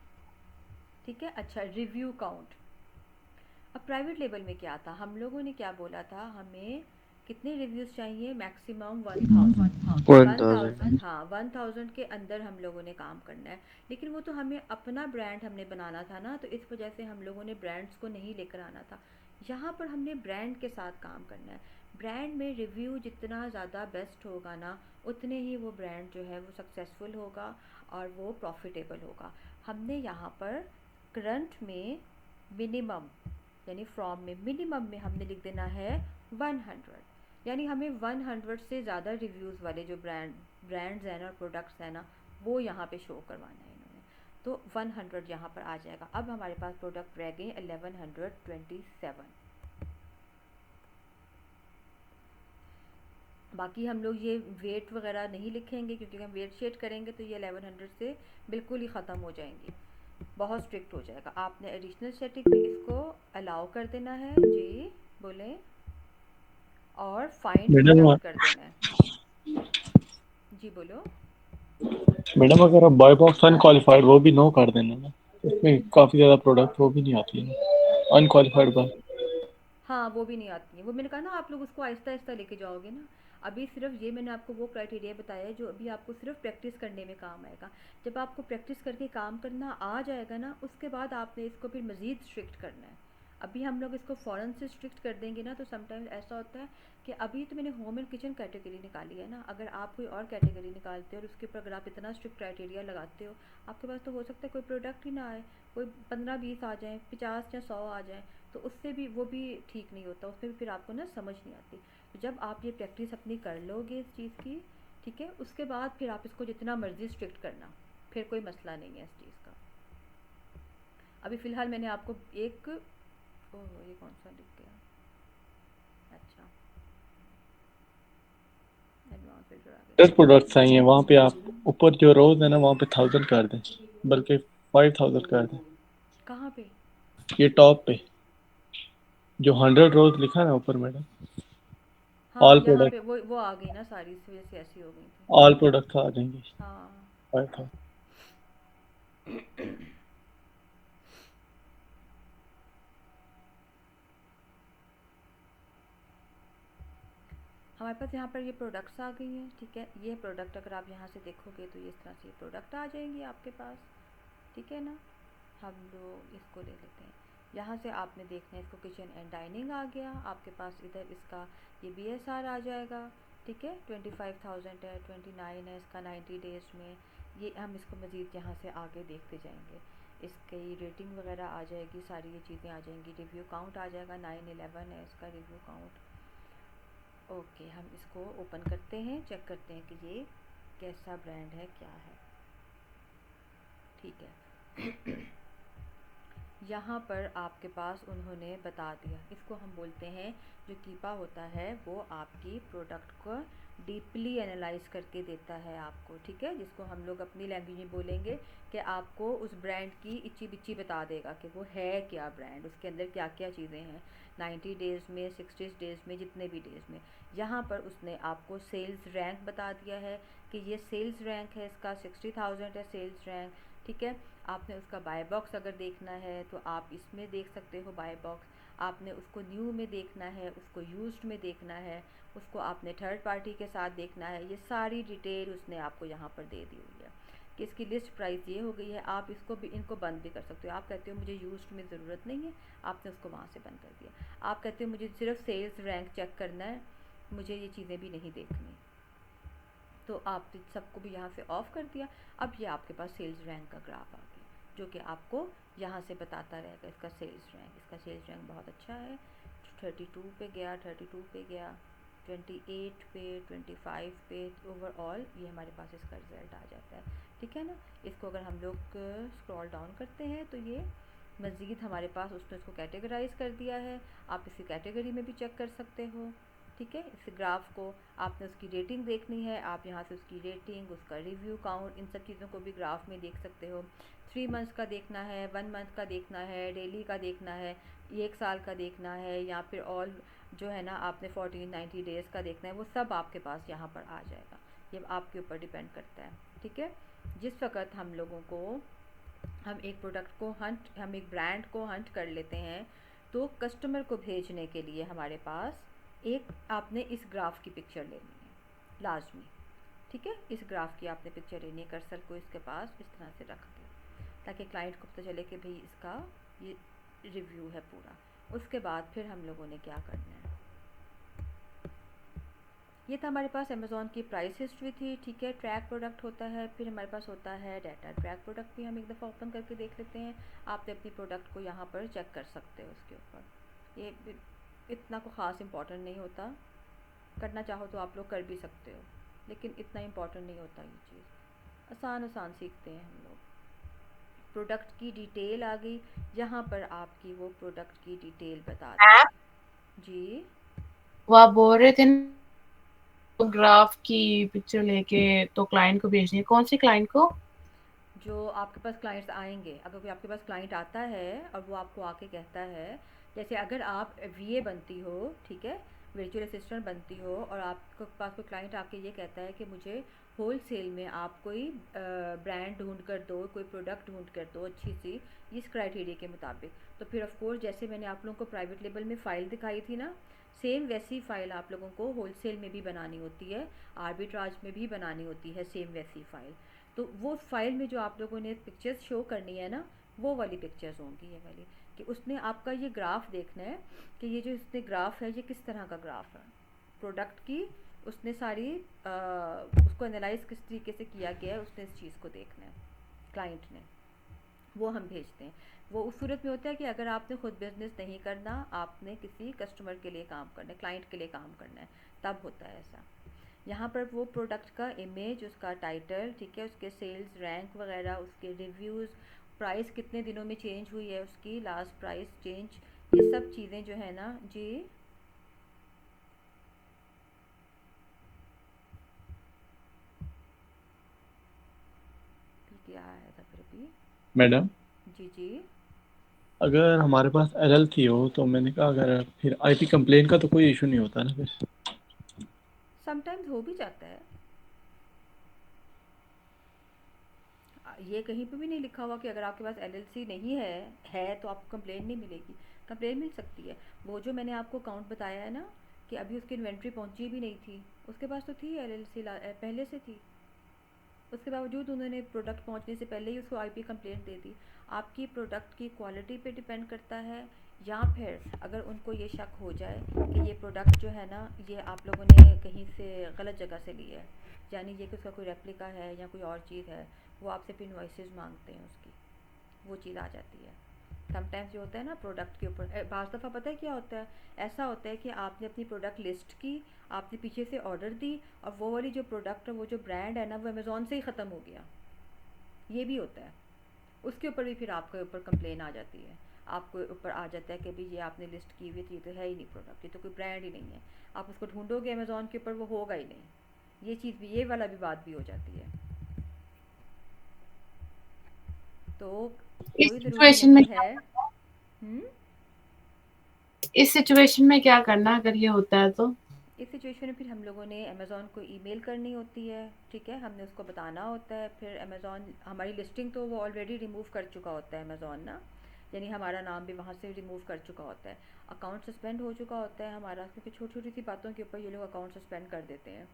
ठीक है। अच्छा, रिव्यू काउंट। अब प्राइवेट लेबल में क्या था, हम लोगों ने क्या बोला था, हमें कितने रिव्यूज़ चाहिए, मैक्सिमम 1000। हाँ, 1000 के अंदर हम लोगों ने काम करना है। लेकिन वो तो हमें अपना ब्रांड हमने बनाना था ना, तो इस वजह से हम लोगों ने ब्रांड्स को नहीं लेकर आना था। यहाँ पर हमने ब्रांड के साथ काम करना है। ब्रांड में रिव्यू जितना ज़्यादा बेस्ट होगा ना, उतने ही वो ब्रांड जो है वो सक्सेसफुल होगा और वो प्रॉफिटेबल होगा। हमने यहाँ पर करंट में मिनिमम, यानी फ्रॉम में मिनिमम में हमने लिख देना है 100, यानी हमें 100 से ज़्यादा रिव्यूज़ वाले जो ब्रांड्स हैं ना और प्रोडक्ट्स हैं ना, वो यहाँ पे शो करवाना है इन्होंने। तो 100 यहाँ पर आ जाएगा। अब हमारे पास प्रोडक्ट रह गए 1127। बाकी हम लोग ये वेट वगैरह नहीं लिखेंगे, क्योंकि हम वेट शेट करेंगे तो ये 1100 से बिल्कुल ही ख़त्म हो जाएंगी, बहुत स्ट्रिक्ट हो जाएगा। आपने एडिशनल सेटिंग में इसको अलाउ कर देना है जी, बोले, और फाइंड मैडम प्रोडक्ट कर देना है जी, बोलो। मैडम अगर आप बाय बॉक्स अनक्वालिफाइड वो भी नो कर देना ना, उसमें काफ़ी ज़्यादा प्रोडक्ट वो भी नहीं आती है ना अनक्वालिफाइड बाय। हाँ, वो भी नहीं आती है, वो मैंने कहा ना आप लोग उसको आहिस्ता आहिस्ता लेके जाओगे ना। अभी सिर्फ ये मैंने आपको वो क्राइटेरिया बताया है जो अभी आपको सिर्फ प्रैक्टिस करने में काम आएगा। जब आपको प्रैक्टिस करके काम करना आ जाएगा ना, उसके बाद आपने इसको फिर मज़ीद स्ट्रिक्ट करना है। अभी हम लोग इसको फ़ौरन से स्ट्रिक्ट कर देंगे ना, तो समटाइम्स ऐसा होता है कि अभी तो मैंने होम एंड किचन कैटेगरी निकाली है ना, अगर आप कोई और कैटेगरी निकालते हो और उसके ऊपर अगर आप इतना स्ट्रिक्ट क्राइटेरिया लगाते हो, आपके पास तो हो सकता है कोई प्रोडक्ट ही ना आए, कोई 15-20 आ जाएँ, 50 या 100 आ जाएँ, तो उससे भी वो भी ठीक नहीं होता, उसमें भी फिर आपको ना समझ नहीं आती। तो जब आप ये प्रैक्टिस अपनी कर लोगे इस चीज़ की, ठीक है, उसके बाद फिर आप इसको जितना मर्ज़ी स्ट्रिक्ट करना, फिर कोई मसला नहीं है इस चीज़ का। अभी फ़िलहाल मैंने आपको एक, ओह ये कौन सा लिख गया, अच्छा, एडवांस फिल्टर आ गया। 10 प्रोडक्ट्स आई हैं, वहाँ पे आप ऊपर जो रोज है ना वहाँ पे 1000 कर दें, बल्कि 5000 कर दें। कहाँ पे? ये टॉप पे जो 100 रोज लिखा है ना ऊपर मैडम, हाँ, ऑल यहाँ प्रोडक्ट, पे वो आ गई ना, सारी इस वजह से ऐसी हो गई थी। ऑल प्रोडक्ट्स आ जाएंगे हाँ 5000। हमारे पास यहाँ पर ये प्रोडक्ट्स आ गई हैं, ठीक है। ये प्रोडक्ट अगर आप यहाँ से देखोगे तो ये इस तरह से प्रोडक्ट आ जाएंगी आपके पास, ठीक है ना। हम लोग इसको ले लेते हैं, यहाँ से आपने देखना है इसको किचन एंड डाइनिंग आ गया आपके पास, इधर इसका ये BSR आ जाएगा, ठीक है। 25,000 है, 29 है इसका 90 डेज़ में। ये हम इसको मज़ीद यहाँ से आगे देखते जाएंगे, इसकी रेटिंग वगैरह आ जाएगी, सारी ये चीज़ें आ जाएंगी। रिव्यू काउंट आ जाएगा, 911 है इसका रिव्यू काउंट। ओके, हम इसको ओपन करते हैं, चेक करते हैं कि ये कैसा ब्रांड है, क्या है, ठीक है। यहाँ पर आपके पास उन्होंने बता दिया, इसको हम बोलते हैं, जो कीपा होता है वो आपकी प्रोडक्ट को डीपली एनालाइज करके देता है आपको, ठीक है, जिसको हम लोग अपनी लैंग्वेज में बोलेंगे कि आपको उस ब्रांड की इच्ची बिच्ची बता देगा कि वो है क्या ब्रांड, उसके अंदर क्या क्या चीज़ें हैं, 90 डेज़ में, 60 डेज़ में, जितने भी डेज़ में। यहाँ पर उसने आपको सेल्स रैंक बता दिया है कि ये सेल्स रैंक है, इसका 60,000 है सेल्स रैंक, ठीक है। आपने उसका बाय बॉक्स अगर देखना है तो आप इसमें देख सकते हो बाय बॉक्स, आपने उसको न्यू में देखना है, उसको यूज्ड में देखना है, उसको आपने थर्ड पार्टी के साथ देखना है, ये सारी डिटेल उसने आपको यहाँ पर दे दी हुई है कि इसकी लिस्ट प्राइस ये हो गई है। आप इसको भी, इनको बंद भी कर सकते हो, आप कहते हो मुझे यूज्ड में ज़रूरत नहीं है, आपने उसको वहाँ से बंद कर दिया। आप कहते हो मुझे सिर्फ सेल्स रैंक चेक करना है, मुझे ये चीज़ें भी नहीं देखनी, तो आप सबको भी यहाँ से ऑफ़ कर दिया। अब ये आपके पास सेल्स रैंक का ग्राफ आ गया, जो कि आपको यहाँ से बताता रहेगा इसका सेल्स रैंक। इसका सेल्स रैंक बहुत अच्छा है, 32 पे गया, 32 पे गया, 28 पे, 25 पे, ओवरऑल ये हमारे पास इसका रिज़ल्ट आ जाता है, ठीक है ना। इसको अगर हम लोग स्क्रॉल डाउन करते हैं तो ये मज़ीद हमारे पास उसने इसको कैटेगराइज़ कर दिया है, आप इसी कैटेगरी में भी चेक कर सकते हो, ठीक है। इस ग्राफ को आपने उसकी रेटिंग देखनी है, आप यहाँ से उसकी रेटिंग, उसका रिव्यू काउंट, इन सब चीज़ों को भी ग्राफ में देख सकते हो। 3 मंथ्स का देखना है, 1 मंथ का देखना है, डेली का देखना है, 1 साल का देखना है, या फिर ऑल जो है ना आपने 14-90 डेज़ का देखना है, वो सब आपके पास यहाँ पर आ जाएगा। ये आपके ऊपर डिपेंड करता है, ठीक है। जिस वक्त हम लोगों को, हम एक प्रोडक्ट को हम एक ब्रांड को हंट कर लेते हैं, तो कस्टमर को भेजने के लिए हमारे पास एक आपने इस ग्राफ की पिक्चर लेनी है लाजमी, ठीक है। इस ग्राफ की आपने पिक्चर लेनी है, कर्सर को इसके पास इस तरह से रख के, ताकि क्लाइंट को पता चले कि भाई इसका ये रिव्यू है पूरा। उसके बाद फिर हम लोगों ने क्या करना है, ये था हमारे पास अमेज़ॉन की प्राइस हिस्ट्री थी, ठीक है। ट्रैक प्रोडक्ट होता है, फिर हमारे पास होता है डाटा। ट्रैक प्रोडक्ट भी हम एक दफ़ा ओपन करके देख लेते हैं, आप अपनी प्रोडक्ट को यहाँ पर चेक कर सकते हो उसके ऊपर। ये इतना को ख़ास इम्पॉर्टेंट नहीं होता, करना चाहो तो आप लोग कर भी सकते हो, लेकिन इतना इम्पॉर्टेंट नहीं होता ये चीज़, आसान सीखते हैं हम लोग। प्रोडक्ट की डिटेल आ गई, यहाँ पर आपकी वो प्रोडक्ट की डिटेल बता दी जी। वो आप बोल रहे थे ग्राफ की पिक्चर लेके तो क्लाइंट को भेजनी है। कौन से क्लाइंट को? जो आपके पास क्लाइंट्स आएंगे, अगर कोई आपके पास क्लाइंट आता है और वो आपको आके कहता है, जैसे अगर आप वीए बनती हो, ठीक है, वर्चुअल असिस्टेंट बनती हो, और आपके पास कोई क्लाइंट आके ये कहता है कि मुझे होल सेल में आप कोई ब्रांड ढूंढ कर दो, कोई प्रोडक्ट ढूंढ कर दो अच्छी सी इस क्राइटेरिया के मुताबिक, तो फिर ऑफ कोर्स जैसे मैंने आप लोगों को प्राइवेट लेबल में फ़ाइल दिखाई थी ना, सेम वैसी फ़ाइल आप लोगों को होल सेल में भी बनानी होती है, आर्बिट्राज में भी बनानी होती है सेम वैसी फ़ाइल। तो वो फाइल में जो आप लोगों ने पिक्चर्स शो करनी है ना, वो वाली पिक्चर्स होंगी ये वाली, कि उसने आपका ये ग्राफ देखना है कि ये जो इसने ग्राफ है ये किस तरह का ग्राफ है प्रोडक्ट की, उसने सारी उसको एनालाइज किस तरीके से किया गया है, उसने इस चीज़ को देखना है क्लाइंट ने, वो हम भेजते हैं। वो उस सूरत में होता है कि अगर आपने खुद बिजनेस नहीं करना, आपने किसी कस्टमर के लिए काम करना है, क्लाइंट के लिए काम करना है, तब होता है ऐसा। यहाँ पर वो प्रोडक्ट का इमेज, उसका टाइटल, ठीक है, उसके सेल्स रैंक वगैरह, उसके रिव्यूज़, प्राइस कितने दिनों में चेंज हुई है उसकी, लास्ट प्राइस चेंज, ये सब चीज़ें जो है ना जी। क्या आया था फिर भी? मैडम जी जी। अगर हमारे पास एलएलसी हो तो मैंने कहा अगर फिर आईपी कंप्लेन का तो कोई इशू नहीं होता ना फिर। समटाइम्स हो भी जाता है। ये कहीं पे भी नहीं लिखा हुआ कि अगर आपके पास एलएलसी नहीं है तो आपको कंप्लेन नहीं मिलेगी, कंप्लेन मिल सकती है। वो जो मैंने आपको अकाउंट बताया है ना कि अभी उसकी इन्वेंट्री पहुंची भी नहीं थी, उसके पास तो थी एलएलसी, पहले से थी, उसके बावजूद उन्होंने प्रोडक्ट पहुंचने से पहले ही उसको आईपी कंप्लेंट दे दी। आपकी प्रोडक्ट की क्वालिटी पे डिपेंड करता है, या फिर अगर उनको ये शक हो जाए कि ये प्रोडक्ट जो है ना ये आप लोगों ने कहीं से गलत जगह से ली है, यानी ये कि उसका कोई रेप्लिका है या कोई और चीज़ है, वो आपसे फिर इनवॉइसेस मांगते हैं उसकी, वो चीज़ आ जाती है। समटाइम्स ये होता है ना प्रोडक्ट के ऊपर, बाज़ दफ़ा पता है क्या होता है, ऐसा होता है कि आपने अपनी प्रोडक्ट लिस्ट की, आपने पीछे से ऑर्डर दी, और वो वाली जो प्रोडक्ट है, वो जो ब्रांड है ना, वो अमेज़ोन से ही ख़त्म हो गया, ये भी होता है। उसके ऊपर भी फिर आपके ऊपर कंप्लेन आ जाती है, आपको ऊपर आ जाता है कि भाई ये आपने लिस्ट की हुई थी, तो है ही नहीं प्रोडक्ट, ये तो कोई ब्रांड ही नहीं है, आप उसको ढूंढोगे अमेज़ोन के ऊपर, वो होगा ही नहीं। ये चीज़ भी, ये वाला भी बात भी हो जाती है। तो इस कोई ज़रूरी सिचुएशन में नहीं है। हम्म। इस सिचुएशन में क्या करना अगर ये होता है तो? इस सिचुएशन में फिर हम लोगों ने अमेज़ॉन को ईमेल करनी होती है, ठीक है, हमने उसको बताना होता है। फिर अमेज़ॉन हमारी लिस्टिंग तो वो ऑलरेडी रिमूव कर चुका होता है अमेज़ॉन ना, यानी हमारा नाम भी वहाँ से रिमूव कर चुका होता है, अकाउंट सस्पेंड हो चुका होता है हमारा, क्योंकि छोटी छोटी सी बातों के ऊपर ये लोग अकाउंट सस्पेंड कर देते हैं।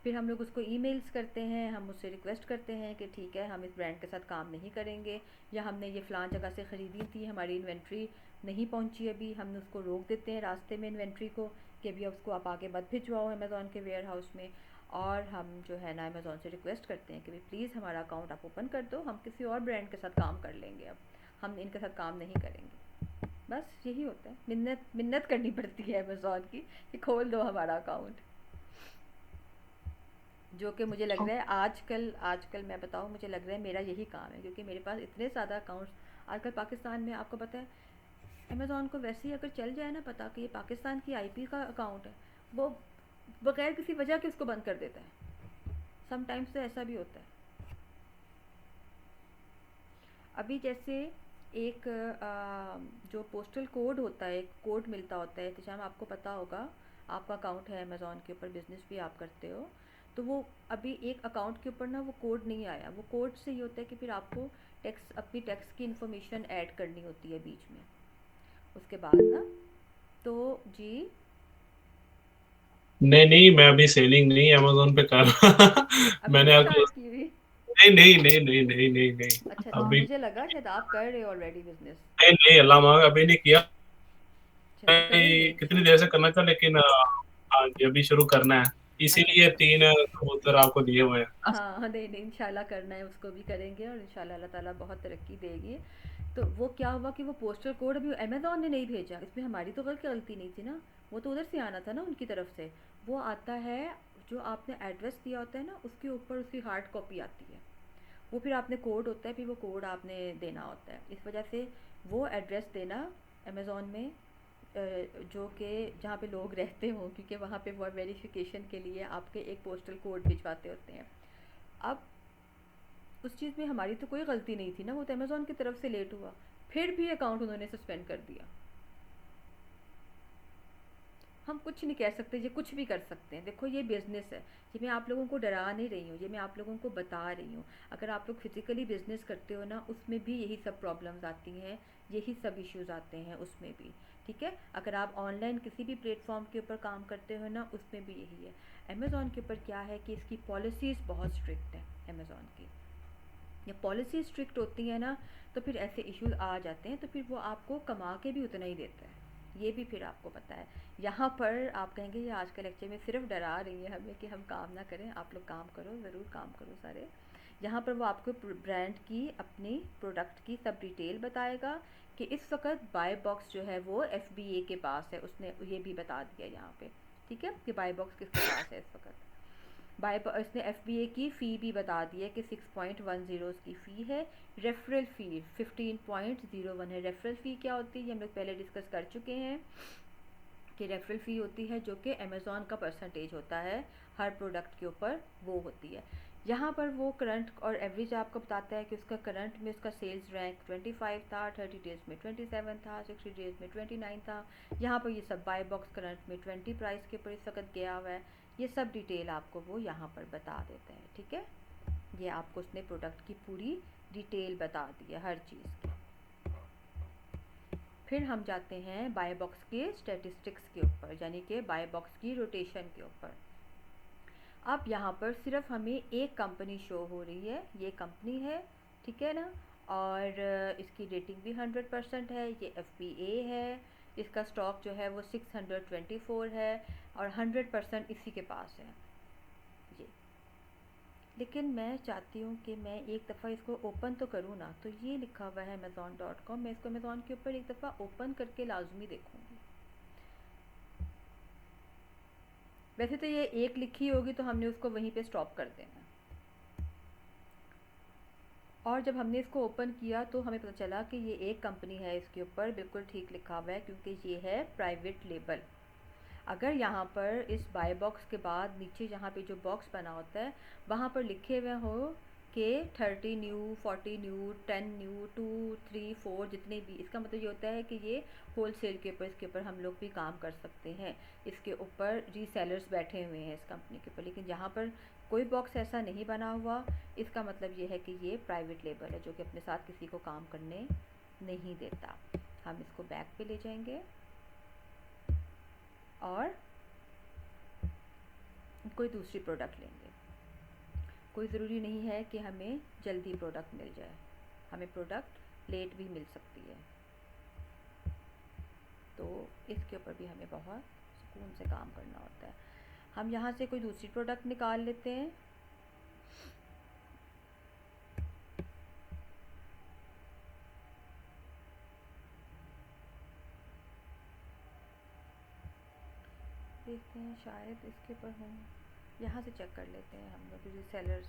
फिर हम लोग उसको ईमेल्स करते हैं, हम उससे रिक्वेस्ट करते हैं कि ठीक है हम इस ब्रांड के साथ काम नहीं करेंगे, या हमने ये फ़लाँ जगह से ख़रीदी थी, हमारी इन्वेंट्री नहीं पहुंची अभी, हमने उसको रोक देते हैं रास्ते में इन्वेंट्री को कि अभी उसको आप आगे मत भिजवाओ अमेज़ॉन के वेयर हाउस में। और हम जो है ना अमेज़ॉन से रिक्वेस्ट करते हैं कि भाई प्लीज़ हमारा अकाउंट आप ओपन कर दो, हम किसी और ब्रांड के साथ काम कर लेंगे, अब हम इनके साथ काम नहीं करेंगे। बस यही होता है, मिन्नत मिन्नत करनी पड़ती है अमेज़ॉन की कि खोल दो हमारा अकाउंट। जो कि मुझे लग रहा है आजकल मैं बताऊँ, मुझे लग रहा है मेरा यही काम है, क्योंकि मेरे पास इतने ज़्यादा अकाउंट्स आजकल पाकिस्तान में, आपको पता है अमेज़ॉन को वैसे ही अगर चल जाए ना पता कि ये पाकिस्तान की आईपी का अकाउंट है, वो बगैर किसी वजह के उसको बंद कर देता है। समटाइम्स तो ऐसा भी होता है। अभी जैसे एक जो पोस्टल कोड होता है, एक कोड मिलता होता है, तो आपको पता होगा, आपका अकाउंट है अमेज़ॉन के ऊपर, बिज़नेस भी आप करते हो, तो वो अभी एक अकाउंट के ऊपर ना वो कोड नहीं आया। वो कोड से ये होता है कि फिर आपको अपनी टैक्स की इन्फॉर्मेशन ऐड करनी होती है बीच में, उसके बाद ना, तो जी। नहीं नहीं, मैं अभी सेलिंग नहीं अमेज़न पे कर रहा। अभी मैंने नहीं अभी स्टार्ट की हुई? नहीं नहीं नहीं नहीं नहीं नहीं नहीं अच्छा अच्छा, अभी मुझे लगा शायद आप कर रहे हो ऑलरेडी बिजनेस। नहीं नहीं, अल्लाह मांगा अभी नहीं किया। अच्छा अभी करेंगे कितनी देर से इंशाल्लाह। करना था, लेकिन हाँ जी अभी शुरू करना है, अच्छा इसीलिए अच्छा। 3 कबूतर आपको दिए हुए हैं। हाँ हाँ, नहीं नहीं, इंशाल्लाह करना है, उसको भी करेंगे, और इंशाल्लाह अल्लाह ताला बहुत तरक्की देगी। तो वो क्या हुआ कि वो पोस्टल कोड अभी अमेज़ॉन ने नहीं भेजा, इसमें हमारी तो गलती नहीं थी ना, वो तो उधर से आना था ना उनकी तरफ से। वो आता है, जो आपने एड्रेस दिया होता है ना, उसके ऊपर उसकी हार्ड कॉपी आती है, वो फिर आपने कोड होता है, फिर वो कोड आपने देना होता है, इस वजह से वो एड्रेस देना अमेज़ॉन में जो कि जहाँ पे लोग रहते हों, क्योंकि वहाँ पे वो वेरिफिकेशन के लिए आपके एक पोस्टल कोड भिजवाते होते हैं। अब उस चीज़ में हमारी तो कोई गलती नहीं थी ना, वो तो अमेज़ॉन की तरफ से लेट हुआ, फिर भी अकाउंट उन्होंने सस्पेंड कर दिया। हम कुछ नहीं कह सकते, ये कुछ भी कर सकते हैं। देखो ये बिज़नेस है, ये मैं आप लोगों को डरा नहीं रही हूँ, ये मैं आप लोगों को बता रही हूँ। अगर आप लोग फिज़िकली बिज़नेस करते हो ना, उसमें भी यही सब प्रॉब्लम्स आती हैं, यही सब इश्यूज़ आते हैं उसमें भी, ठीक है। अगर आप ऑनलाइन किसी भी प्लेटफॉर्म के ऊपर काम करते हो ना, उसमें भी यही है। अमेज़ॉन के ऊपर क्या है कि इसकी पॉलिसीज़ बहुत स्ट्रिक्ट हैं अमेज़ॉन की। जब पॉलिसी स्ट्रिक्ट होती है ना, तो फिर ऐसे इश्यूज आ जाते हैं, तो फिर वो आपको कमा के भी उतना ही देता है, ये भी फिर आपको पता है। यहाँ पर आप कहेंगे ये आज का लेक्चर में सिर्फ डरा रही है हमें कि हम काम ना करें। आप लोग काम करो, ज़रूर काम करो सारे। यहाँ पर वो आपको ब्रांड की, अपनी प्रोडक्ट की सब डिटेल बताएगा कि इस वक्त बाय बॉक्स जो है वो FBA के पास है, उसने ये भी बता दिया यहाँ पे, ठीक है, कि बाय बॉक्स किसके पास है इस वक्त। इसने FBA की फ़ी भी बता दी है कि 6.10 की फ़ी है। रेफरल फ़ी 15.01 है। रेफरल फ़ी क्या होती है, ये हम लोग पहले डिस्कस कर चुके हैं कि रेफरल फ़ी होती है जो कि अमेज़ॉन का परसेंटेज होता है हर प्रोडक्ट के ऊपर, वो होती है। यहाँ पर वो करंट और एवरेज आपको बताता है कि उसका करंट में उसका सेल्स रैंक 25 था, 30 डेज़ में 27 था, 60 डेज़ में 29 था। यहाँ पर ये सब बाय बॉक्स करंट में 20 प्राइस के ऊपर इस वक्त गया हुआ है। ये सब डिटेल आपको वो यहाँ पर बता देते हैं, ठीक है। ये आपको उसने प्रोडक्ट की पूरी डिटेल बता दी है हर चीज़ की। फिर हम जाते हैं बाय बॉक्स के स्टैटिस्टिक्स के ऊपर, यानी कि बाय बॉक्स की रोटेशन के ऊपर। अब यहाँ पर सिर्फ हमें एक कंपनी शो हो रही है, ये कंपनी है, ठीक है ना, और इसकी रेटिंग भी 100% है। ये FBA है, इसका स्टॉक जो है वो 624 है और 100% इसी के पास है ये। लेकिन मैं चाहती हूँ कि मैं एक दफ़ा इसको ओपन तो करूँ ना, तो ये लिखा हुआ है amazon.com, मैं इसको अमेज़ॉन के ऊपर एक दफ़ा ओपन करके लाजमी देखूँगी। वैसे तो ये एक लिखी होगी तो हमने उसको वहीं पे स्टॉप कर देना। और जब हमने इसको ओपन किया तो हमें पता चला कि ये एक कंपनी है, इसके ऊपर बिल्कुल ठीक लिखा हुआ है, क्योंकि ये है प्राइवेट लेबल। अगर यहाँ पर इस बाय बॉक्स के बाद नीचे जहाँ पे जो बॉक्स बना होता है वहाँ पर लिखे हुए हो कि 30 न्यू, 40 न्यू, 10 न्यू, 2, 3, 4 जितने भी, इसका मतलब ये होता है कि ये होल सेल के ऊपर, इसके ऊपर हम लोग भी काम कर सकते हैं। इसके ऊपर रीसेलर्स बैठे हुए हैं इस कंपनी के ऊपर, लेकिन जहाँ पर कोई बॉक्स ऐसा नहीं बना हुआ, इसका मतलब ये है कि ये प्राइवेट लेबल है जो कि अपने साथ किसी को काम करने नहीं देता। हम इसको बैक पे ले जाएंगे और कोई दूसरी प्रोडक्ट लेंगे। कोई ज़रूरी नहीं है कि हमें जल्दी प्रोडक्ट मिल जाए, हमें प्रोडक्ट लेट भी मिल सकती है। तो इसके ऊपर भी हमें बहुत सुकून से काम करना होता है। हम यहाँ से कोई दूसरी प्रोडक्ट निकाल लेते हैं। देखते हैं शायद इसके ऊपर हम यहाँ से चेक कर लेते हैं हम लोग रीसेलर्स।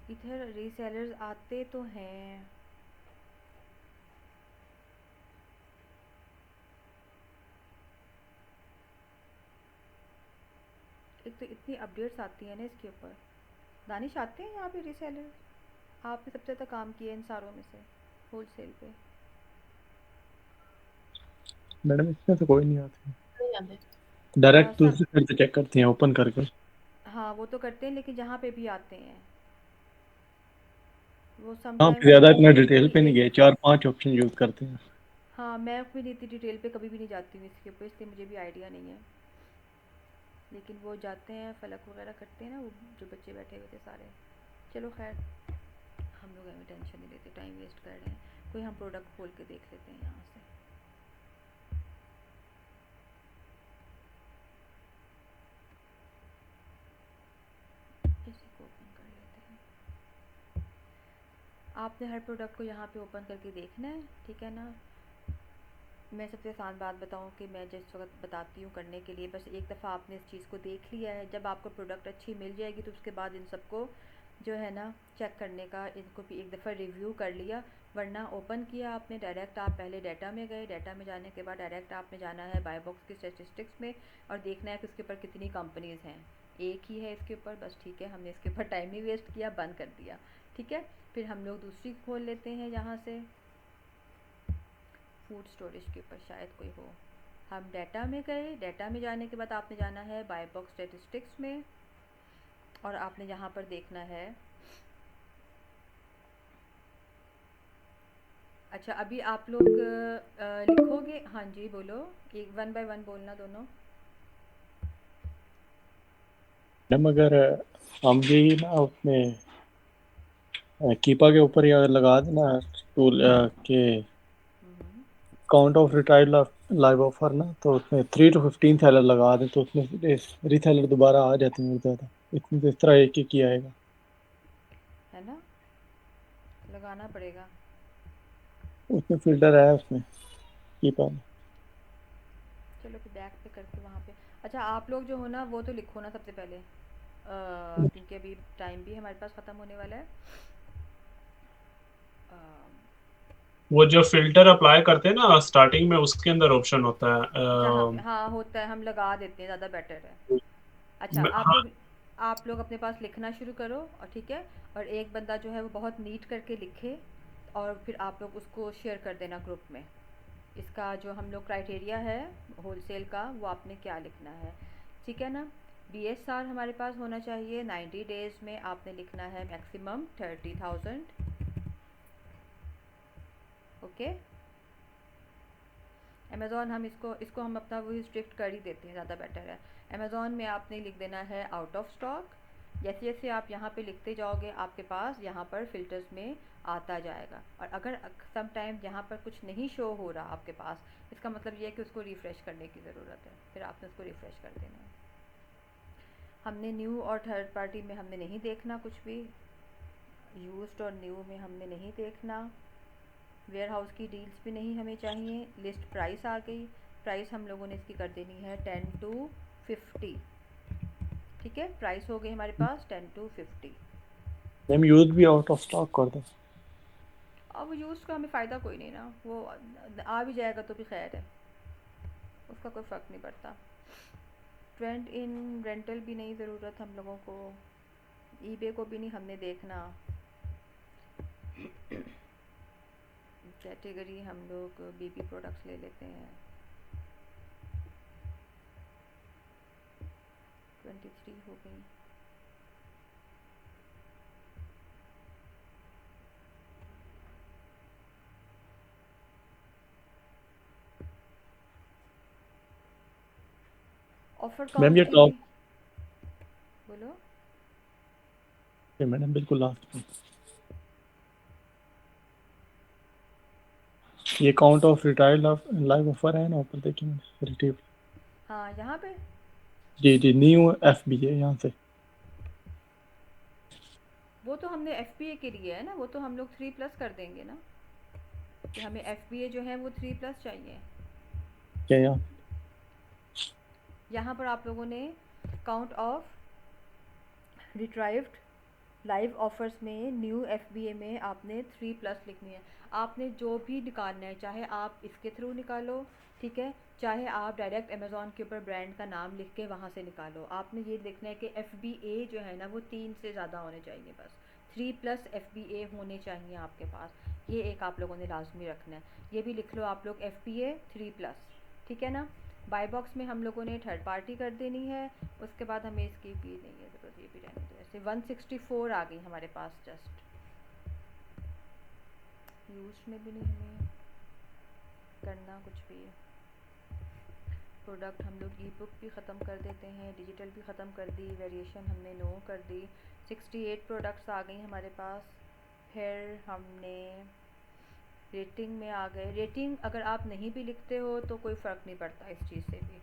इधर रीसेलर्स आते तो हैं, एक तो इतनी अपडेट्स आती है ना इसके ऊपर। दानिश आते हैं यहाँ पे रीसेलर्स? आपने सबसे ज़्यादा काम किया इन सारों में से होल सेल पे। मैडम इसमें तो कोई नहीं आती, नहीं आते। डायरेक्ट सब, दूसरी साइड से चेक करते हैं ओपन करके। हाँ वो तो करते हैं, लेकिन जहाँ पे भी आते हैं वो हाँ समटाइम्स ज्यादा वो इतना डिटेल पे नहीं एक, गए, 4-5 ऑप्शन यूज करते हैं। हाँ मैं भी नहीं इतनी डिटेल पे कभी भी नहीं जाती हूँ इसके ऊपर, इसलिए मुझे भी आइडिया नहीं है। लेकिन वो जाते हैं, फलक वगैरह करते हैं ना वो जो बच्चे बैठे हुए थे सारे। चलो खैर, हम लोग हमें टेंशन नहीं लेते, टाइम वेस्ट कर रहे हैं। कोई हम प्रोडक्ट खोल के देख लेते हैं यहाँ से। इसी को ओपन कर लेते हैं। आपने हर प्रोडक्ट को यहाँ पे ओपन करके देखना है, ठीक है ना। मैं सबसे आसान बात बताऊँ कि मैं जिस वक्त बताती हूँ करने के लिए, बस एक दफ़ा आपने इस चीज़ को देख लिया है, जब आपको प्रोडक्ट अच्छी मिल जाएगी तो उसके बाद इन सबको जो है ना चेक करने का, इनको भी एक दफ़ा रिव्यू कर लिया। वरना ओपन किया आपने डायरेक्ट, आप पहले डाटा में गए, डाटा में जाने के बाद डायरेक्ट आपने जाना है बाय बॉक्स की स्टैटिस्टिक्स में और देखना है कि उसके ऊपर कितनी कंपनीज़ हैं। एक ही है इसके ऊपर, बस ठीक है, हमने इसके ऊपर टाइम ही वेस्ट किया, बंद कर दिया, ठीक है। फिर हम लोग दूसरी खोल लेते हैं, यहाँ से फूड स्टोरेज के ऊपर शायद कोई हो। हम डाटा में गए, डाटा में जाने के बाद आपने जाना है बाय बॉक्स स्टैटिस्टिक्स में और आपने यहाँ पर देखना है। अच्छा, अभी आप लोग लिखोगे, हाँ जी बोलो, एक 1 बाय 1 बोलना दोनों। मैडम अगर हम यही ना उसमें कीपा के ऊपर ही अगर लगा देना टूल के count of retired live offer ना, तो उसमें 3 to 15 सेलर लगा दें तो उसमें रीसेलर दोबारा आ जाते हैं ज़्यादा। इसमें तो इस तरह एक ही आएगा, है ना, लगाना पड़ेगा। उसमें फिल्टर है उसमें कीपा में। चलो फिर बैक पे करके वहाँ पे। अच्छा, आप लोग जो हो ना वो तो लिखो ना सबसे पहले, क्योंकि अभी टाइम भी हमारे पास ख़त्म होने वाला है। अ, वो जो फिल्टर अप्लाई करते हैं ना स्टार्टिंग में, उसके अंदर ऑप्शन होता है जहाँ पे हाँ होता है, हम लगा देते हैं, ज़्यादा बेटर है। अच्छा, हाँ। आप लोग अपने पास लिखना शुरू करो और ठीक है, और एक बंदा जो है वो बहुत नीट करके लिखे और फिर आप लोग उसको शेयर कर देना ग्रुप में। इसका जो हम लोग क्राइटेरिया है होलसेल का, वो आपने क्या लिखना है, ठीक है ना। BSR हमारे पास होना चाहिए 90 डेज़ में, आपने लिखना है मैक्सिमम 30,000, ओके। अमेज़ॉन हम इसको हम अपना वही स्ट्रिक्ट कर ही देते हैं, ज़्यादा बेटर है। अमेज़ॉन में आपने लिख देना है आउट ऑफ स्टॉक। जैसे जैसे आप यहाँ पे लिखते जाओगे आपके पास यहाँ पर फ़िल्टर्स में आता जाएगा, और अगर सम टाइम यहाँ पर कुछ नहीं शो हो रहा आपके पास, इसका मतलब ये है कि उसको रिफ़्रेश करने की ज़रूरत है, फिर आपने उसको रिफ़्रेश कर देना है। हमने न्यू और थर्ड पार्टी में हमने नहीं देखना कुछ भी, यूज्ड और न्यू में हमने नहीं देखना, वेयर हाउस की डील्स भी नहीं हमें चाहिए। लिस्ट प्राइस आ गई, प्राइस हम लोगों ने इसकी कर देनी है 10 to 50, ठीक है। प्राइस हो गई हमारे पास 10 to 50। हम यूज भी आउट ऑफ स्टॉक कर दें। अब यूज़ का हमें फ़ायदा कोई नहीं ना, वो आ भी जाएगा तो भी खैर है, उसका कोई फ़र्क नहीं पड़ता। ट्रेंड इन रेंटल भी नहीं ज़रूरत हम लोगों को, ईबे को भी नहीं हमने देखना। कैटेगरी हम लोग बेबी प्रोडक्ट्स ले लेते हैं। 23 हो गई। ऑफर मैम ये काउंट के टॉप लिए बोलो। मैडम बिल्कुल लास्ट में ये count of retired live offer है ना, ऊपर देखिए रिट्रीव। हाँ यहाँ पे जी जी, न्यू FBA यहाँ से। वो तो हमने FBA के लिए है ना, वो तो हम लोग 3+ कर देंगे ना, कि हमें FBA जो है वो 3+ चाहिए। क्या यहाँ यहाँ पर आप लोगों ने काउंट ऑफ रिट्राइव्ड लाइव ऑफर्स में न्यू FBA में आपने 3+ लिखनी है। आपने जो भी निकालना है, चाहे आप इसके थ्रू निकालो, ठीक है, चाहे आप डायरेक्ट अमेज़ॉन के ऊपर ब्रांड का नाम लिख के वहाँ से निकालो, आपने ये देखना है कि FBA जो है ना वो 3 से ज़्यादा होने चाहिए, बस 3+ FBA होने चाहिए आपके पास। ये एक आप लोगों ने लाजमी रखना है, ये भी लिख लो आप लोग FBA 3+, ठीक है ना। बाय बॉक्स में हम लोगों ने थर्ड पार्टी कर देनी है, उसके बाद हमें इसकी भी नहीं है ज़रूरत, ये भी रहने दो ऐसे। 164 आ गई हमारे पास, जस्ट यूज में भी नहीं हमें करना कुछ भी। प्रोडक्ट हम लोग ई बुक भी ख़त्म कर देते हैं, डिजिटल भी ख़त्म कर दी, वेरिएशन हमने नो कर दी। 68 प्रोडक्ट्स आ गई हमारे पास। फिर हमने रेटिंग में आ गए। रेटिंग अगर आप नहीं भी लिखते हो तो कोई फ़र्क नहीं पड़ता इस चीज़ से भी,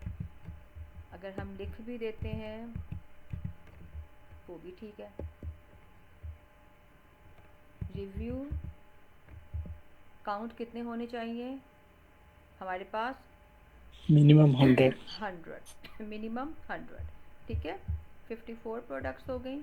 अगर हम लिख भी देते हैं वो भी ठीक है। गिव यू काउंट कितने होने चाहिए हमारे पास? मिनिमम 100। 100, मिनिमम 100, ठीक है। 54 प्रोडक्ट्स हो गई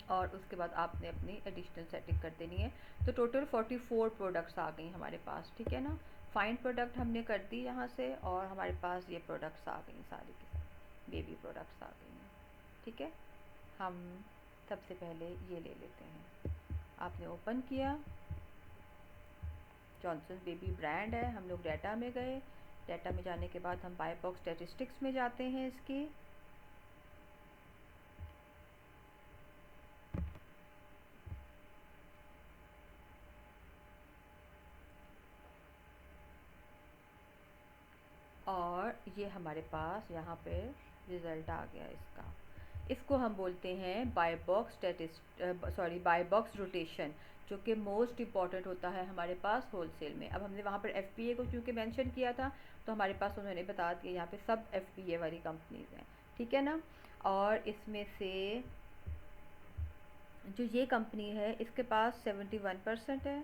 और उसके बाद आपने अपनी एडिशनल सेटिंग कर देनी है। तो टोटल 44 प्रोडक्ट्स आ गई हमारे पास, ठीक है ना। फाइंड प्रोडक्ट हमने कर दी यहाँ से और हमारे पास ये प्रोडक्ट्स आ गई सारी की सारी, बेबी प्रोडक्ट्स आ गई हैं, ठीक है। हम सबसे पहले ये ले लेते हैं। आपने ओपन किया, जॉनसन बेबी ब्रांड है। हम लोग डाटा में गए, डाटा में जाने के बाद हम बाय बॉक्स स्टैटिस्टिक्स में जाते हैं इसकी। और ये हमारे पास यहाँ पे रिज़ल्ट आ गया इसका। इसको हम बोलते हैं बाय बॉक्स रोटेशन, जो कि मोस्ट इम्पॉर्टेंट होता है हमारे पास होलसेल में। अब हमने वहाँ पर FBA को क्योंकि मेंशन किया था तो हमारे पास उन्होंने बता दिया यहाँ पे सब FBA वाली कंपनीज़ हैं, ठीक है ना। और इसमें से जो ये कंपनी है इसके पास 71% है।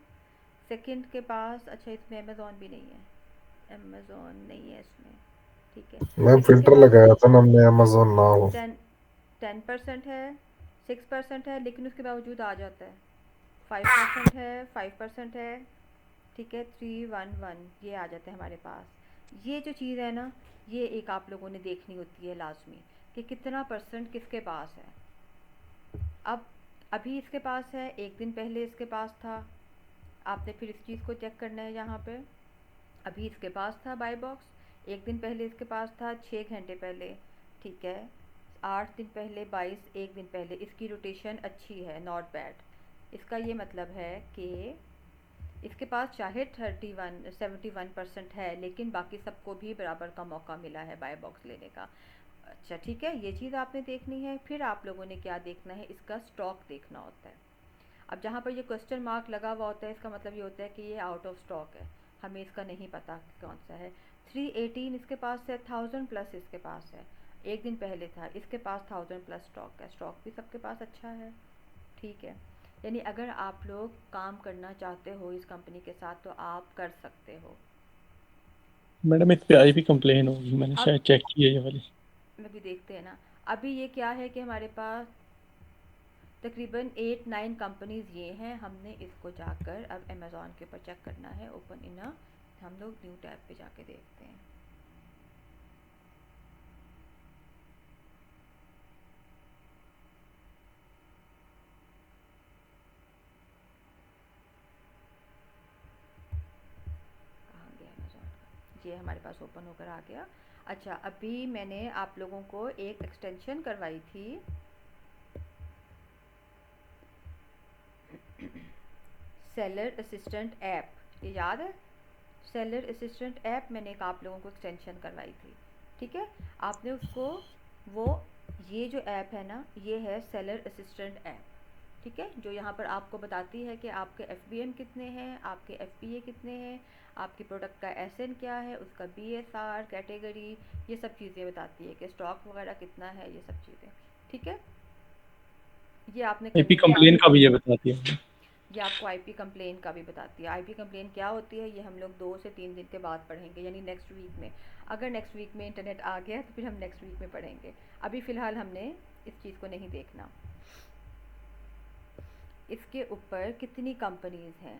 सेकंड के पास, अच्छा इसमें अमेज़ॉन भी नहीं है, अमेज़ॉन नहीं है इसमें, ठीक है। मैं फिल्टर लगाया था ना हमने अमेज़ॉन ना हो। 10% है, 6% है, लेकिन उसके बावजूद आ जाता है। 5% है, 5% है, ठीक है। 311 ये आ जाते हैं हमारे पास। ये जो चीज़ है ना, ये एक आप लोगों ने देखनी होती है लाजमी कि कितना परसेंट किसके पास है। अब अभी इसके पास है, एक दिन पहले इसके पास था, आपने फिर इस चीज़ को चेक करना है यहाँ पे। अभी इसके पास था बाय बॉक्स, एक दिन पहले इसके पास था, 6 घंटे पहले, ठीक है। 8 दिन पहले, 22, एक दिन पहले। इसकी रोटेशन अच्छी है, नॉट बैड। इसका ये मतलब है कि इसके पास चाहे 71% है, लेकिन बाकी सबको भी बराबर का मौका मिला है बाय बॉक्स लेने का। अच्छा ठीक है, ये चीज़ आपने देखनी है। फिर आप लोगों ने क्या देखना है, इसका स्टॉक देखना होता है। अब जहाँ पर ये क्वेश्चन मार्क लगा हुआ होता है, इसका मतलब ये होता है कि ये आउट ऑफ स्टॉक है, हमें इसका नहीं पता कौन सा है। 318 इसके पास है, 1000 प्लस इसके पास है, एक दिन पहले था, इसके पास 1000 प्लस स्टॉक है। स्टॉक भी सबके पास अच्छा है, ठीक है। यानी अगर आप लोग काम करना चाहते हो इस कंपनी के साथ तो आप कर सकते हो। मैडम इस पे IP कंप्लेन होगी, मैंने अब शायद चेक की है ये वाली। मैं भी देखते हैं ना। अभी ये क्या है कि हमारे पास तकरीबन 8-9 कंपनीज़ ये हैं। हमने इसको जाकर अब अमेज़ॉन के ऊपर चेक करना है। ओपन इन अ, हम लोग न्यू टैब पे जाके देखते हैं। कहाँ गया अमेज़ॉन का? ये हमारे पास ओपन होकर आ गया। अच्छा, अभी मैंने आप लोगों को एक एक्सटेंशन करवाई थी सेलर असिस्टेंट ऐप, ये याद है? सेलर असिस्टेंट ऐप मैंने एक आप लोगों को एक्सटेंशन करवाई थी, ठीक है। आपने उसको वो ये जो ऐप है ना, ये है सेलर असिस्टेंट ऐप, ठीक है, जो यहाँ पर आपको बताती है कि आपके FBM कितने हैं, आपके FPA कितने हैं, आपके प्रोडक्ट का SN क्या है, उसका BSR कैटेगरी, ये सब चीज़ें बताती है कि स्टॉक वगैरह कितना है, ये सब चीज़ें, ठीक है। ये आपने IP करनी है। कंप्लेन का भी ये बताती है। ये आपको IP कंप्लेन का भी बताती है। IP कंप्लेन क्या होती है ये हम लोग 2 से 3 दिन के बाद पढ़ेंगे, यानी नेक्स्ट वीक में। अगर नेक्स्ट वीक में इंटरनेट आ गया तो फिर हम नेक्स्ट वीक में पढ़ेंगे। अभी फ़िलहाल हमने इस चीज़ को नहीं देखना। इसके ऊपर कितनी कंपनीज़ हैं?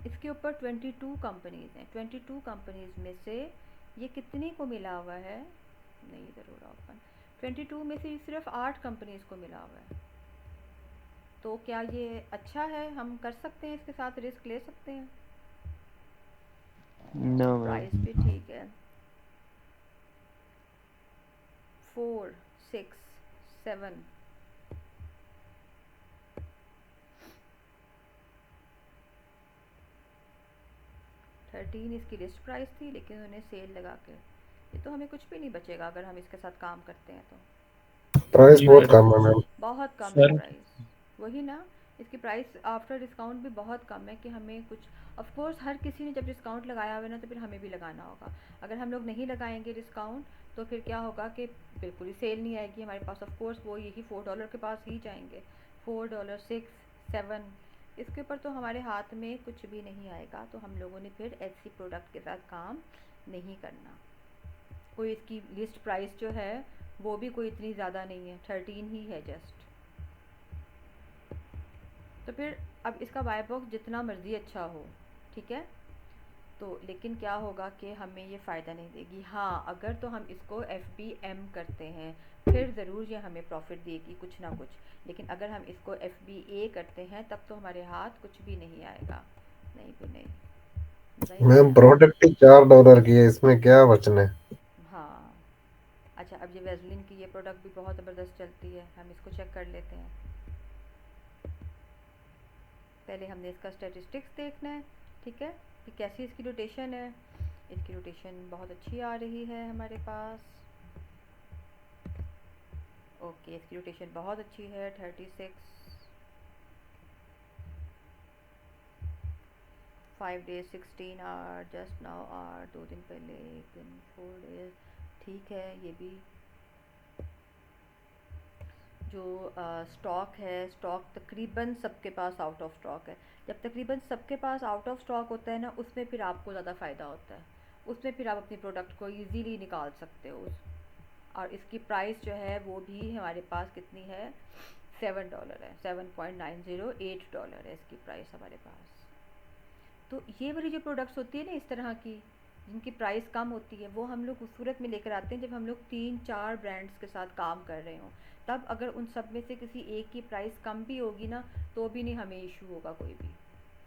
इसके ऊपर 22 कंपनीज़ हैं। 22 कंपनीज़ में से ये कितनी को मिला हुआ है? नहीं, इधर हो रहा ओपन। 22 में से सिर्फ 8 कंपनीज़ को मिला हुआ है। तो क्या ये अच्छा है? हम कर सकते हैं, इसके साथ रिस्क ले सकते हैं? No price ma'am. भी ठीक है। 4, 6, 7, 13 इसकी लिस्ट प्राइस थी, लेकिन उन्होंने सेल लगा के, ये तो हमें कुछ भी नहीं बचेगा अगर हम इसके साथ काम करते हैं तो। प्राइस जी बहुत मैडम। कम है मैम। बहुत कम है सर प्राइस, वही ना। इसकी प्राइस आफ्टर डिस्काउंट भी बहुत कम है कि हमें कुछ, ऑफ कोर्स हर किसी ने जब डिस्काउंट लगाया हुआ है ना तो फिर हमें भी लगाना होगा। अगर हम लोग नहीं लगाएंगे डिस्काउंट तो फिर क्या होगा कि बिल्कुल ही सेल नहीं आएगी हमारे पास। ऑफ कोर्स वो यही $4 के पास ही जाएंगे, $4, 6, 7, इसके ऊपर तो हमारे हाथ में कुछ भी नहीं आएगा, तो हम लोगों ने फिर ऐसी प्रोडक्ट के साथ काम नहीं करना। कोई इसकी लिस्ट प्राइस जो है वो भी कोई इतनी ज़्यादा नहीं है, 13 ही है जस्ट। तो फिर अब इसका बाय बॉक्स जितना मर्ज़ी अच्छा हो, ठीक है, तो लेकिन क्या होगा कि हमें ये फ़ायदा नहीं देगी। हाँ, अगर तो हम इसको FBM करते हैं फिर ज़रूर ये हमें प्रॉफिट देगी कुछ ना कुछ, लेकिन अगर हम इसको FBA करते हैं तब तो हमारे हाथ कुछ भी नहीं आएगा। नहीं भी नहीं, सही मैम है। प्रोडक्ट ही $4 की है, इसमें क्या बचना है। हाँ, अच्छा, अब ये वेज़लिन की ये प्रोडक्ट भी बहुत ज़बरदस्त चलती है, हम इसको चेक कर लेते हैं। पहले हमने इसका स्टैटिस्टिक्स देखना है, ठीक है, कि कैसी इसकी रोटेशन है। इसकी रोटेशन बहुत अच्छी आ रही है हमारे पास। ओके, इसकी रोटेशन बहुत अच्छी है, 36, 5 days 16 hour, just now hour, 2 दिन पहले 1 दिन, 4 days, ठीक है। ये भी जो स्टॉक है, स्टॉक तकरीबन सबके पास आउट ऑफ स्टॉक है। जब तकरीबन सबके पास आउट ऑफ स्टॉक होता है ना, उसमें फिर आपको ज़्यादा फ़ायदा होता है, उसमें फिर आप अपनी प्रोडक्ट को इजीली निकाल सकते हो। और इसकी प्राइस जो है वो भी हमारे पास कितनी है, $7 है, $7.908 है इसकी प्राइस हमारे पास। तो ये वाली जो प्रोडक्ट्स होती है ना इस तरह की, जिनकी प्राइस कम होती है, वो हम लोग उस सूरत में लेकर आते हैं जब हम लोग 3-4 ब्रांड्स के साथ काम कर रहे हों। तब अगर उन सब में से किसी एक की प्राइस कम भी होगी ना, तो भी नहीं हमें इशू होगा कोई भी,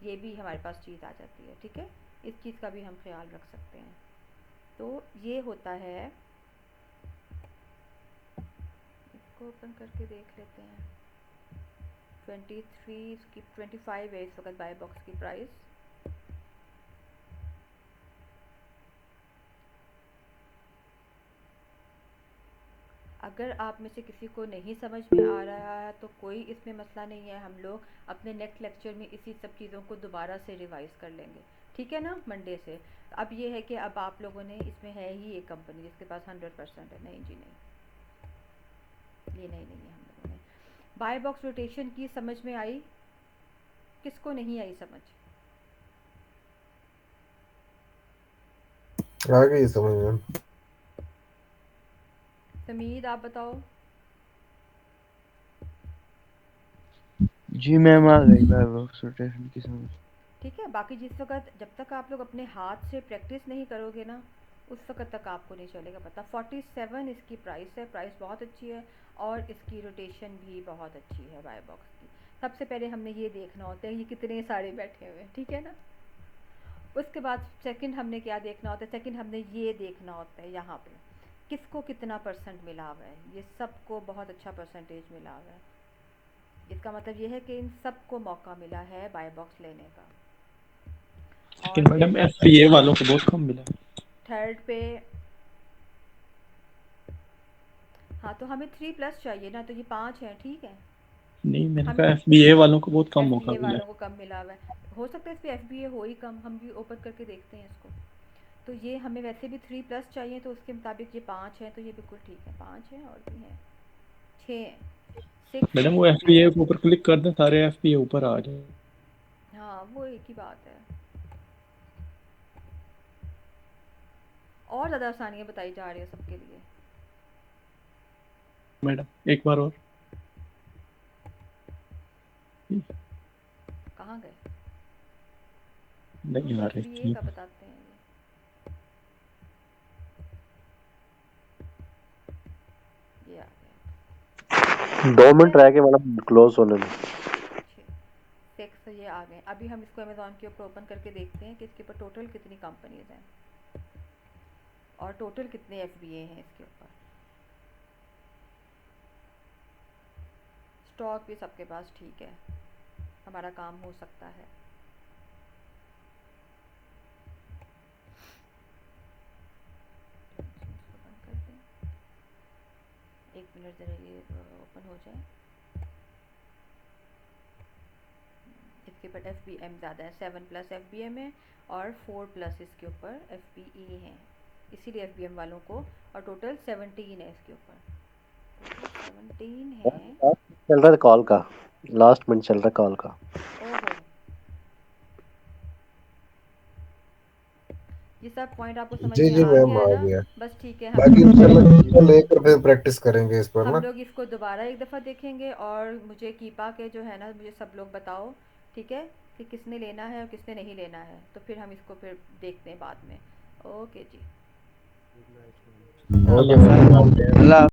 ये भी हमारे पास चीज़ आ जाती है, ठीक है। इस चीज़ का भी हम ख्याल रख सकते हैं। तो ये होता है, इसको ओपन करके देख लेते हैं। 23, इसकी 25 है इस वक्त बाय बॉक्स की प्राइस। अगर आप में से किसी को नहीं समझ में आ रहा है तो कोई इसमें मसला नहीं है, हम लोग अपने नेक्स्ट लेक्चर में इसी सब चीज़ों को दोबारा से रिवाइज़ कर लेंगे, ठीक है ना, मंडे से। अब ये है कि अब आप लोगों ने, इसमें है ही एक कंपनी जिसके पास 100% है। नहीं जी नहीं, ये नहीं है हम लोगों ने। बाय बॉक्स रोटेशन की समझ में आई? किसको नहीं आई समझ? आ गई समझ में। तमीद, आप बताओ। जी मैम, आ गई बाय बॉक्स रोटेशन की समझ। ठीक है, बाकी जिस वक्त जब तक आप लोग अपने हाथ से प्रैक्टिस नहीं करोगे ना, उस वक्त तक आपको नहीं चलेगा पता। 47 इसकी प्राइस है, प्राइस बहुत अच्छी है, और इसकी रोटेशन भी बहुत अच्छी है बाय बॉक्स की। सबसे पहले हमने ये देखना होता है ये कितने सारे बैठे हुए हैं, ठीक है ना। उसके बाद सेकंड हमने क्या देखना होता है, सेकंड हमने ये देखना होता है यहाँ पे किसको कितना % मिला हुआ है। ये सबको बहुत अच्छा % मिला हुआ है, इसका मतलब ये है कि इन सबको मौका मिला है बाय बॉक्स लेने का। लेकिन मैडम FBA वालों को बहुत कम मिला। थर्ड पे, हाँ, तो हमें 3+ चाहिए ना, तो ये 5 है, ठीक है। नहीं, मैंने हम कहा FBA वालों को बहुत कम मौका FBA मिला। वालों को कम मिला हुआ है, हो सकता है इस पर FBA हो ही कम, हम भी ओपन करके देखते हैं इसको। तो ये हमें वैसे भी 3+ चाहिए, तो उसके मुताबिक ये 5 है, तो ये बिल्कुल ठीक है। 5 है, और भी हैं, 6 हैं, 6 मैडम हैं वो FBA FBA के वाले। ऊपर क्लिक कर दें, सारे FBA ऊपर आ जाए। हाँ, वो एक ही बात है, और ज़्यादा आसानियाँ बताई जा रही है सबके लिए। मैडम एक बार और। कहाँ गए? नहीं आ FBA रही। का बताते हैं ये आ गया। 2 मिनट रह गए मैडम क्लोज होने में। 6 ये आ गए। अभी हम इसको अमेज़ॉन के ऊपर ओपन करके देखते हैं कि इसके ऊपर टोटल कितनी कंपनीज हैं और टोटल कितने FBA हैं इसके ऊपर। स्टॉक भी सबके पास ठीक है, हमारा काम हो सकता है। इसको बंद कर दें, 1 मिनट ज़रा ये ओपन हो जाए। इसके ऊपर FBM ज़्यादा है, 7+ FBM है और 4+ इसके ऊपर FBA हैं, इसीलिए FBM वालों को, और टोटल 17 है इसके ऊपर, टोटल 17 है। चल रहा है कॉल का। लास्ट मिनट चल रहा कॉल का। ओहो, ये सब पॉइंट आपको समझ जी में जी आ मैम गया है आ ना? गया। बस ठीक है, बाकी इंशाल्लाह लेकर फिर प्रैक्टिस करेंगे इस पर हम ना। लोग इसको दोबारा एक दफ़ा देखेंगे और मुझे कीपा के जो है ना मुझे सब लोग बताओ, ठीक है, कि किसने लेना है और किसने नहीं लेना है, तो फिर हम इसको फिर देखते हैं बाद में। ओके जी, ओके अस्सलाम मैम। वालेकुम। अल्लाह